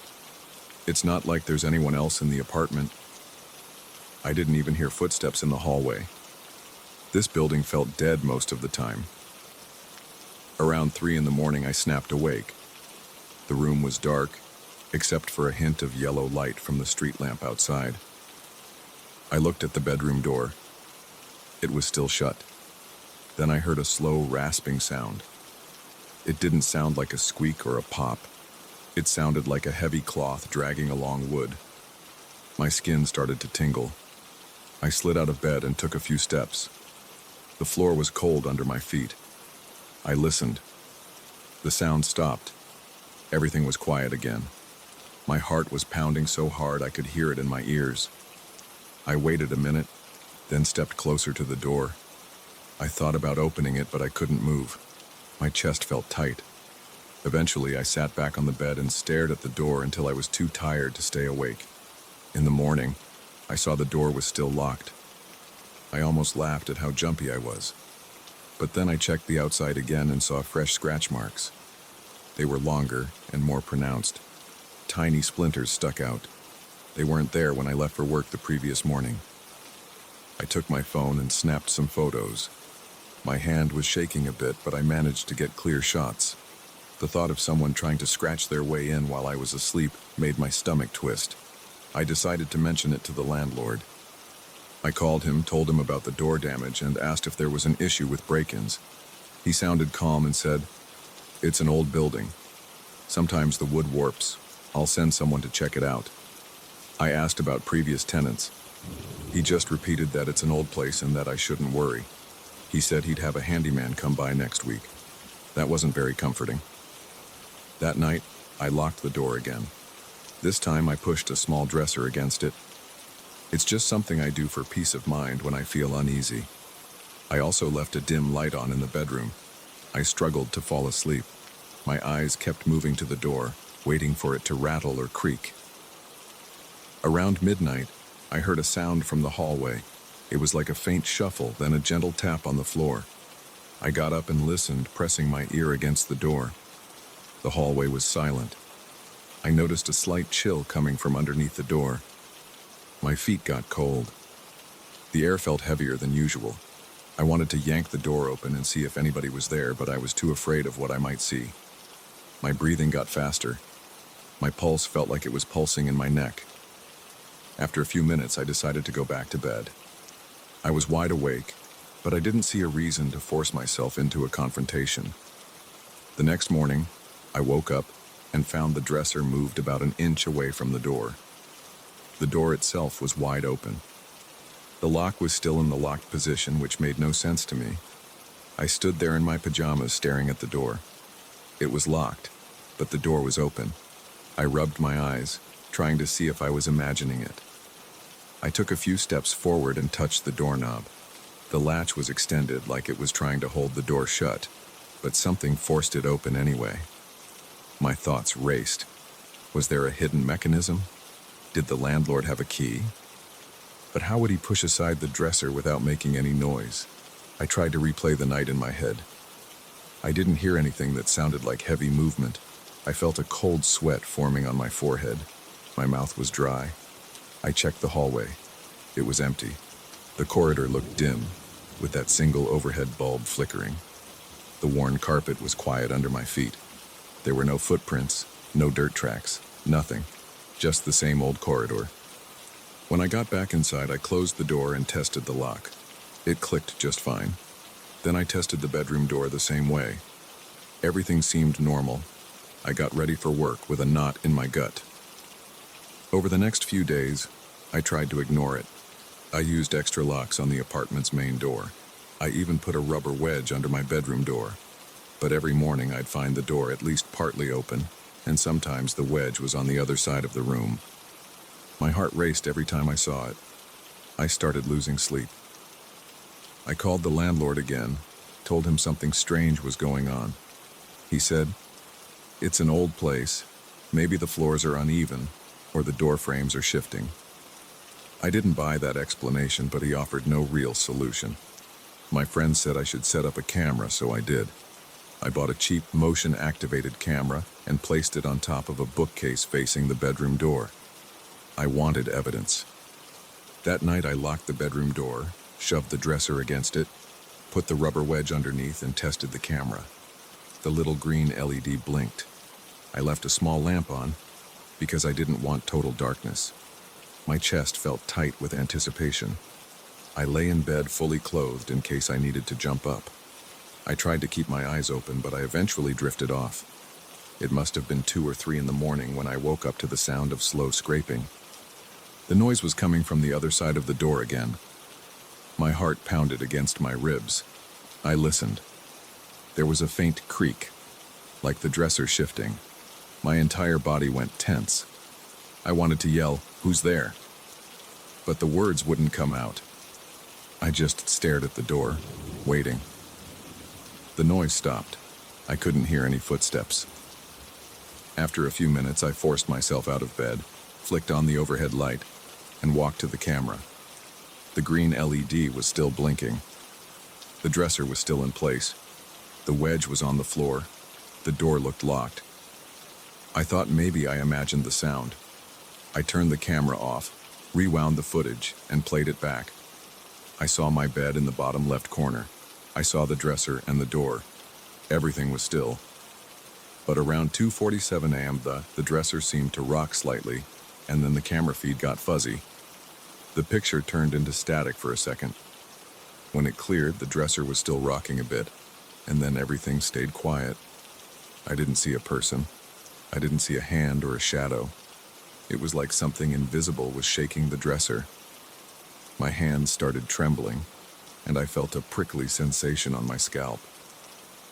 It's not like there's anyone else in the apartment. I didn't even hear footsteps in the hallway. This building felt dead most of the time. Around 3 in the morning, I snapped awake. The room was dark, except for a hint of yellow light from the street lamp outside. I looked at the bedroom door. It was still shut. Then I heard a slow, rasping sound. It didn't sound like a squeak or a pop. It sounded like a heavy cloth dragging along wood. My skin started to tingle. I slid out of bed and took a few steps. The floor was cold under my feet. I listened. The sound stopped. Everything was quiet again. My heart was pounding so hard I could hear it in my ears. I waited a minute, then stepped closer to the door. I thought about opening it, but I couldn't move. My chest felt tight. Eventually, I sat back on the bed and stared at the door until I was too tired to stay awake. In the morning, I saw the door was still locked. I almost laughed at how jumpy I was. But then I checked the outside again and saw fresh scratch marks. They were longer and more pronounced. Tiny splinters stuck out. They weren't there when I left for work the previous morning. I took my phone and snapped some photos. My hand was shaking a bit, but I managed to get clear shots. The thought of someone trying to scratch their way in while I was asleep made my stomach twist. I decided to mention it to the landlord. I called him, told him about the door damage, and asked if there was an issue with break-ins. He sounded calm and said, "It's an old building. Sometimes the wood warps. I'll send someone to check it out." I asked about previous tenants. He just repeated that it's an old place and that I shouldn't worry. He said he'd have a handyman come by next week. That wasn't very comforting. That night, I locked the door again. This time I pushed a small dresser against it. It's just something I do for peace of mind when I feel uneasy. I also left a dim light on in the bedroom. I struggled to fall asleep. My eyes kept moving to the door, waiting for it to rattle or creak. Around midnight, I heard a sound from the hallway. It was like a faint shuffle, then a gentle tap on the floor. I got up and listened, pressing my ear against the door. The hallway was silent. I noticed a slight chill coming from underneath the door. My feet got cold. The air felt heavier than usual. I wanted to yank the door open and see if anybody was there, but I was too afraid of what I might see. My breathing got faster. My pulse felt like it was pulsing in my neck. After a few minutes, I decided to go back to bed. I was wide awake, but I didn't see a reason to force myself into a confrontation. The next morning, I woke up and found the dresser moved about an inch away from the door. The door itself was wide open. The lock was still in the locked position, which made no sense to me. I stood there in my pajamas staring at the door. It was locked, but the door was open. I rubbed my eyes, trying to see if I was imagining it. I took a few steps forward and touched the doorknob. The latch was extended like it was trying to hold the door shut, but something forced it open anyway. My thoughts raced. Was there a hidden mechanism? Did the landlord have a key? But how would he push aside the dresser without making any noise? I tried to replay the night in my head. I didn't hear anything that sounded like heavy movement. I felt a cold sweat forming on my forehead. My mouth was dry. I checked the hallway. It was empty. The corridor looked dim, with that single overhead bulb flickering. The worn carpet was quiet under my feet. There were no footprints, no dirt tracks, nothing. Just the same old corridor. When I got back inside, I closed the door and tested the lock. It clicked just fine. Then I tested the bedroom door the same way. Everything seemed normal. I got ready for work with a knot in my gut. Over the next few days, I tried to ignore it. I used extra locks on the apartment's main door. I even put a rubber wedge under my bedroom door. But every morning I'd find the door at least partly open, and sometimes the wedge was on the other side of the room. My heart raced every time I saw it. I started losing sleep. I called the landlord again, told him something strange was going on. He said, "It's an old place. Maybe the floors are uneven, or the door frames are shifting." I didn't buy that explanation, but he offered no real solution. My friend said I should set up a camera, so I did. I bought a cheap motion-activated camera and placed it on top of a bookcase facing the bedroom door. I wanted evidence. That night I locked the bedroom door, shoved the dresser against it, put the rubber wedge underneath, and tested the camera. The little green LED blinked. I left a small lamp on because I didn't want total darkness. My chest felt tight with anticipation. I lay in bed fully clothed in case I needed to jump up. I tried to keep my eyes open, but I eventually drifted off. It must have been 2 or 3 in the morning when I woke up to the sound of slow scraping. The noise was coming from the other side of the door again. My heart pounded against my ribs. I listened. There was a faint creak, like the dresser shifting. My entire body went tense. I wanted to yell, "Who's there?" But the words wouldn't come out. I just stared at the door, waiting. The noise stopped. I couldn't hear any footsteps. After a few minutes, I forced myself out of bed, flicked on the overhead light, and walked to the camera. The green LED was still blinking. The dresser was still in place. The wedge was on the floor. The door looked locked. I thought maybe I imagined the sound. I turned the camera off, rewound the footage, and played it back. I saw my bed in the bottom left corner. I saw the dresser and the door. Everything was still. But around 2:47 a.m., the dresser seemed to rock slightly, and then the camera feed got fuzzy. The picture turned into static for a second. When it cleared, the dresser was still rocking a bit, and then everything stayed quiet. I didn't see a person. I didn't see a hand or a shadow. It was like something invisible was shaking the dresser. My hands started trembling, and I felt a prickly sensation on my scalp.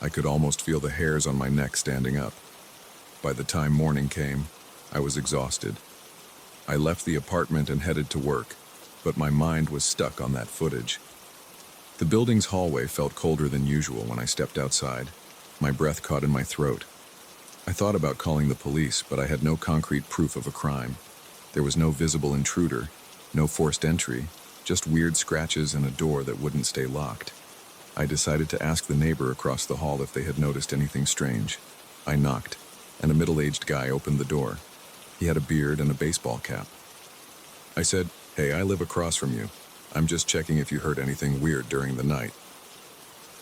I could almost feel the hairs on my neck standing up. By the time morning came, I was exhausted. I left the apartment and headed to work, but my mind was stuck on that footage. The building's hallway felt colder than usual when I stepped outside. My breath caught in my throat. I thought about calling the police, but I had no concrete proof of a crime. There was no visible intruder, no forced entry, just weird scratches and a door that wouldn't stay locked. I decided to ask the neighbor across the hall if they had noticed anything strange. I knocked, and a middle-aged guy opened the door. He had a beard and a baseball cap. I said, "Hey, I live across from you. I'm just checking if you heard anything weird during the night."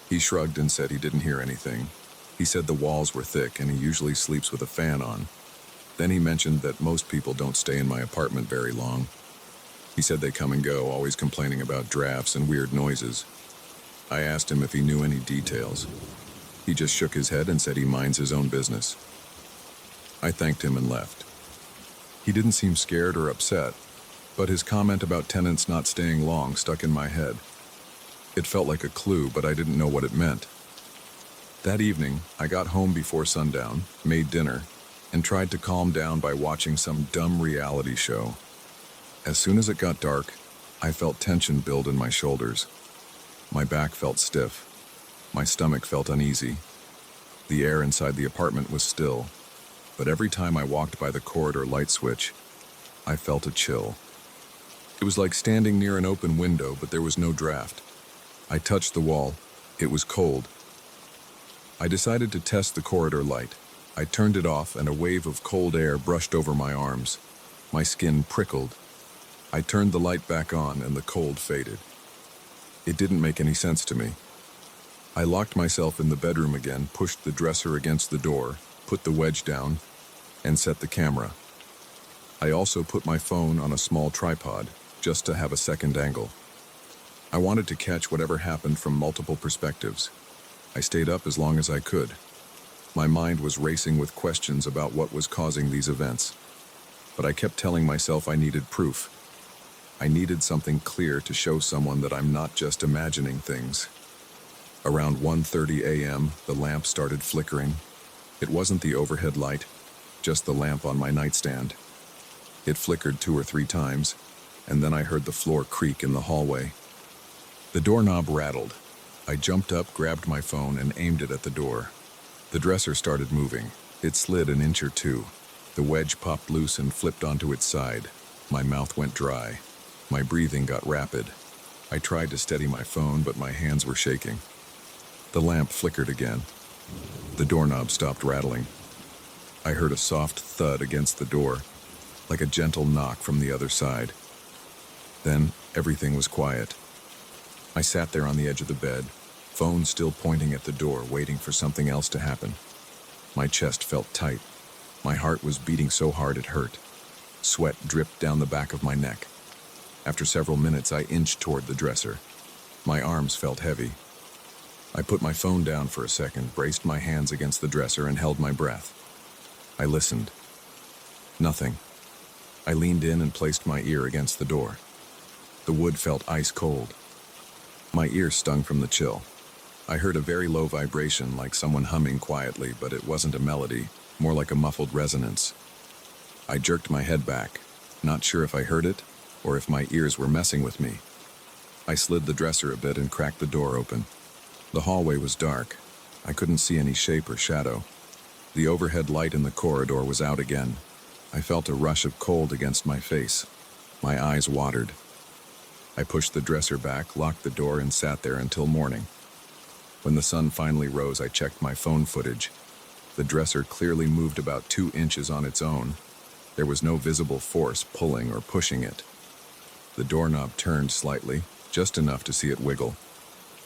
He shrugged and said he didn't hear anything. He said the walls were thick and he usually sleeps with a fan on. Then he mentioned that most people don't stay in my apartment very long. He said they come and go, always complaining about drafts and weird noises. I asked him if he knew any details. He just shook his head and said he minds his own business. I thanked him and left. He didn't seem scared or upset, but his comment about tenants not staying long stuck in my head. It felt like a clue, but I didn't know what it meant. That evening, I got home before sundown, made dinner, and tried to calm down by watching some dumb reality show. As soon as it got dark, I felt tension build in my shoulders. My back felt stiff. My stomach felt uneasy. The air inside the apartment was still, but every time I walked by the corridor light switch, I felt a chill. It was like standing near an open window, but there was no draft. I touched the wall. It was cold. I decided to test the corridor light. I turned it off, and a wave of cold air brushed over my arms. My skin prickled. I turned the light back on, and the cold faded. It didn't make any sense to me. I locked myself in the bedroom again, pushed the dresser against the door, put the wedge down, and set the camera. I also put my phone on a small tripod, just to have a second angle. I wanted to catch whatever happened from multiple perspectives. I stayed up as long as I could. My mind was racing with questions about what was causing these events. But I kept telling myself I needed proof. I needed something clear to show someone that I'm not just imagining things. Around 1:30 a.m., the lamp started flickering. It wasn't the overhead light, just the lamp on my nightstand. It flickered 2 or 3 times, and then I heard the floor creak in the hallway. The doorknob rattled. I jumped up, grabbed my phone, and aimed it at the door. The dresser started moving. It slid an inch or two. The wedge popped loose and flipped onto its side. My mouth went dry. My breathing got rapid. I tried to steady my phone, but my hands were shaking. The lamp flickered again. The doorknob stopped rattling. I heard a soft thud against the door, like a gentle knock from the other side. Then everything was quiet. I sat there on the edge of the bed, phone still pointing at the door, waiting for something else to happen. My chest felt tight. My heart was beating so hard it hurt. Sweat dripped down the back of my neck. After several minutes, I inched toward the dresser. My arms felt heavy. I put my phone down for a second, braced my hands against the dresser, and held my breath. I listened. Nothing. I leaned in and placed my ear against the door. The wood felt ice cold. My ear stung from the chill. I heard a very low vibration, like someone humming quietly, but it wasn't a melody, more like a muffled resonance. I jerked my head back, not sure if I heard it or if my ears were messing with me. I slid the dresser a bit and cracked the door open. The hallway was dark. I couldn't see any shape or shadow. The overhead light in the corridor was out again. I felt a rush of cold against my face. My eyes watered. I pushed the dresser back, locked the door, and sat there until morning. When the sun finally rose, I checked my phone footage. The dresser clearly moved about 2 inches on its own. There was no visible force pulling or pushing it. The doorknob turned slightly, just enough to see it wiggle.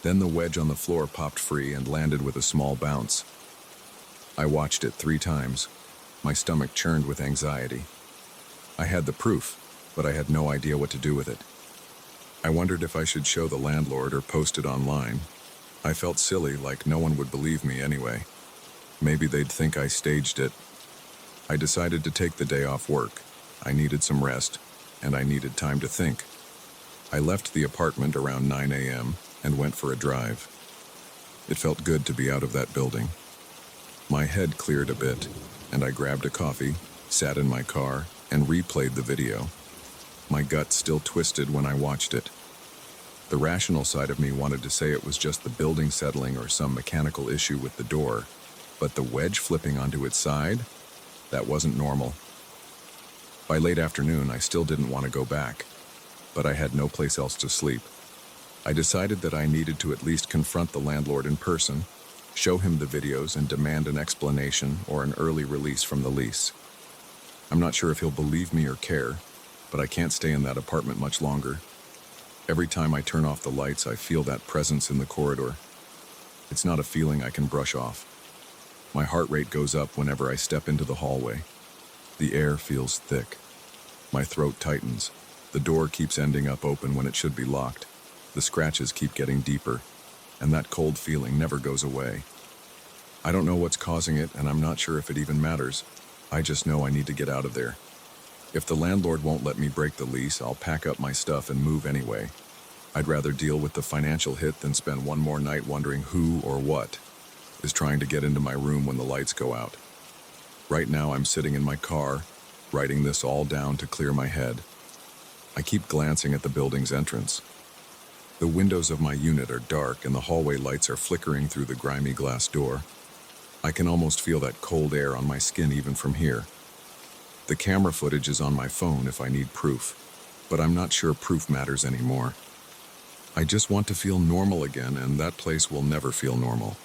Then the wedge on the floor popped free and landed with a small bounce. I watched it 3 times. My stomach churned with anxiety. I had the proof, but I had no idea what to do with it. I wondered if I should show the landlord or post it online. I felt silly, like no one would believe me anyway. Maybe they'd think I staged it. I decided to take the day off work. I needed some rest, and I needed time to think. I left the apartment around 9 a.m. and went for a drive. It felt good to be out of that building. My head cleared a bit, and I grabbed a coffee, sat in my car, and replayed the video. My gut still twisted when I watched it. The rational side of me wanted to say it was just the building settling or some mechanical issue with the door, but the wedge flipping onto its side? That wasn't normal. By late afternoon, I still didn't want to go back, but I had no place else to sleep. I decided that I needed to at least confront the landlord in person, show him the videos, and demand an explanation or an early release from the lease. I'm not sure if he'll believe me or care, but I can't stay in that apartment much longer. Every time I turn off the lights, I feel that presence in the corridor. It's not a feeling I can brush off. My heart rate goes up whenever I step into the hallway. The air feels thick. My throat tightens. The door keeps ending up open when it should be locked. The scratches keep getting deeper, and that cold feeling never goes away. I don't know what's causing it, and I'm not sure if it even matters. I just know I need to get out of there. If the landlord won't let me break the lease, I'll pack up my stuff and move anyway. I'd rather deal with the financial hit than spend one more night wondering who or what is trying to get into my room when the lights go out. Right now, I'm sitting in my car, writing this all down to clear my head. I keep glancing at the building's entrance. The windows of my unit are dark and the hallway lights are flickering through the grimy glass door. I can almost feel that cold air on my skin even from here. The camera footage is on my phone if I need proof, but I'm not sure proof matters anymore. I just want to feel normal again, and that place will never feel normal.